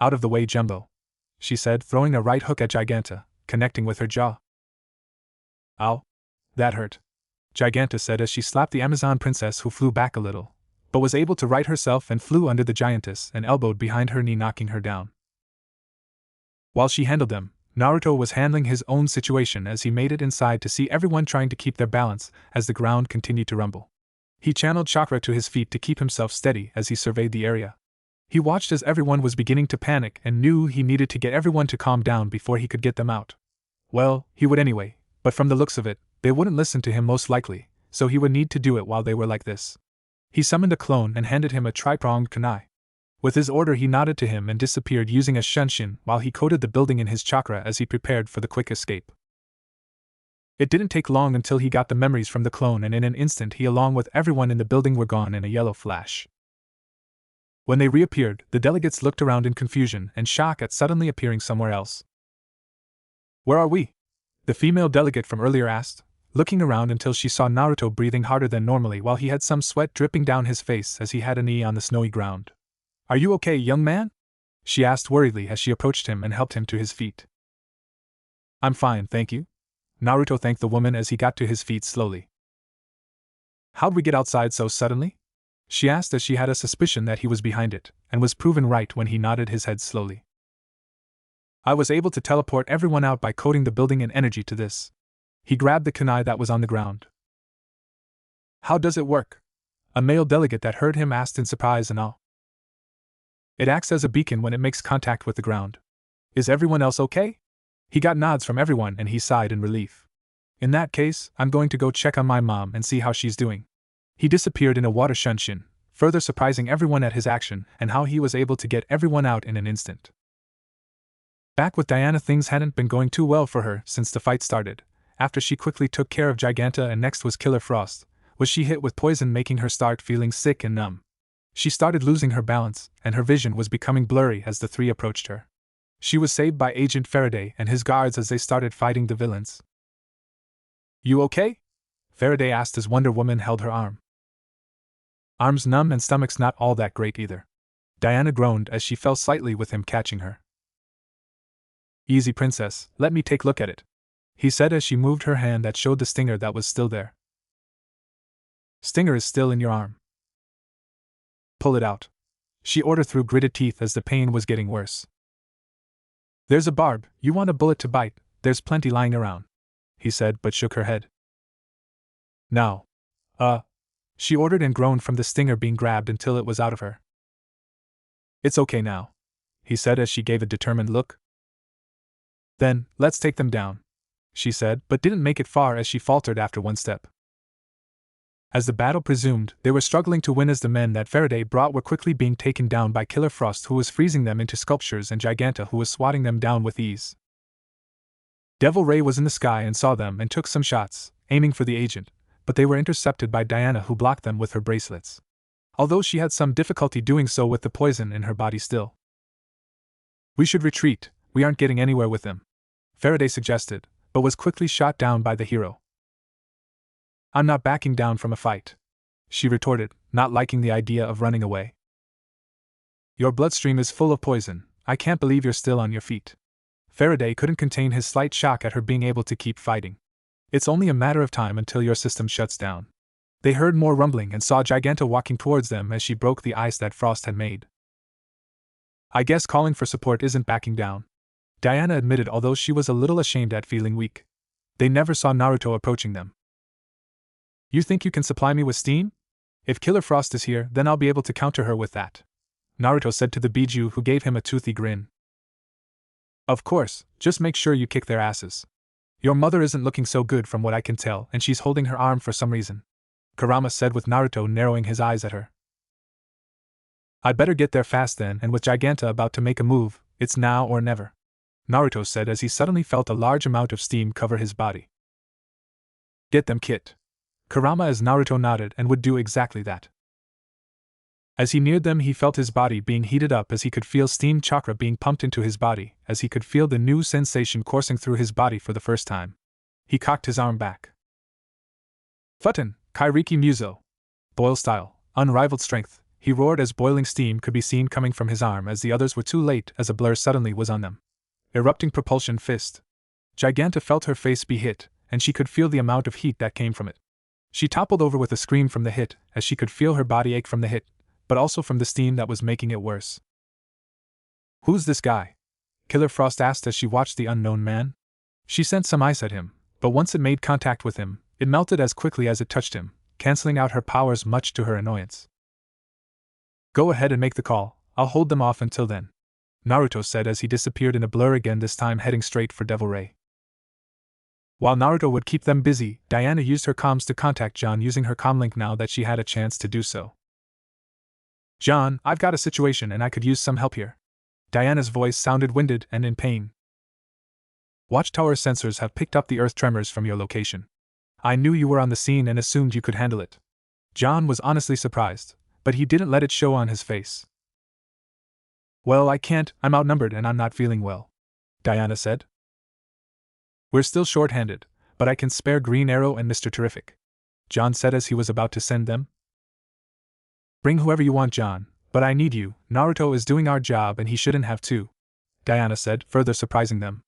"Out of the way, Jumbo," she said, throwing a right hook at Giganta, connecting with her jaw. "Ow. That hurt," Giganta said as she slapped the Amazon princess, who flew back a little, but was able to right herself and flew under the giantess and elbowed behind her knee, knocking her down. While she handled them, Naruto was handling his own situation as he made it inside to see everyone trying to keep their balance as the ground continued to rumble. He channeled chakra to his feet to keep himself steady as he surveyed the area. He watched as everyone was beginning to panic and knew he needed to get everyone to calm down before he could get them out. Well, he would anyway, but from the looks of it, they wouldn't listen to him most likely, so he would need to do it while they were like this. He summoned a clone and handed him a tri-pronged kunai. With his order, he nodded to him and disappeared using a shunshin while he coated the building in his chakra as he prepared for the quick escape. It didn't take long until he got the memories from the clone, and in an instant he along with everyone in the building were gone in a yellow flash. When they reappeared, the delegates looked around in confusion and shock at suddenly appearing somewhere else. "Where are we?" the female delegate from earlier asked, looking around until she saw Naruto breathing harder than normally while he had some sweat dripping down his face as he had a knee on the snowy ground. "Are you okay, young man?" she asked worriedly as she approached him and helped him to his feet. "I'm fine, thank you," Naruto thanked the woman as he got to his feet slowly. "How'd we get outside so suddenly?" she asked as she had a suspicion that he was behind it, and was proven right when he nodded his head slowly. "I was able to teleport everyone out by coating the building in energy to this." He grabbed the kunai that was on the ground. "How does it work?" a male delegate that heard him asked in surprise and awe. "It acts as a beacon when it makes contact with the ground. Is everyone else okay?" He got nods from everyone and he sighed in relief. In that case, I'm going to go check on my mom and see how she's doing. He disappeared in a water shunshin, further surprising everyone at his action and how he was able to get everyone out in an instant. Back with Diana, things hadn't been going too well for her since the fight started. After she quickly took care of Giganta and next was Killer Frost, was she hit with poison, making her start feeling sick and numb. She started losing her balance, and her vision was becoming blurry as the three approached her. She was saved by Agent Faraday and his guards as they started fighting the villains. You okay? Faraday asked as Wonder Woman held her arm. Arms numb and stomach's not all that great either. Diana groaned as she fell slightly with him catching her. Easy, princess, let me take a look at it, he said as she moved her hand that showed the stinger that was still there. Stinger is still in your arm. Pull it out, she ordered through gritted teeth as the pain was getting worse. There's a barb, you want a bullet to bite, there's plenty lying around, he said but shook her head. Now. She ordered and groaned from the stinger being grabbed until it was out of her. It's okay now, he said as she gave a determined look. Then, let's take them down, she said, but didn't make it far as she faltered after one step. As the battle presumed, they were struggling to win as the men that Faraday brought were quickly being taken down by Killer Frost, who was freezing them into sculptures, and Giganta, who was swatting them down with ease. Devil Ray was in the sky and saw them and took some shots, aiming for the agent, but they were intercepted by Diana, who blocked them with her bracelets. Although she had some difficulty doing so with the poison in her body still. We should retreat, we aren't getting anywhere with them, Faraday suggested, but was quickly shot down by the hero. I'm not backing down from a fight, she retorted, not liking the idea of running away. Your bloodstream is full of poison, I can't believe you're still on your feet. Faraday couldn't contain his slight shock at her being able to keep fighting. It's only a matter of time until your system shuts down. They heard more rumbling and saw Giganta walking towards them as she broke the ice that Frost had made. I guess calling for support isn't backing down, Diana admitted, although she was a little ashamed at feeling weak. They never saw Naruto approaching them. You think you can supply me with steam? If Killer Frost is here, then I'll be able to counter her with that, Naruto said to the Biju, who gave him a toothy grin. Of course, just make sure you kick their asses. Your mother isn't looking so good from what I can tell, and she's holding her arm for some reason, Kurama said with Naruto narrowing his eyes at her. I'd better get there fast then, and with Giganta about to make a move, it's now or never, Naruto said as he suddenly felt a large amount of steam cover his body. Get them, Kit, Kurama, as Naruto nodded and would do exactly that. As he neared them, he felt his body being heated up as he could feel steam chakra being pumped into his body, as he could feel the new sensation coursing through his body for the first time. He cocked his arm back. Futten, Kairiki Muso. Boil style, unrivaled strength, he roared as boiling steam could be seen coming from his arm as the others were too late as a blur suddenly was on them. Erupting propulsion fist. Giganta felt her face be hit, and she could feel the amount of heat that came from it. She toppled over with a scream from the hit, as she could feel her body ache from the hit, but also from the steam that was making it worse. Who's this guy? Killer Frost asked as she watched the unknown man. She sent some ice at him, but once it made contact with him, it melted as quickly as it touched him, canceling out her powers much to her annoyance. Go ahead and make the call, I'll hold them off until then, Naruto said as he disappeared in a blur again, this time heading straight for Devil Ray. While Naruto would keep them busy, Diana used her comms to contact John using her comlink now that she had a chance to do so. John, I've got a situation and I could use some help here. Diana's voice sounded winded and in pain. Watchtower sensors have picked up the earth tremors from your location. I knew you were on the scene and assumed you could handle it. John was honestly surprised, but he didn't let it show on his face. Well, I can't, I'm outnumbered and I'm not feeling well, Diana said. We're still short-handed, but I can spare Green Arrow and Mr. Terrific, John said as he was about to send them. Bring whoever you want, John, but I need you. Naruto is doing our job and he shouldn't have to, Diana said, further surprising them.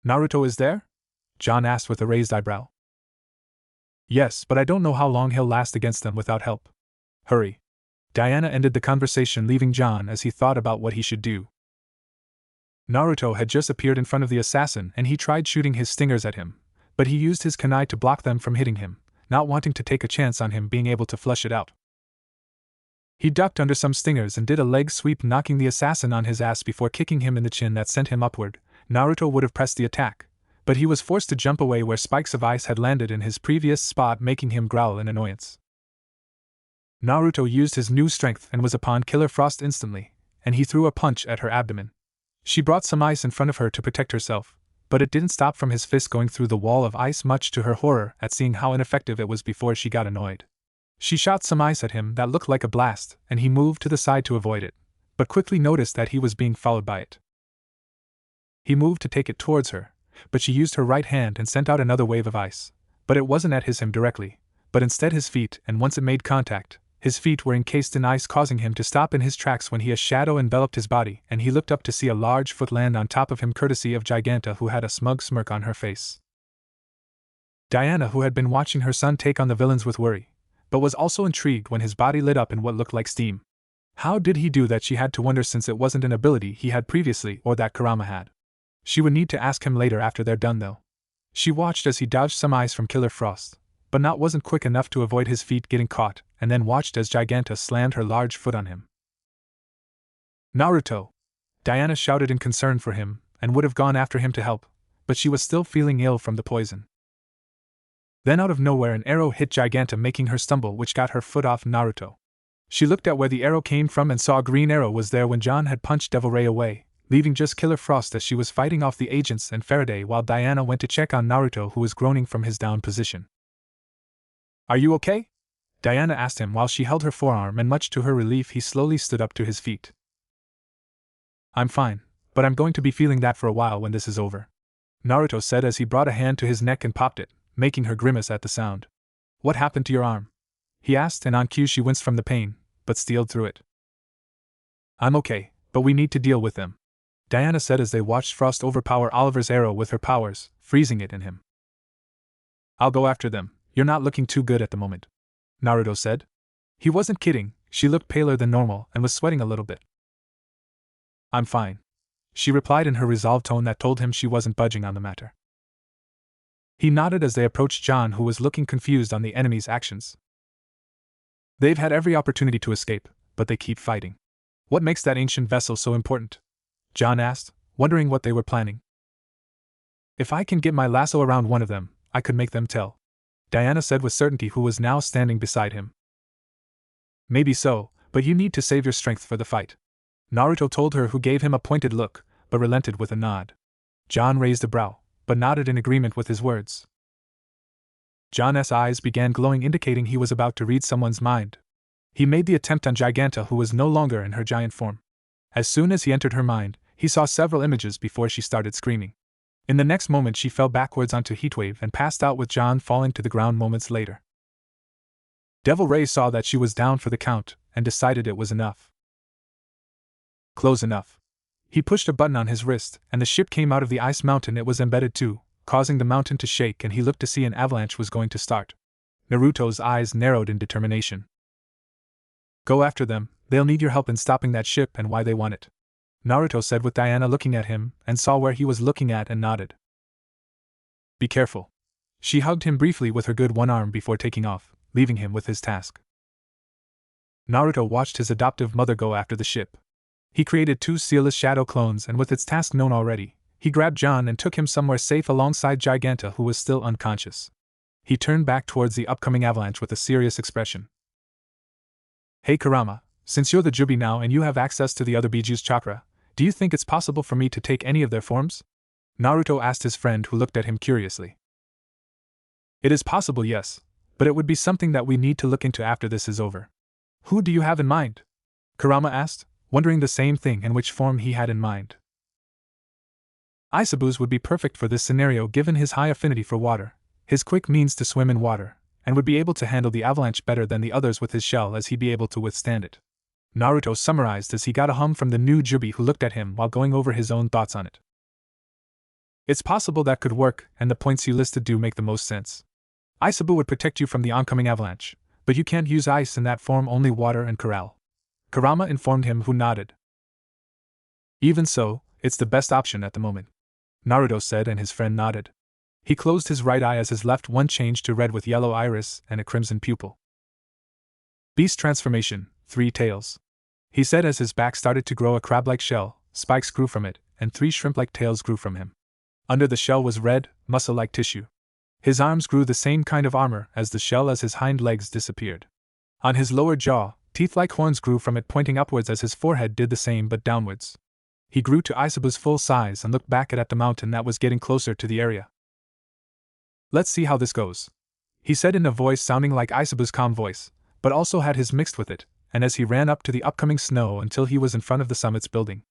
Naruto is there? John asked with a raised eyebrow. Yes, but I don't know how long he'll last against them without help. Hurry. Diana ended the conversation, leaving John as he thought about what he should do. Naruto had just appeared in front of the assassin and he tried shooting his stingers at him, but he used his kunai to block them from hitting him, not wanting to take a chance on him being able to flush it out. He ducked under some stingers and did a leg sweep, knocking the assassin on his ass before kicking him in the chin that sent him upward, Naruto would have pressed the attack, but he was forced to jump away where spikes of ice had landed in his previous spot, making him growl in annoyance. Naruto used his new strength and was upon Killer Frost instantly, and he threw a punch at her abdomen. She brought some ice in front of her to protect herself, but it didn't stop from his fist going through the wall of ice, much to her horror at seeing how ineffective it was before she got annoyed. She shot some ice at him that looked like a blast, and he moved to the side to avoid it, but quickly noticed that he was being followed by it. He moved to take it towards her, but she used her right hand and sent out another wave of ice, but it wasn't at him directly, but instead his feet, and once it made contact, his feet were encased in ice, causing him to stop in his tracks when a shadow enveloped his body, and he looked up to see a large foot land on top of him, courtesy of Giganta, who had a smug smirk on her face. Diana, who had been watching her son take on the villains with worry, but was also intrigued when his body lit up in what looked like steam. How did he do that, she had to wonder, since it wasn't an ability he had previously or that Kurama had. She would need to ask him later after they're done though. She watched as he dodged some ice from Killer Frost, but wasn't quick enough to avoid his feet getting caught, and then watched as Giganta slammed her large foot on him. Naruto! Diana shouted in concern for him, and would have gone after him to help, but she was still feeling ill from the poison. Then out of nowhere an arrow hit Giganta, making her stumble, which got her foot off Naruto. She looked at where the arrow came from and saw a green arrow was there when John had punched Devil Ray away, leaving just Killer Frost as she was fighting off the agents and Faraday, while Diana went to check on Naruto, who was groaning from his down position. "Are you okay?" Diana asked him while she held her forearm, and much to her relief he slowly stood up to his feet. "I'm fine, but I'm going to be feeling that for a while when this is over," Naruto said as he brought a hand to his neck and popped it, making her grimace at the sound. "What happened to your arm?" he asked, and on cue she winced from the pain, but steeled through it. "I'm okay, but we need to deal with them," Diana said as they watched Frost overpower Oliver's arrow with her powers, freezing it in him. "I'll go after them, you're not looking too good at the moment," Naruto said. He wasn't kidding, she looked paler than normal and was sweating a little bit. "I'm fine," she replied in her resolved tone that told him she wasn't budging on the matter. He nodded as they approached John, who was looking confused on the enemy's actions. "They've had every opportunity to escape, but they keep fighting. What makes that ancient vessel so important?" John asked, wondering what they were planning. "If I can get my lasso around one of them, I could make them tell," Diana said with certainty, who was now standing beside him. "Maybe so, but you need to save your strength for the fight," Naruto told her, who gave him a pointed look, but relented with a nod. John raised a brow, but nodded in agreement with his words. John's eyes began glowing, indicating he was about to read someone's mind. He made the attempt on Giganta, who was no longer in her giant form. As soon as he entered her mind, he saw several images before she started screaming. In the next moment she fell backwards onto Heatwave and passed out, with John falling to the ground moments later. Devil Ray saw that she was down for the count, and decided it was enough. Close enough. He pushed a button on his wrist, and the ship came out of the ice mountain it was embedded to, causing the mountain to shake, and he looked to see an avalanche was going to start. Naruto's eyes narrowed in determination. "Go after them, they'll need your help in stopping that ship and why they want it," Naruto said, with Diana looking at him, and saw where he was looking at and nodded. "Be careful." She hugged him briefly with her good one arm before taking off, leaving him with his task. Naruto watched his adoptive mother go after the ship. He created 2 sealless shadow clones, and with its task known already, he grabbed John and took him somewhere safe alongside Giganta, who was still unconscious. He turned back towards the upcoming avalanche with a serious expression. "Hey Kurama, since you're the Jubi now and you have access to the other Biju's chakra, do you think it's possible for me to take any of their forms?" Naruto asked his friend, who looked at him curiously. "It is possible, yes, but it would be something that we need to look into after this is over." "Who do you have in mind?" Kurama asked, wondering the same thing and which form he had in mind. Isabu's would be perfect for this scenario given his high affinity for water, his quick means to swim in water, and would be able to handle the avalanche better than the others with his shell, as he'd be able to withstand it. Naruto summarized as he got a hum from the new Jubi, who looked at him while going over his own thoughts on it. "It's possible that could work, and the points you listed do make the most sense. Isabu would protect you from the oncoming avalanche, but you can't use ice in that form, only water and corral," Kurama informed him, who nodded. "Even so, it's the best option at the moment," Naruto said, and his friend nodded. He closed his right eye as his left one changed to red with yellow iris and a crimson pupil. "Beast transformation, 3 tails," he said as his back started to grow a crab-like shell, spikes grew from it, and 3 shrimp-like tails grew from him. Under the shell was red, muscle-like tissue. His arms grew the same kind of armor as the shell as his hind legs disappeared. On his lower jaw, teeth-like horns grew from it pointing upwards as his forehead did the same but downwards. He grew to Isabu's full size and looked back at the mountain that was getting closer to the area. "Let's see how this goes," he said in a voice sounding like Isabu's calm voice, but also had his mixed with it, and as he ran up to the upcoming snow until he was in front of the summit's building.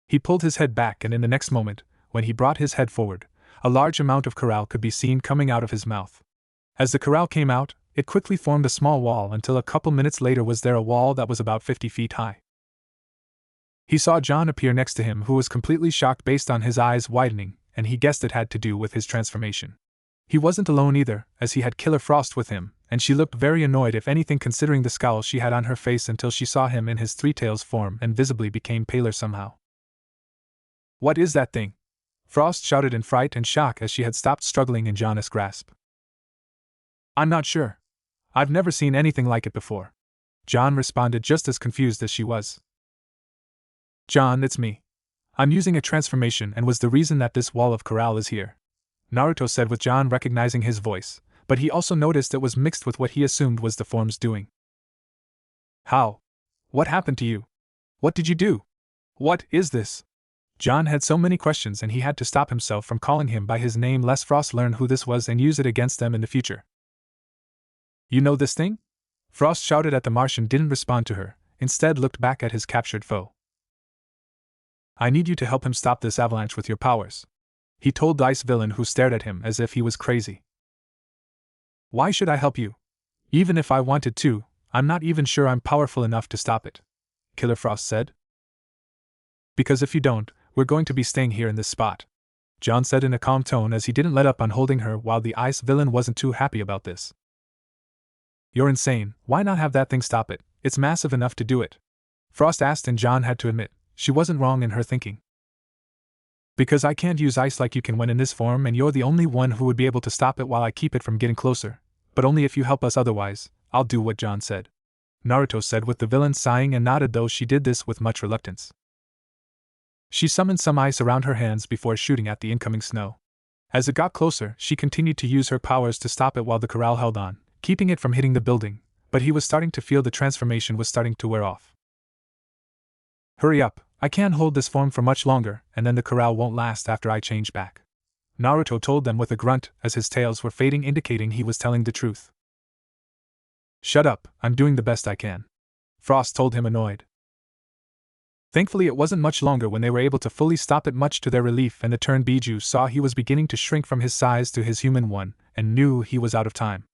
He pulled his head back, and in the next moment, when he brought his head forward, a large amount of corral could be seen coming out of his mouth. As the corral came out, it quickly formed a small wall until a couple minutes later was there a wall that was about 50 feet high. He saw John appear next to him, who was completely shocked based on his eyes widening, and he guessed it had to do with his transformation. He wasn't alone either, as he had Killer Frost with him, and she looked very annoyed if anything considering the scowl she had on her face until she saw him in his 3 tails form and visibly became paler somehow. "What is that thing?" Frost shouted in fright and shock as she had stopped struggling in John's grasp. "I'm not sure. I've never seen anything like it before," John responded, just as confused as she was. "John, it's me. I'm using a transformation and was the reason that this wall of corral is here," Naruto said with John recognizing his voice, but he also noticed it was mixed with what he assumed was the form's doing. "How? What happened to you? What did you do? What is this?" John had so many questions and he had to stop himself from calling him by his name lest Frost learn who this was and use it against them in the future. "You know this thing?" Frost shouted at the Martian, didn't respond to her, instead looked back at his captured foe. "I need you to help him stop this avalanche with your powers," he told the ice villain, who stared at him as if he was crazy. "Why should I help you? Even if I wanted to, I'm not even sure I'm powerful enough to stop it," Killer Frost said. "Because if you don't, we're going to be staying here in this spot," John said in a calm tone as he didn't let up on holding her while the ice villain wasn't too happy about this. "You're insane, why not have that thing stop it? It's massive enough to do it," Frost asked, and John had to admit, she wasn't wrong in her thinking. "Because I can't use ice like you can when in this form, and you're the only one who would be able to stop it while I keep it from getting closer, but only if you help us, otherwise, I'll do what John said," Naruto said with the villain sighing and nodded, though she did this with much reluctance. She summoned some ice around her hands before shooting at the incoming snow. As it got closer, she continued to use her powers to stop it while the corral held on, keeping it from hitting the building, but he was starting to feel the transformation was starting to wear off. "Hurry up, I can't hold this form for much longer, and then the corral won't last after I change back," Naruto told them with a grunt as his tails were fading, indicating he was telling the truth. "Shut up, I'm doing the best I can," Frost told him, annoyed. Thankfully it wasn't much longer when they were able to fully stop it, much to their relief, and the turned Biju saw he was beginning to shrink from his size to his human one, and knew he was out of time.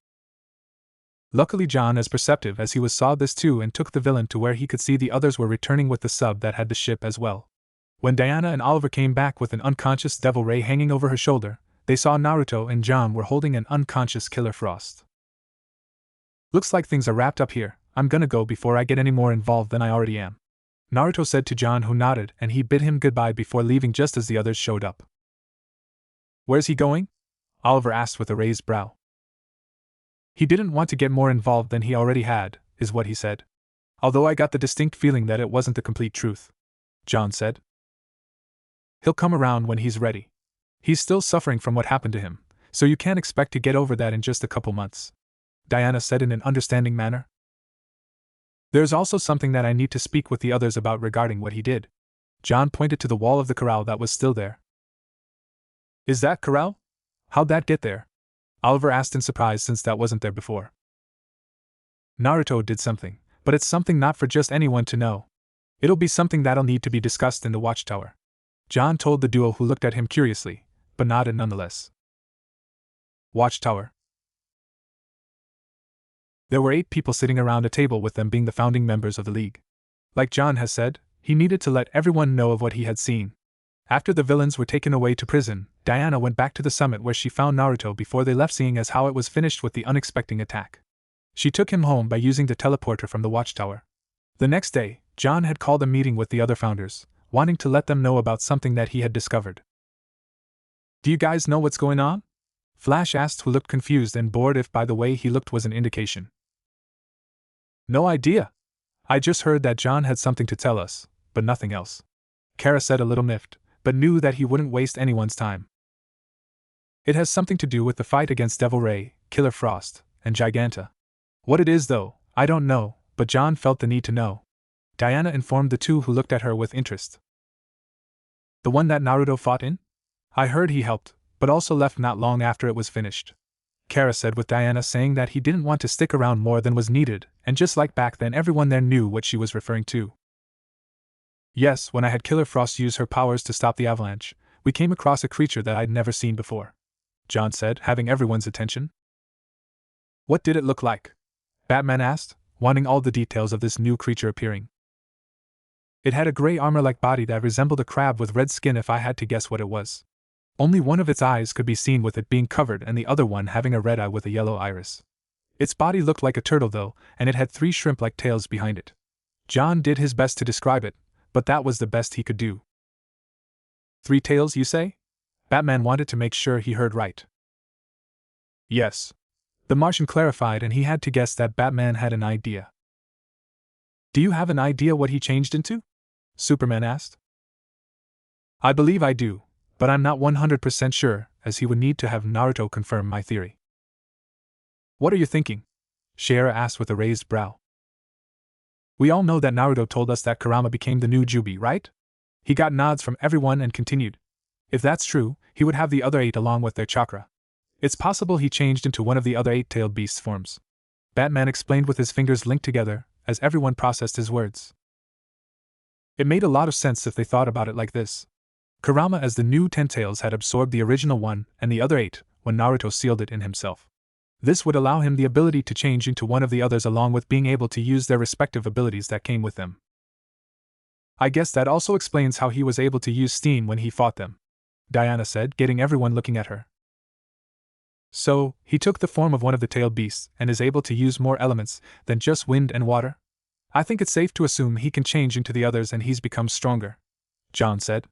Luckily John, as perceptive as he was, saw this too and took the villain to where he could see the others were returning with the sub that had the ship as well. When Diana and Oliver came back with an unconscious Devil Ray hanging over her shoulder, they saw Naruto and John were holding an unconscious Killer Frost. "Looks like things are wrapped up here, I'm gonna go before I get any more involved than I already am," Naruto said to John, who nodded, and he bid him goodbye before leaving just as the others showed up. "Where's he going?" Oliver asked with a raised brow. "He didn't want to get more involved than he already had," is what he said. "Although I got the distinct feeling that it wasn't the complete truth," John said. "He'll come around when he's ready. He's still suffering from what happened to him, so you can't expect to get over that in just a couple months," Diana said in an understanding manner. "There's also something that I need to speak with the others about regarding what he did." John pointed to the wall of the corral that was still there. "Is that corral? How'd that get there?" Oliver asked in surprise, since that wasn't there before. "Naruto did something, but it's something not for just anyone to know. It'll be something that'll need to be discussed in the watchtower," John told the duo, who looked at him curiously, but nodded nonetheless. Watchtower. There were 8 people sitting around a table, with them being the founding members of the League. Like John has said, he needed to let everyone know of what he had seen. After the villains were taken away to prison, Diana went back to the summit where she found Naruto before they left, seeing as how it was finished with the unexpected attack. She took him home by using the teleporter from the watchtower. The next day, John had called a meeting with the other founders, wanting to let them know about something that he had discovered. "Do you guys know what's going on?" Flash asked, who looked confused and bored, if by the way he looked was an indication. "No idea. I just heard that John had something to tell us, but nothing else," Kara said, a little miffed, but knew that he wouldn't waste anyone's time. It has something to do with the fight against Devil Ray, Killer Frost, and Giganta. What it is, though, I don't know, but John felt the need to know. Diana informed the two, who looked at her with interest. The one that Naruto fought in? I heard he helped, but also left not long after it was finished. Kara said, with Diana saying that he didn't want to stick around more than was needed, and just like back then everyone there knew what she was referring to. Yes, when I had Killer Frost use her powers to stop the avalanche, we came across a creature that I'd never seen before, John said, having everyone's attention. What did it look like? Batman asked, wanting all the details of this new creature appearing. It had a gray armor-like body that resembled a crab with red skin, if I had to guess what it was. Only one of its eyes could be seen, with it being covered, and the other one having a red eye with a yellow iris. Its body looked like a turtle though, and it had 3 shrimp-like tails behind it. John did his best to describe it, but that was the best he could do. 3 tails, you say? Batman wanted to make sure he heard right. Yes. The Martian clarified, and he had to guess that Batman had an idea. Do you have an idea what he changed into? Superman asked. I believe I do, but I'm not 100% sure, as he would need to have Naruto confirm my theory. What are you thinking? Shiera asked with a raised brow. We all know that Naruto told us that Kurama became the new Jubi, right? He got nods from everyone and continued. If that's true, he would have the other 8 along with their chakra. It's possible he changed into one of the other 8-tailed beasts' forms. Batman explained with his fingers linked together, as everyone processed his words. It made a lot of sense if they thought about it like this. Kurama as the new 10 tails had absorbed the original one and the other 8 when Naruto sealed it in himself. This would allow him the ability to change into one of the others, along with being able to use their respective abilities that came with them. I guess that also explains how he was able to use steam when he fought them, Diana said, getting everyone looking at her. So, he took the form of one of the tailed beasts and is able to use more elements than just wind and water? I think it's safe to assume he can change into the others and he's become stronger, John said.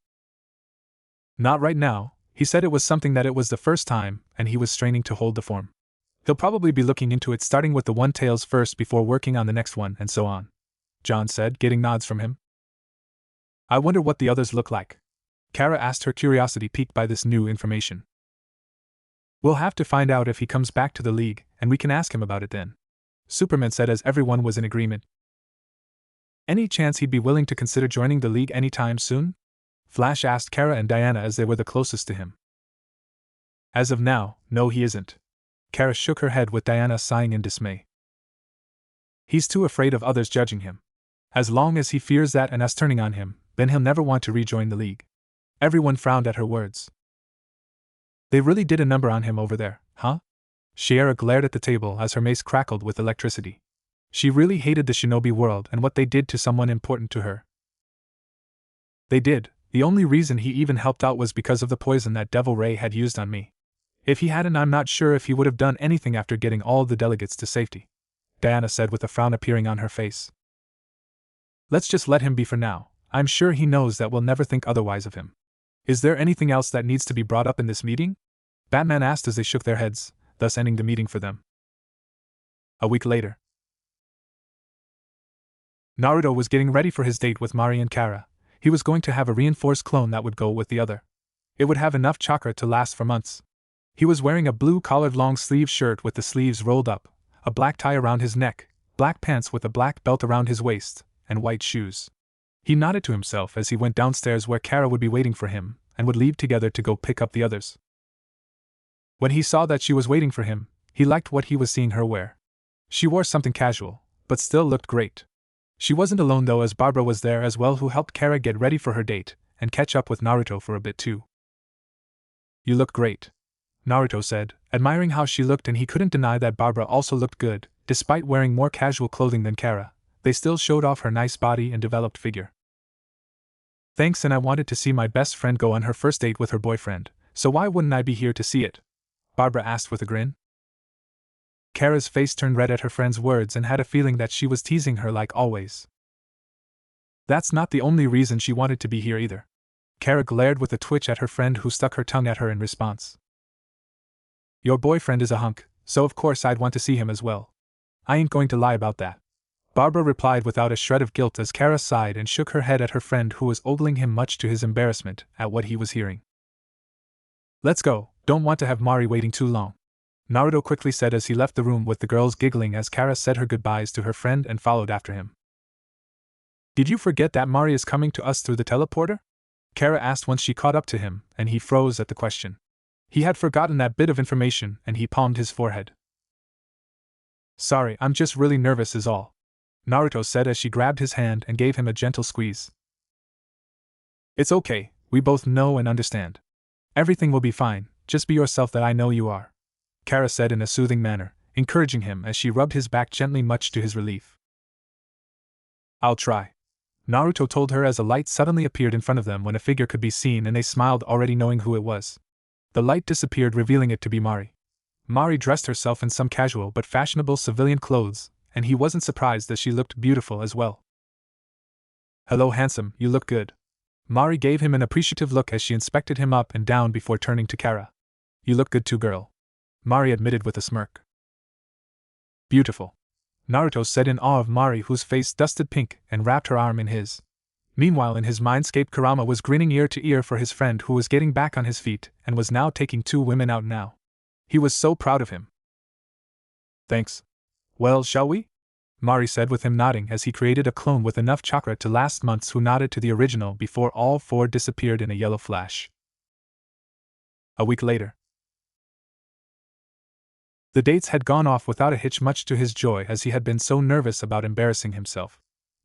Not right now. He said it was something that it was the first time, and he was straining to hold the form. He'll probably be looking into it, starting with the 1 tails first before working on the next one, and so on, John said, getting nods from him. I wonder what the others look like. Kara asked, her curiosity piqued by this new information. We'll have to find out if he comes back to the League, and we can ask him about it then, Superman said, as everyone was in agreement. Any chance he'd be willing to consider joining the League anytime soon? Flash asked Kara and Diana, as they were the closest to him. As of now, no, he isn't. Kara shook her head, with Diana sighing in dismay. He's too afraid of others judging him. As long as he fears that and us turning on him, then he'll never want to rejoin the League. Everyone frowned at her words. They really did a number on him over there, huh? Shiera glared at the table as her mace crackled with electricity. She really hated the shinobi world and what they did to someone important to her. They did. The only reason he even helped out was because of the poison that Devil Ray had used on me. If he hadn't, I'm not sure if he would have done anything after getting all the delegates to safety, Diana said, with a frown appearing on her face. Let's just let him be for now. I'm sure he knows that we'll never think otherwise of him. Is there anything else that needs to be brought up in this meeting? Batman asked as they shook their heads, thus ending the meeting for them. A week later. Naruto was getting ready for his date with Mari and Kara. He was going to have a reinforced clone that would go with the other. It would have enough chakra to last for months. He was wearing a blue-collared long-sleeve shirt with the sleeves rolled up, a black tie around his neck, black pants with a black belt around his waist, and white shoes. He nodded to himself as he went downstairs, where Kara would be waiting for him, and would leave together to go pick up the others. When he saw that she was waiting for him, he liked what he was seeing her wear. She wore something casual, but still looked great. She wasn't alone though, as Barbara was there as well, who helped Kara get ready for her date, and catch up with Naruto for a bit too. You look great, Naruto said, admiring how she looked, and he couldn't deny that Barbara also looked good. Despite wearing more casual clothing than Kara, they still showed off her nice body and developed figure. Thanks, and I wanted to see my best friend go on her first date with her boyfriend, so why wouldn't I be here to see it? Barbara asked with a grin. Kara's face turned red at her friend's words and had a feeling that she was teasing her like always. That's not the only reason she wanted to be here either. Kara glared with a twitch at her friend, who stuck her tongue at her in response. Your boyfriend is a hunk, so of course I'd want to see him as well. I ain't going to lie about that, Barbara replied without a shred of guilt as Kara sighed and shook her head at her friend who was ogling him much to his embarrassment at what he was hearing. Let's go, don't want to have Mari waiting too long, Naruto quickly said as he left the room with the girls giggling as Kara said her goodbyes to her friend and followed after him. Did you forget that Mari is coming to us through the teleporter? Kara asked once she caught up to him, and he froze at the question. He had forgotten that bit of information and he palmed his forehead. Sorry, I'm just really nervous is all, Naruto said as she grabbed his hand and gave him a gentle squeeze. It's okay, we both know and understand. Everything will be fine, just be yourself that I know you are, Kara said in a soothing manner, encouraging him as she rubbed his back gently much to his relief. I'll try, Naruto told her as a light suddenly appeared in front of them when a figure could be seen and they smiled already knowing who it was. The light disappeared revealing it to be Mari. Mari dressed herself in some casual but fashionable civilian clothes, and he wasn't surprised that she looked beautiful as well. Hello handsome, you look good. Mari gave him an appreciative look as she inspected him up and down before turning to Kara. You look good too girl, Mari admitted with a smirk. Beautiful, Naruto said in awe of Mari whose face dusted pink and wrapped her arm in his. Meanwhile in his mindscape Kurama was grinning ear to ear for his friend who was getting back on his feet and was now taking two women out now. He was so proud of him. Thanks. Well, shall we? Mari said with him nodding as he created a clone with enough chakra to last months who nodded to the original before all four disappeared in a yellow flash. A week later. The dates had gone off without a hitch much to his joy as he had been so nervous about embarrassing himself.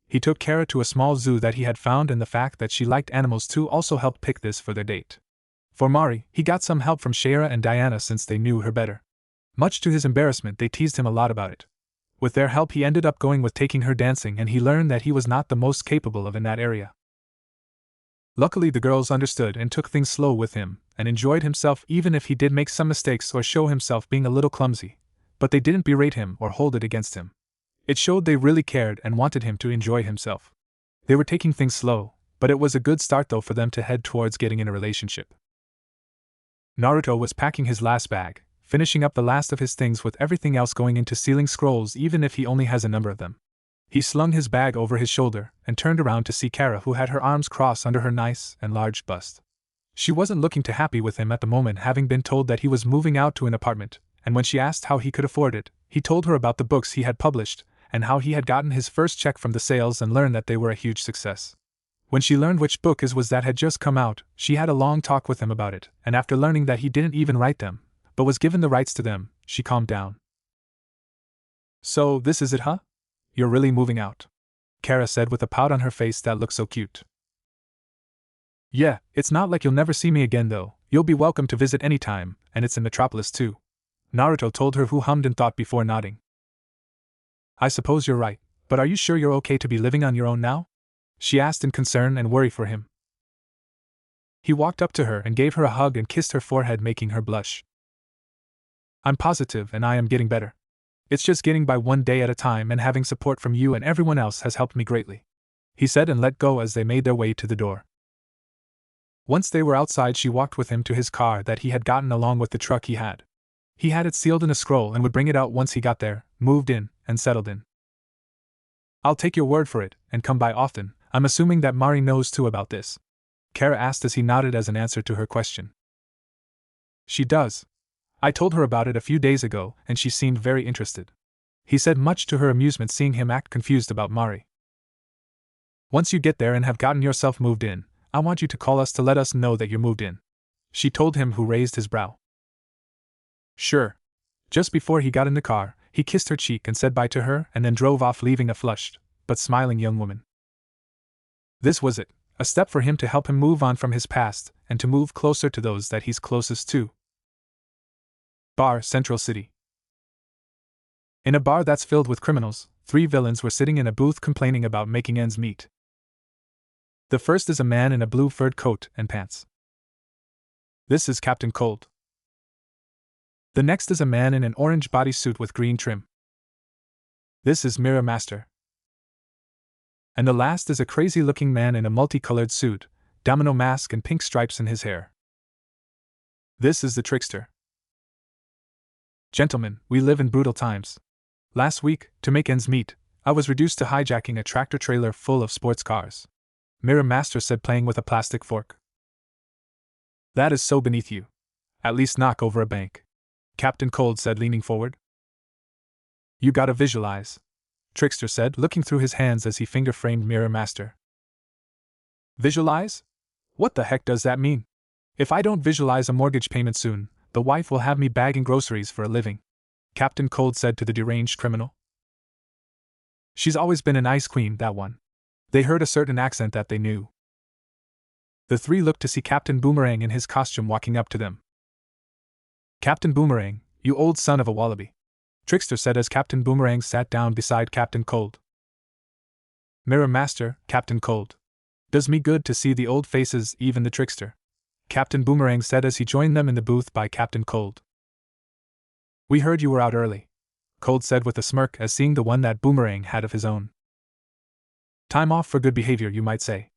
He took Kara to a small zoo that he had found and the fact that she liked animals too also helped pick this for their date. For Mari, he got some help from Shaira and Diana since they knew her better. Much to his embarrassment they teased him a lot about it. With their help he ended up going with taking her dancing and he learned that he was not the most capable of in that area. Luckily the girls understood and took things slow with him, and enjoyed himself even if he did make some mistakes or show himself being a little clumsy, but they didn't berate him or hold it against him. It showed they really cared and wanted him to enjoy himself. They were taking things slow, but it was a good start though for them to head towards getting in a relationship. Naruto was packing his last bag, finishing up the last of his things with everything else going into sealing scrolls even if he only has a number of them. He slung his bag over his shoulder and turned around to see Kara who had her arms crossed under her nice and large bust. She wasn't looking too happy with him at the moment having been told that he was moving out to an apartment, and when she asked how he could afford it, he told her about the books he had published and how he had gotten his first check from the sales and learned that they were a huge success. When she learned which book it was that had just come out, she had a long talk with him about it, and after learning that he didn't even write them, but was given the rights to them, she calmed down. So, this is it, huh? You're really moving out? Kara said with a pout on her face that looked so cute. Yeah, it's not like you'll never see me again though, you'll be welcome to visit anytime, and it's in Metropolis too, Naruto told her who hummed and thought before nodding. I suppose you're right, but are you sure you're okay to be living on your own now? She asked in concern and worry for him. He walked up to her and gave her a hug and kissed her forehead making her blush. I'm positive and I am getting better. It's just getting by one day at a time and having support from you and everyone else has helped me greatly, he said and let go as they made their way to the door. Once they were outside she walked with him to his car that he had gotten along with the truck he had. He had it sealed in a scroll and would bring it out once he got there, moved in, and settled in. I'll take your word for it, and come by often. I'm assuming that Mari knows too about this, Kara asked as he nodded as an answer to her question. She does. I told her about it a few days ago, and she seemed very interested, he said much to her amusement seeing him act confused about Mari. Once you get there and have gotten yourself moved in, I want you to call us to let us know that you're moved in, she told him who raised his brow. Sure. Just before he got in the car, he kissed her cheek and said bye to her and then drove off leaving a flushed, but smiling young woman. This was it, a step for him to help him move on from his past and to move closer to those that he's closest to. Bar, Central City. In a bar that's filled with criminals, 3 villains were sitting in a booth complaining about making ends meet. The first is a man in a blue furred coat and pants. This is Captain Cold. The next is a man in an orange bodysuit with green trim. This is Mirror Master. And the last is a crazy-looking man in a multicolored suit, domino mask and pink stripes in his hair. This is the Trickster. Gentlemen, we live in brutal times. Last week, to make ends meet, I was reduced to hijacking a tractor-trailer full of sports cars, Mirror Master said, playing with a plastic fork. That is so beneath you. At least knock over a bank, Captain Cold said, leaning forward. You gotta visualize, Trickster said, looking through his hands as he finger-framed Mirror Master. Visualize? What the heck does that mean? If I don't visualize a mortgage payment soon, the wife will have me bagging groceries for a living, Captain Cold said to the deranged criminal. She's always been an ice queen, that one. They heard a certain accent that they knew. The three looked to see Captain Boomerang in his costume walking up to them. Captain Boomerang, you old son of a wallaby, Trickster said as Captain Boomerang sat down beside Captain Cold. Mirror Master, Captain Cold. Does me good to see the old faces, even the Trickster, Captain Boomerang said as he joined them in the booth by Captain Cold. We heard you were out early, Cold said with a smirk as seeing the one that Boomerang had of his own. Time off for good behavior, you might say.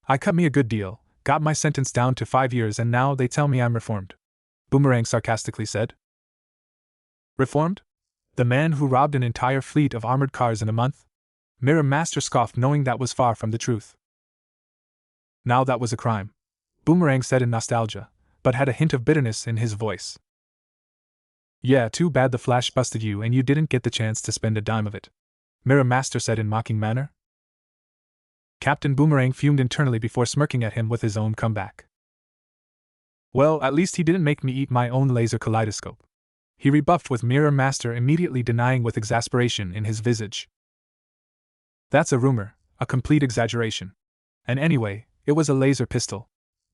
I cut me a good deal, got my sentence down to 5 years, and now they tell me I'm reformed, Boomerang sarcastically said. Reformed? The man who robbed an entire fleet of armored cars in a month? Mirror Master scoffed, knowing that was far from the truth. Now that was a crime, Boomerang said in nostalgia, but had a hint of bitterness in his voice. Yeah, too bad the Flash busted you and you didn't get the chance to spend a dime of it, Mirror Master said in mocking manner. Captain Boomerang fumed internally before smirking at him with his own comeback. Well, at least he didn't make me eat my own laser kaleidoscope, he rebuffed, with Mirror Master immediately denying with exasperation in his visage. That's a rumor, a complete exaggeration. And anyway, it was a laser pistol,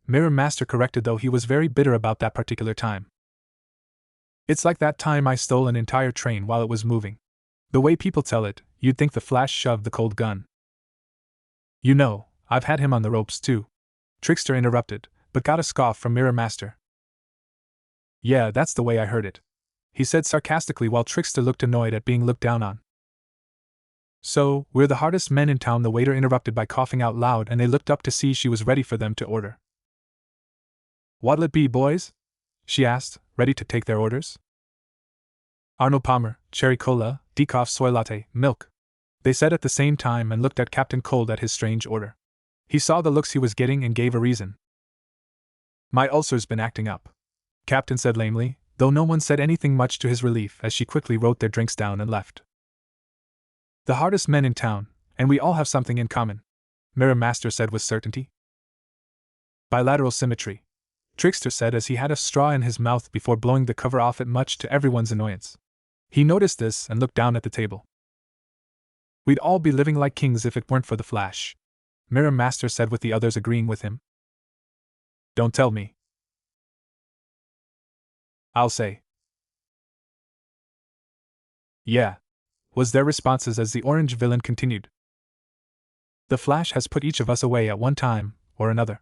Mirror Master corrected, though he was very bitter about that particular time. It's like that time I stole an entire train while it was moving. The way people tell it, you'd think the Flash shoved the cold gun. You know, I've had him on the ropes too, Trickster interrupted, but got a scoff from Mirror Master. Yeah, that's the way I heard it, he said sarcastically while Trickster looked annoyed at being looked down on. So, we're the hardest men in town, the waiter interrupted by coughing out loud, and they looked up to see she was ready for them to order. What'll it be, boys? She asked, ready to take their orders. Arnold Palmer, cherry cola, decaf soy latte, milk, they said at the same time, and looked at Captain Cold at his strange order. He saw the looks he was getting and gave a reason. My ulcer's been acting up, Captain said lamely, though no one said anything much to his relief as she quickly wrote their drinks down and left. The hardest men in town, and we all have something in common, Mirror Master said with certainty. Bilateral symmetry, Trickster said as he had a straw in his mouth before blowing the cover off it, much to everyone's annoyance. He noticed this and looked down at the table. We'd all be living like kings if it weren't for the Flash, Mirror Master said, with the others agreeing with him. Don't tell me. I'll say. Yeah, was their responses as the orange villain continued. The Flash has put each of us away at one time or another.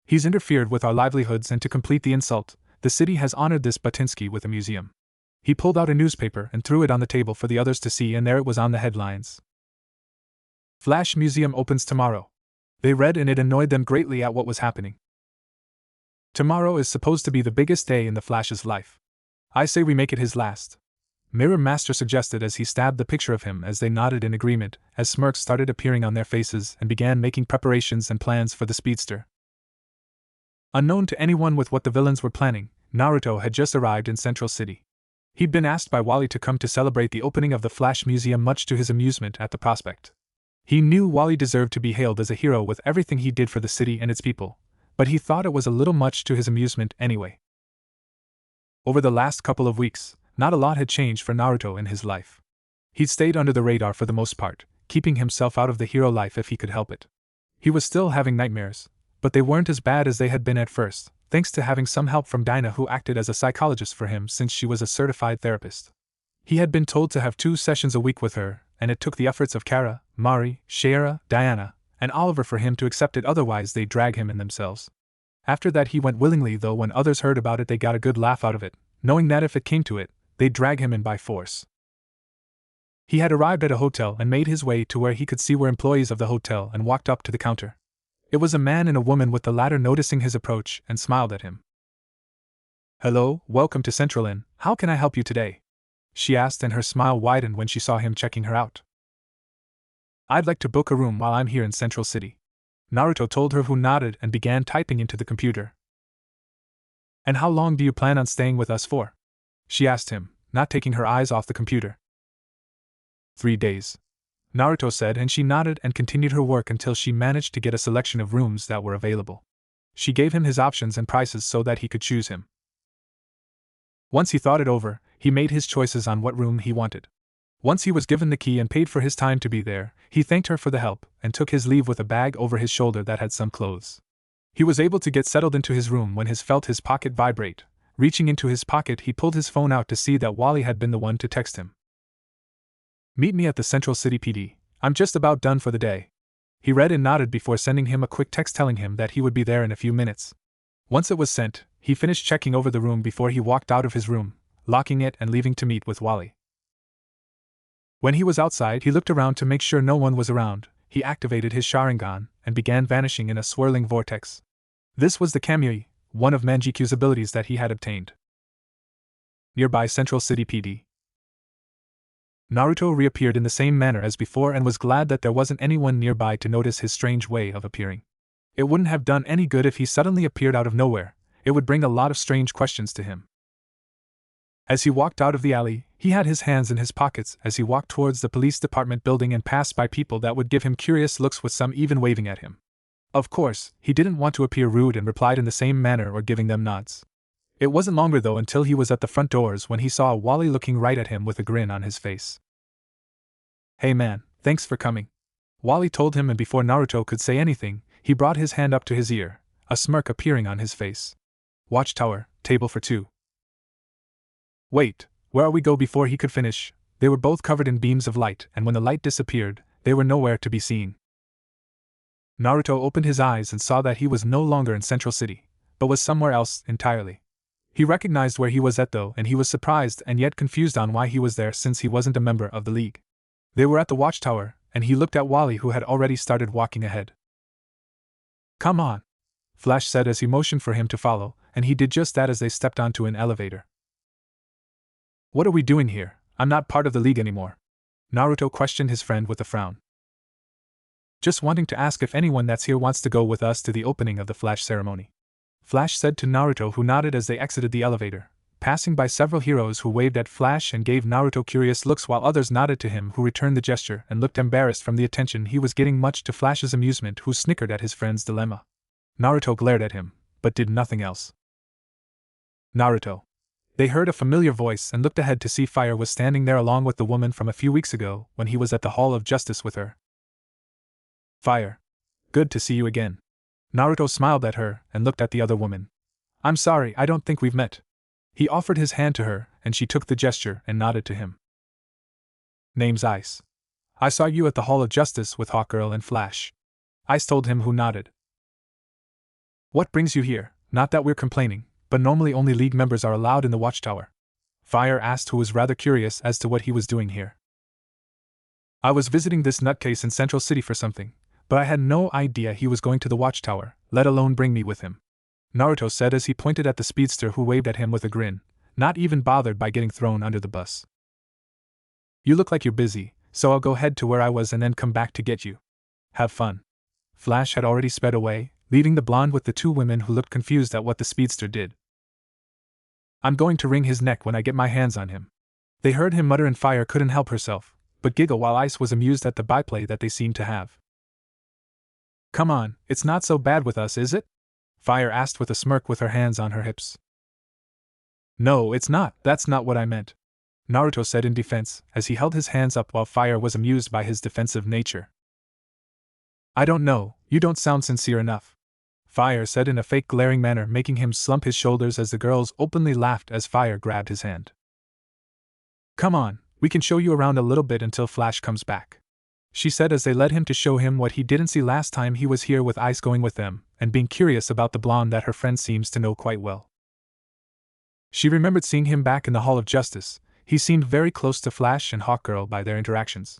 He's interfered with our livelihoods, and to complete the insult, the city has honored this Batinsky with a museum. He pulled out a newspaper and threw it on the table for the others to see, and there it was on the headlines. Flash Museum opens tomorrow. They read, and it annoyed them greatly at what was happening. Tomorrow is supposed to be the biggest day in the Flash's life. I say we make it his last, Mirror Master suggested as he stabbed the picture of him, as they nodded in agreement, as smirks started appearing on their faces and began making preparations and plans for the speedster. Unknown to anyone with what the villains were planning, Naruto had just arrived in Central City. He'd been asked by Wally to come to celebrate the opening of the Flash Museum, much to his amusement at the prospect. He knew Wally deserved to be hailed as a hero with everything he did for the city and its people, but he thought it was a little much to his amusement anyway. Over the last couple of weeks, not a lot had changed for Naruto in his life. He'd stayed under the radar for the most part, keeping himself out of the hero life if he could help it. He was still having nightmares, but they weren't as bad as they had been at first, thanks to having some help from Dinah, who acted as a psychologist for him since she was a certified therapist. He had been told to have 2 sessions a week with her, and it took the efforts of Kara, Mari, Shara, Diana, and Oliver for him to accept it, otherwise they'd drag him in themselves. After that he went willingly, though when others heard about it they got a good laugh out of it, knowing that if it came to it, they'd drag him in by force. He had arrived at a hotel and made his way to where he could see were employees of the hotel and walked up to the counter. It was a man and a woman, with the latter noticing his approach and smiled at him. Hello, welcome to Central Inn, how can I help you today? She asked, and her smile widened when she saw him checking her out. I'd like to book a room while I'm here in Central City. Naruto told her, who nodded and began typing into the computer. And how long do you plan on staying with us for? She asked him, not taking her eyes off the computer. 3 days. Naruto said, and she nodded and continued her work until she managed to get a selection of rooms that were available. She gave him his options and prices so that he could choose him. Once he thought it over, he made his choices on what room he wanted. Once he was given the key and paid for his time to be there, he thanked her for the help and took his leave with a bag over his shoulder that had some clothes. He was able to get settled into his room when he felt his pocket vibrate. Reaching into his pocket, he pulled his phone out to see that Wally had been the one to text him. Meet me at the Central City PD. I'm just about done for the day. He read and nodded before sending him a quick text telling him that he would be there in a few minutes. Once it was sent, he finished checking over the room before he walked out of his room, locking it and leaving to meet with Wally. When he was outside, he looked around to make sure no one was around. He activated his Sharingan and began vanishing in a swirling vortex. This was the Kamui, one of Manjiku's abilities that he had obtained. Nearby Central City PD. Naruto reappeared in the same manner as before and was glad that there wasn't anyone nearby to notice his strange way of appearing. It wouldn't have done any good if he suddenly appeared out of nowhere. It would bring a lot of strange questions to him. As he walked out of the alley, he had his hands in his pockets as he walked towards the police department building and passed by people that would give him curious looks, with some even waving at him. Of course, he didn't want to appear rude and replied in the same manner or giving them nods. It wasn't longer though until he was at the front doors when he saw Wally looking right at him with a grin on his face. Hey man, thanks for coming. Wally told him, and before Naruto could say anything, he brought his hand up to his ear, a smirk appearing on his face. Watchtower, table for 2. Wait, where are we go? Before he could finish, they were both covered in beams of light, and when the light disappeared, they were nowhere to be seen. Naruto opened his eyes and saw that he was no longer in Central City, but was somewhere else entirely. He recognized where he was at though, and he was surprised and yet confused on why he was there since he wasn't a member of the League. They were at the Watchtower, and he looked at Wally, who had already started walking ahead. Come on, Flash said as he motioned for him to follow, and he did just that as they stepped onto an elevator. What are we doing here? I'm not part of the League anymore. Naruto questioned his friend with a frown. Just wanting to ask if anyone that's here wants to go with us to the opening of the Flash ceremony. Flash said to Naruto, who nodded as they exited the elevator, passing by several heroes who waved at Flash and gave Naruto curious looks, while others nodded to him, who returned the gesture and looked embarrassed from the attention he was getting, much to Flash's amusement, who snickered at his friend's dilemma. Naruto glared at him, but did nothing else. Naruto. They heard a familiar voice and looked ahead to see Fire was standing there along with the woman from a few weeks ago when he was at the Hall of Justice with her. Fire. Good to see you again. Naruto smiled at her and looked at the other woman. I'm sorry, I don't think we've met. He offered his hand to her, and she took the gesture and nodded to him. Name's Ice. I saw you at the Hall of Justice with Hawkgirl and Flash. Ice told him, who nodded. What brings you here? Not that we're complaining, but normally only League members are allowed in the Watchtower. Fire asked, who was rather curious as to what he was doing here. I was visiting this nutcase in Central City for something, but I had no idea he was going to the Watchtower, let alone bring me with him. Naruto said as he pointed at the speedster, who waved at him with a grin, not even bothered by getting thrown under the bus. You look like you're busy, so I'll go head to where I was and then come back to get you. Have fun. Flash had already sped away, leaving the blonde with the two women who looked confused at what the speedster did. I'm going to wring his neck when I get my hands on him. They heard him mutter, and Fire couldn't help herself but giggle, while Ice was amused at the byplay that they seemed to have. Come on, it's not so bad with us, is it? Fire asked with a smirk, with her hands on her hips. No, it's not, that's not what I meant, Naruto said in defense, as he held his hands up while Fire was amused by his defensive nature. I don't know, you don't sound sincere enough, Fire said in a fake glaring manner, making him slump his shoulders as the girls openly laughed as Fire grabbed his hand. Come on, we can show you around a little bit until Flash comes back, she said as they led him to show him what he didn't see last time he was here, with Ice going with them and being curious about the blonde that her friend seems to know quite well. She remembered seeing him back in the Hall of Justice. He seemed very close to Flash and Hawkgirl by their interactions.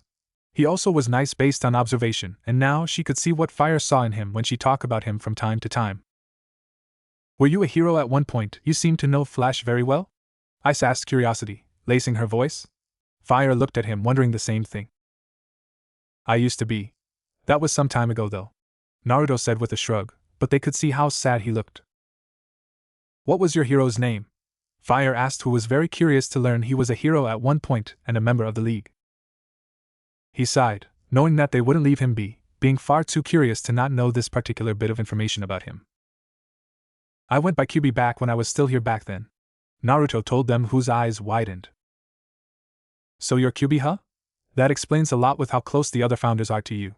He also was nice based on observation, and now she could see what Fire saw in him when she talked about him from time to time. Were you a hero at one point? You seem to know Flash very well? Ice asked, curiosity lacing her voice. Fire looked at him, wondering the same thing. I used to be. That was some time ago though. Naruto said with a shrug, but they could see how sad he looked. What was your hero's name? Fire asked, who was very curious to learn he was a hero at one point and a member of the league. He sighed, knowing that they wouldn't leave him be, being far too curious to not know this particular bit of information about him. I went by Kyuubi back when I was still here back then. Naruto told them, whose eyes widened. So you're Kyuubi, huh? That explains a lot with how close the other founders are to you.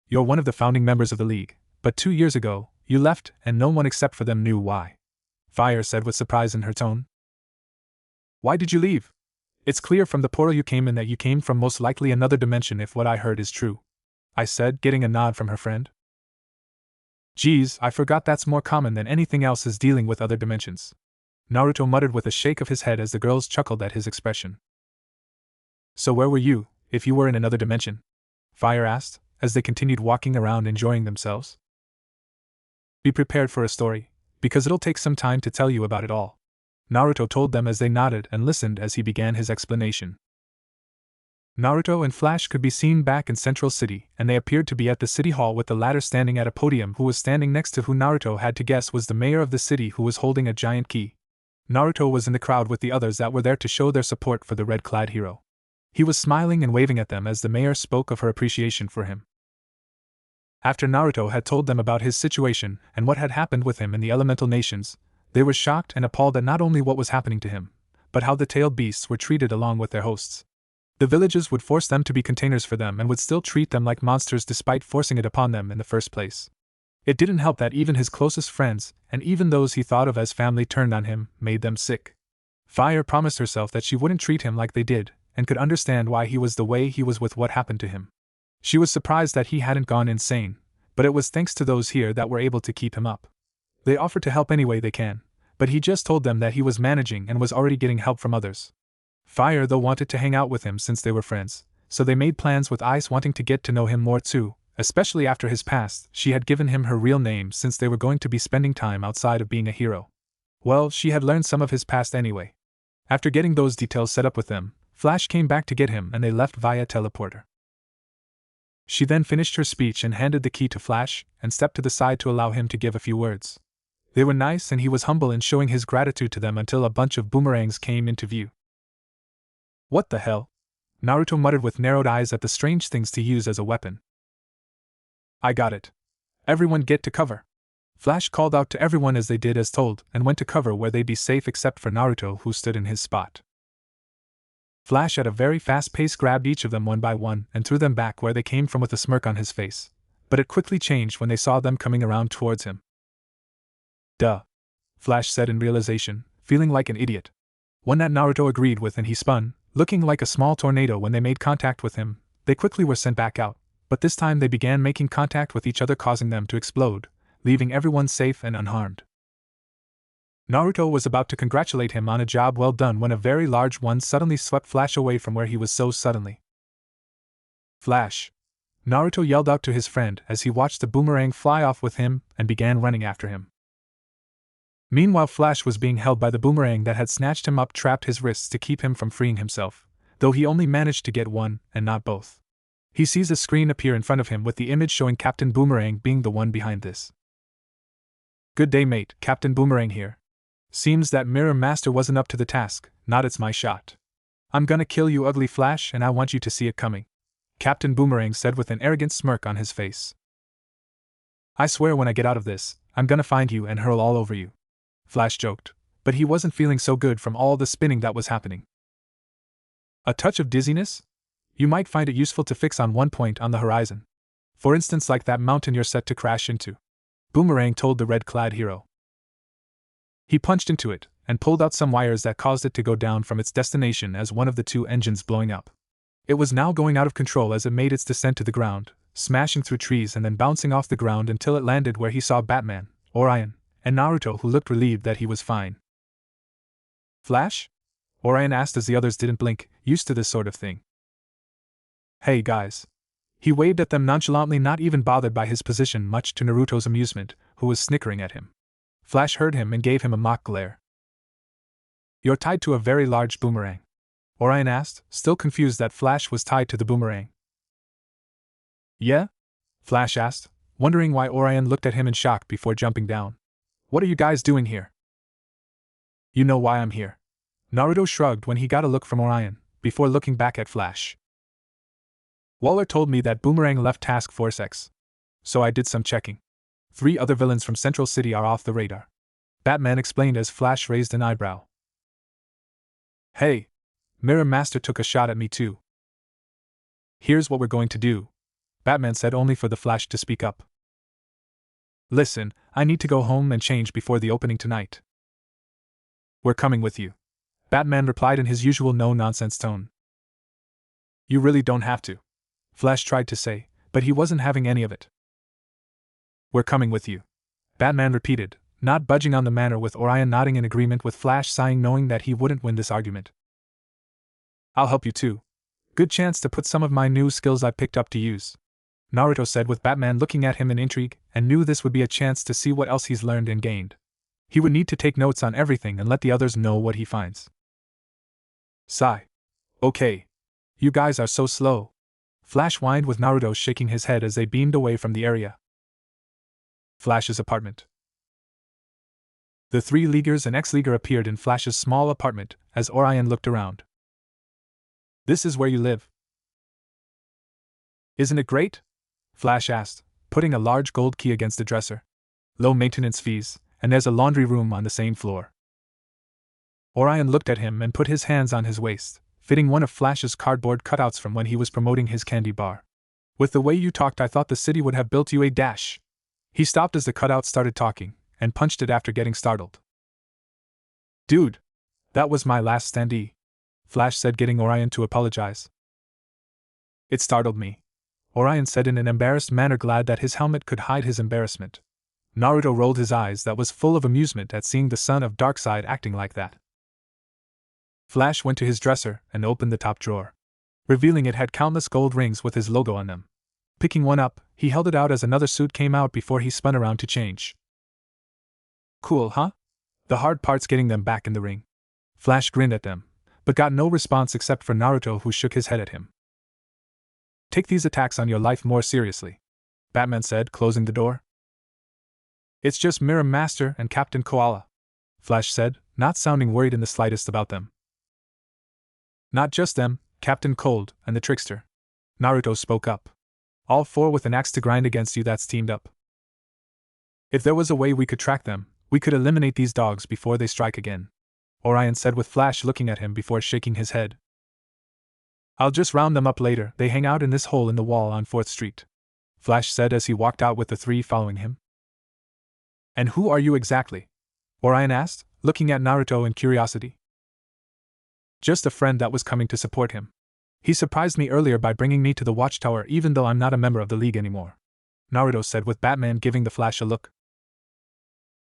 You're one of the founding members of the league, but 2 years ago, you left and no one except for them knew why. Fire said with surprise in her tone. Why did you leave? It's clear from the portal you came in that you came from most likely another dimension if what I heard is true, I said, getting a nod from her friend. Geez, I forgot that's more common than anything else is dealing with other dimensions. Naruto muttered with a shake of his head as the girls chuckled at his expression. So where were you, if you were in another dimension? Fire asked, as they continued walking around enjoying themselves. Be prepared for a story, because it'll take some time to tell you about it all, Naruto told them as they nodded and listened as he began his explanation. Naruto and Flash could be seen back in Central City, and they appeared to be at the city hall with the latter standing at a podium who was standing next to who Naruto had to guess was the mayor of the city who was holding a giant key. Naruto was in the crowd with the others that were there to show their support for the red-clad hero. He was smiling and waving at them as the mayor spoke of her appreciation for him. After Naruto had told them about his situation and what had happened with him in the elemental nations, they were shocked and appalled at not only what was happening to him, but how the tailed beasts were treated along with their hosts. The villages would force them to be containers for them and would still treat them like monsters despite forcing it upon them in the first place. It didn't help that even his closest friends, and even those he thought of as family, turned on him, made them sick. Fire promised herself that she wouldn't treat him like they did, and could understand why he was the way he was with what happened to him. She was surprised that he hadn't gone insane, but it was thanks to those here that were able to keep him up. They offered to help any way they can, but he just told them that he was managing and was already getting help from others. Fire though wanted to hang out with him since they were friends, so they made plans with Ice wanting to get to know him more too, especially after his past. She had given him her real name since they were going to be spending time outside of being a hero. Well, she had learned some of his past anyway. After getting those details set up with them, Flash came back to get him and they left via teleporter. She then finished her speech and handed the key to Flash, and stepped to the side to allow him to give a few words. They were nice and he was humble in showing his gratitude to them until a bunch of boomerangs came into view. What the hell? Naruto muttered with narrowed eyes at the strange things to use as a weapon. I got it. Everyone get to cover. Flash called out to everyone as they did as told and went to cover where they'd be safe except for Naruto, who stood in his spot. Flash at a very fast pace grabbed each of them one by one and threw them back where they came from with a smirk on his face, but it quickly changed when they saw them coming around towards him. Duh. Flash said in realization, feeling like an idiot. One that Naruto agreed with, and he spun, looking like a small tornado when they made contact with him. They quickly were sent back out, but this time they began making contact with each other, causing them to explode, leaving everyone safe and unharmed. Naruto was about to congratulate him on a job well done when a very large one suddenly swept Flash away from where he was so suddenly. Flash! Naruto yelled out to his friend as he watched the boomerang fly off with him and began running after him. Meanwhile, Flash was being held by the boomerang that had snatched him up, trapped his wrists to keep him from freeing himself, though he only managed to get one and not both. He sees a screen appear in front of him with the image showing Captain Boomerang being the one behind this. Good day, mate, Captain Boomerang here. Seems that Mirror Master wasn't up to the task. Not, it's my shot. I'm gonna kill you, ugly Flash, and I want you to see it coming, Captain Boomerang said with an arrogant smirk on his face. I swear when I get out of this, I'm gonna find you and hurl all over you, Flash joked, but he wasn't feeling so good from all the spinning that was happening. A touch of dizziness? You might find it useful to fix on one point on the horizon. For instance, like that mountain you're set to crash into, Boomerang told the red-clad hero. He punched into it, and pulled out some wires that caused it to go down from its destination as one of the two engines blowing up. It was now going out of control as it made its descent to the ground, smashing through trees and then bouncing off the ground until it landed where he saw Batman, Orion, and Naruto, who looked relieved that he was fine. Flash? Orion asked as the others didn't blink, used to this sort of thing. Hey guys. He waved at them nonchalantly, not even bothered by his position, much to Naruto's amusement, who was snickering at him. Flash heard him and gave him a mock glare. You're tied to a very large boomerang? Orion asked, still confused that Flash was tied to the boomerang. Yeah? Flash asked, wondering why Orion looked at him in shock before jumping down. What are you guys doing here? You know why I'm here. Naruto shrugged when he got a look from Orion, before looking back at Flash. Waller told me that Boomerang left Task Force X. So I did some checking. 3 other villains from Central City are off the radar. Batman explained as Flash raised an eyebrow. Hey! Mirror Master took a shot at me too. Here's what we're going to do, Batman said, only for the Flash to speak up. Listen, I need to go home and change before the opening tonight. We're coming with you, Batman replied in his usual no-nonsense tone. You really don't have to, Flash tried to say, but he wasn't having any of it. We're coming with you, Batman repeated, not budging on the matter, with Orion nodding in agreement with Flash sighing, knowing that he wouldn't win this argument. I'll help you too. Good chance to put some of my new skills I picked up to use, Naruto said, with Batman looking at him in intrigue, and knew this would be a chance to see what else he's learned and gained. He would need to take notes on everything and let the others know what he finds. Sigh. Okay. You guys are so slow, Flash whined, with Naruto shaking his head as they beamed away from the area. Flash's apartment. The 3 Leaguers and ex-Leaguer appeared in Flash's small apartment as Orion looked around. This is where you live? Isn't it great? Flash asked, putting a large gold key against the dresser. Low maintenance fees, and there's a laundry room on the same floor. Orion looked at him and put his hands on his waist, fitting one of Flash's cardboard cutouts from when he was promoting his candy bar. With the way you talked, I thought the city would have built you a dash. He stopped as the cutout started talking, and punched it after getting startled. Dude, that was my last standee, Flash said, getting Orion to apologize. It startled me, Orion said in an embarrassed manner, glad that his helmet could hide his embarrassment. Naruto rolled his eyes, that was full of amusement at seeing the son of Darkseid acting like that. Flash went to his dresser and opened the top drawer. Revealing it had countless gold rings with his logo on them. Picking one up, he held it out as another suit came out before he spun around to change. Cool, huh? The hard part's getting them back in the ring. Flash grinned at them, but got no response except for Naruto, who shook his head at him. Take these attacks on your life more seriously, Batman said, closing the door. It's just Mirror Master and Captain Koala, Flash said, not sounding worried in the slightest about them. Not just them, Captain Cold and the Trickster, Naruto spoke up. All 4 with an axe to grind against you that's teamed up. If there was a way we could track them, we could eliminate these dogs before they strike again, Orion said, with Flash looking at him before shaking his head. I'll just round them up later. They hang out in this hole in the wall on 4th Street, Flash said as he walked out with the 3 following him. And who are you exactly? Orion asked, looking at Naruto in curiosity. Just a friend that was coming to support him. He surprised me earlier by bringing me to the Watchtower even though I'm not a member of the League anymore, Naruto said, with Batman giving the Flash a look.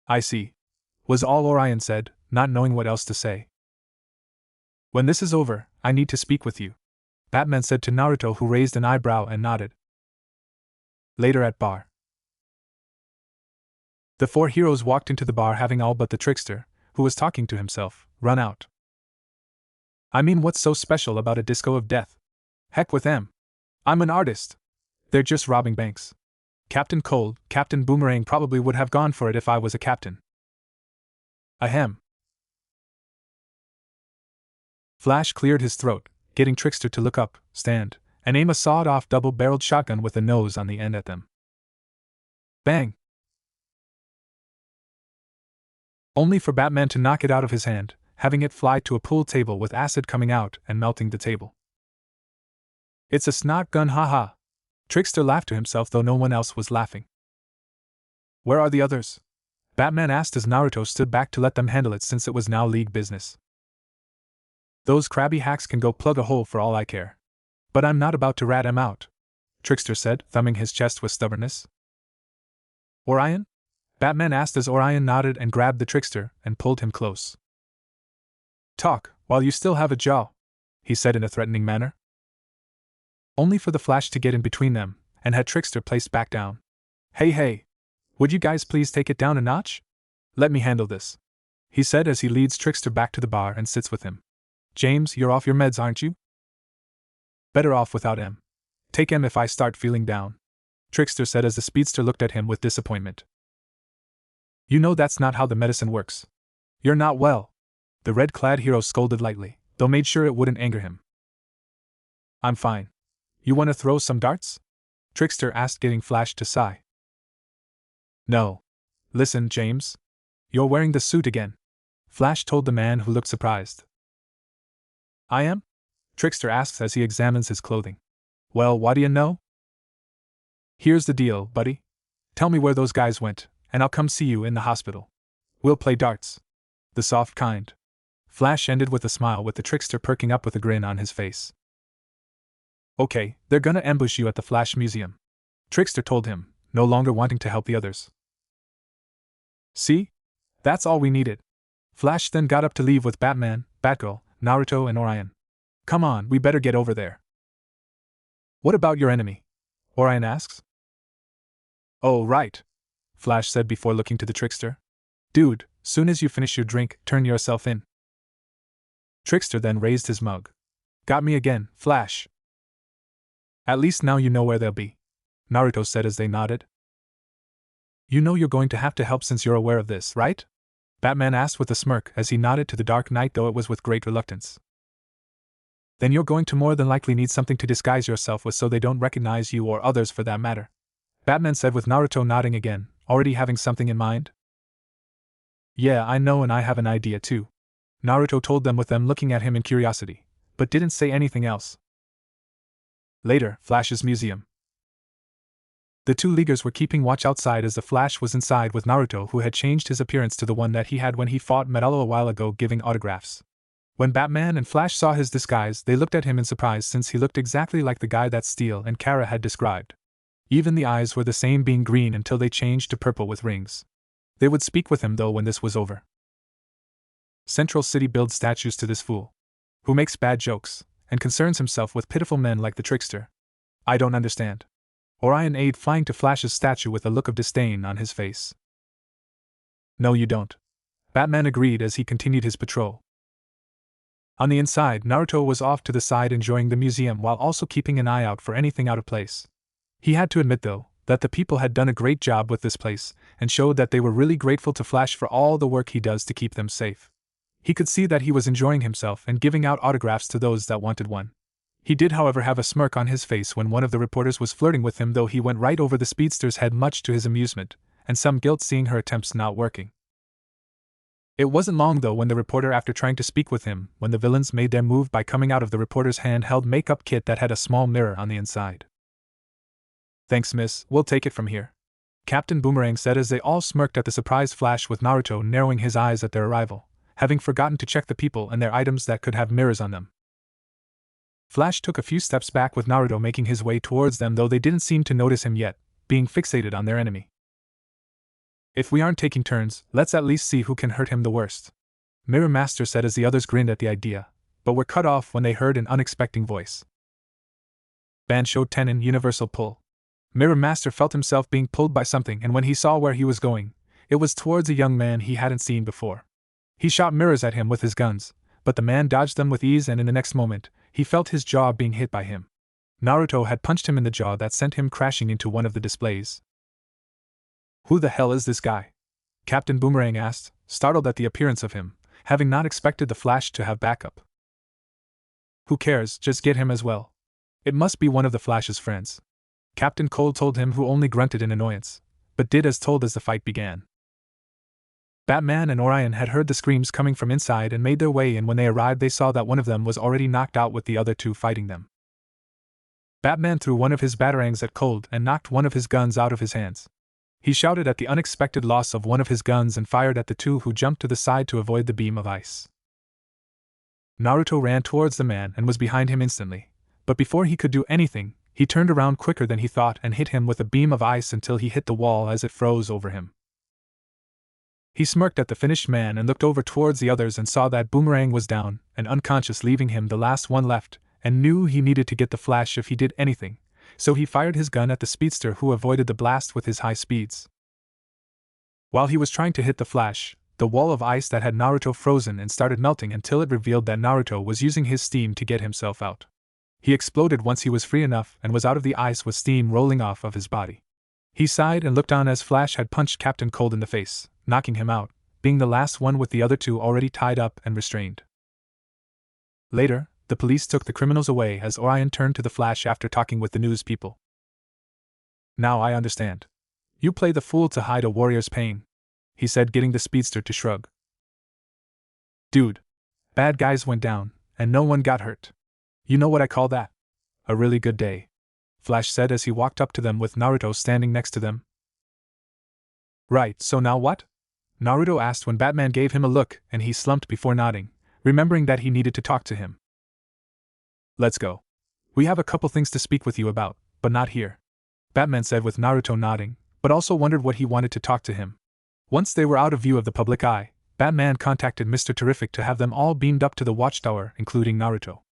I see, was all Orion said, not knowing what else to say. When this is over, I need to speak with you, Batman said to Naruto, who raised an eyebrow and nodded. Later at bar. The 4 heroes walked into the bar, having all but the Trickster, who was talking to himself, run out. I mean, what's so special about a disco of death? Heck with them. I'm an artist. They're just robbing banks. Captain Cold, Captain Boomerang probably would have gone for it if I was a captain. Ahem. Flash cleared his throat, getting Trickster to look up, stand, and aim a sawed-off double-barreled shotgun with a nose on the end at them. Bang! Only for Batman to knock it out of his hand, having it fly to a pool table with acid coming out and melting the table. It's a snot gun, haha. Trickster laughed to himself, though no one else was laughing. Where are the others? Batman asked as Naruto stood back to let them handle it, since it was now League business. Those crabby hacks can go plug a hole for all I care. But I'm not about to rat 'em out, Trickster said, thumbing his chest with stubbornness. Orion? Batman asked as Orion nodded and grabbed the Trickster and pulled him close. Talk, while you still have a jaw, he said in a threatening manner. Only for the Flash to get in between them, and had Trickster placed back down. Hey, would you guys please take it down a notch? Let me handle this, he said as he leads Trickster back to the bar and sits with him. James, you're off your meds, aren't you? Better off without em. Take em if I start feeling down, Trickster said as the speedster looked at him with disappointment. You know that's not how the medicine works. You're not well. The red-clad hero scolded lightly, though made sure it wouldn't anger him. I'm fine. You want to throw some darts? Trickster asked, getting Flash to sigh. No. Listen, James. You're wearing the suit again, Flash told the man who looked surprised. I am? Trickster asks as he examines his clothing. Well, what do you know? Here's the deal, buddy. Tell me where those guys went, and I'll come see you in the hospital. We'll play darts. The soft kind. Flash ended with a smile, with the trickster perking up with a grin on his face. Okay, they're gonna ambush you at the Flash Museum, Trickster told him, no longer wanting to help the others. See? That's all we needed. Flash then got up to leave with Batman, Batgirl, Naruto, and Orion. Come on, we better get over there. What about your enemy? Orion asks. Oh, right, Flash said before looking to the trickster. Dude, soon as you finish your drink, turn yourself in. Trickster then raised his mug. Got me again, Flash. At least now you know where they'll be, Naruto said as they nodded. You know you're going to have to help since you're aware of this, right? Batman asked with a smirk as he nodded to the Dark Knight, though it was with great reluctance. Then you're going to more than likely need something to disguise yourself with so they don't recognize you, or others for that matter, Batman said with Naruto nodding again, already having something in mind. Yeah, I know, and I have an idea too, Naruto told them, with them looking at him in curiosity, but didn't say anything else. Later, Flash's museum. The two Leaguers were keeping watch outside as the Flash was inside with Naruto, who had changed his appearance to the one that he had when he fought Metallo a while ago, giving autographs. When Batman and Flash saw his disguise, they looked at him in surprise, since he looked exactly like the guy that Steel and Kara had described. Even the eyes were the same, being green until they changed to purple with rings. They would speak with him though when this was over. Central City builds statues to this fool, who makes bad jokes, and concerns himself with pitiful men like the trickster. I don't understand. Orion eyed flying to Flash's statue with a look of disdain on his face. No, you don't, Batman agreed as he continued his patrol. On the inside, Naruto was off to the side enjoying the museum while also keeping an eye out for anything out of place. He had to admit, though, that the people had done a great job with this place, and showed that they were really grateful to Flash for all the work he does to keep them safe. He could see that he was enjoying himself and giving out autographs to those that wanted one. He did, however, have a smirk on his face when one of the reporters was flirting with him, though he went right over the speedster's head, much to his amusement, and some guilt seeing her attempts not working. It wasn't long, though, when the reporter, after trying to speak with him, when the villains made their move by coming out of the reporter's handheld makeup kit that had a small mirror on the inside. Thanks, miss, we'll take it from here, Captain Boomerang said as they all smirked at the surprised Flash, with Naruto narrowing his eyes at their arrival, having forgotten to check the people and their items that could have mirrors on them. Flash took a few steps back, with Naruto making his way towards them, though they didn't seem to notice him yet, being fixated on their enemy. If we aren't taking turns, let's at least see who can hurt him the worst, Mirror Master said as the others grinned at the idea, but were cut off when they heard an unexpected voice. Bansho Tenon Universal Pull. Mirror Master felt himself being pulled by something, and when he saw where he was going, it was towards a young man he hadn't seen before. He shot mirrors at him with his guns, but the man dodged them with ease, and in the next moment, he felt his jaw being hit by him. Naruto had punched him in the jaw that sent him crashing into one of the displays. Who the hell is this guy? Captain Boomerang asked, startled at the appearance of him, having not expected the Flash to have backup. Who cares, just get him as well. It must be one of the Flash's friends, Captain Cold told him, who only grunted in annoyance, but did as told as the fight began. Batman and Orion had heard the screams coming from inside and made their way in. When they arrived, they saw that one of them was already knocked out, with the other two fighting them. Batman threw one of his batarangs at Cold and knocked one of his guns out of his hands. He shouted at the unexpected loss of one of his guns and fired at the two who jumped to the side to avoid the beam of ice. Naruto ran towards the man and was behind him instantly, but before he could do anything, he turned around quicker than he thought and hit him with a beam of ice until he hit the wall as it froze over him. He smirked at the finished man and looked over towards the others and saw that Boomerang was down and unconscious, leaving him the last one left, and knew he needed to get the Flash if he did anything, so he fired his gun at the speedster, who avoided the blast with his high speeds. While he was trying to hit the Flash, the wall of ice that had Naruto frozen and started melting until it revealed that Naruto was using his steam to get himself out. He exploded once he was free enough and was out of the ice with steam rolling off of his body. He sighed and looked on as Flash had punched Captain Cold in the face, knocking him out, being the last one with the other two already tied up and restrained. Later, the police took the criminals away as Orion turned to the Flash after talking with the news people. "Now I understand. You play the fool to hide a warrior's pain," he said, getting the speedster to shrug. "Dude. Bad guys went down, and no one got hurt. You know what I call that? A really good day," Flash said as he walked up to them with Naruto standing next to them. "Right, so now what?" Naruto asked when Batman gave him a look and he slumped before nodding, remembering that he needed to talk to him. "Let's go. We have a couple things to speak with you about, but not here," Batman said with Naruto nodding, but also wondered what he wanted to talk to him. Once they were out of view of the public eye, Batman contacted Mr. Terrific to have them all beamed up to the watchtower, including Naruto.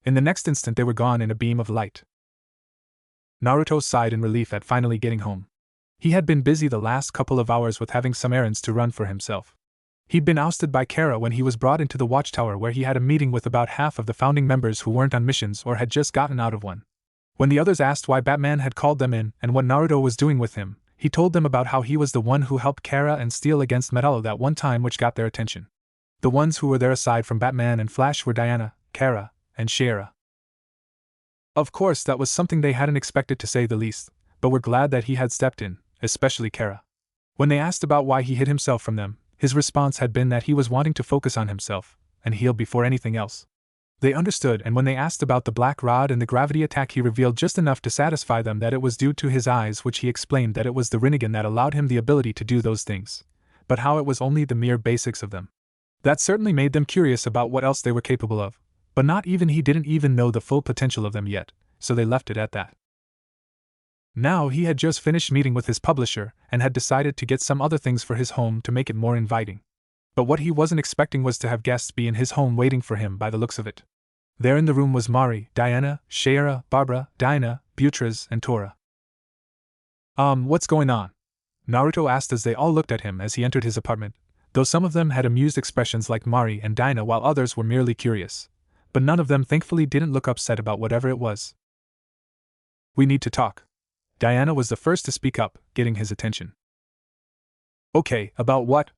In the next instant they were gone in a beam of light. Naruto sighed in relief at finally getting home. He had been busy the last couple of hours with having some errands to run for himself. He'd been ousted by Kara when he was brought into the watchtower where he had a meeting with about half of the founding members who weren't on missions or had just gotten out of one. When the others asked why Batman had called them in and what Naruto was doing with him, he told them about how he was the one who helped Kara and Steel against Metallo that one time, which got their attention. The ones who were there aside from Batman and Flash were Diana, Kara, and Shiera. Of course, that was something they hadn't expected, to say the least, but were glad that he had stepped in, especially Kara. When they asked about why he hid himself from them, his response had been that he was wanting to focus on himself and heal before anything else. They understood, and when they asked about the black rod and the gravity attack, he revealed just enough to satisfy them that it was due to his eyes, which he explained that it was the Rinnegan that allowed him the ability to do those things, but how it was only the mere basics of them. That certainly made them curious about what else they were capable of, but not even he didn't even know the full potential of them yet, so they left it at that. Now he had just finished meeting with his publisher and had decided to get some other things for his home to make it more inviting. But what he wasn't expecting was to have guests be in his home waiting for him by the looks of it. There in the room was Mari, Diana, Shiera, Barbara, Dinah, Beatrice, and Tora. What's going on?" Naruto asked as they all looked at him as he entered his apartment, though some of them had amused expressions like Mari and Dinah while others were merely curious. But none of them thankfully didn't look upset about whatever it was. "We need to talk." Diana was the first to speak up, getting his attention. "Okay, about what?"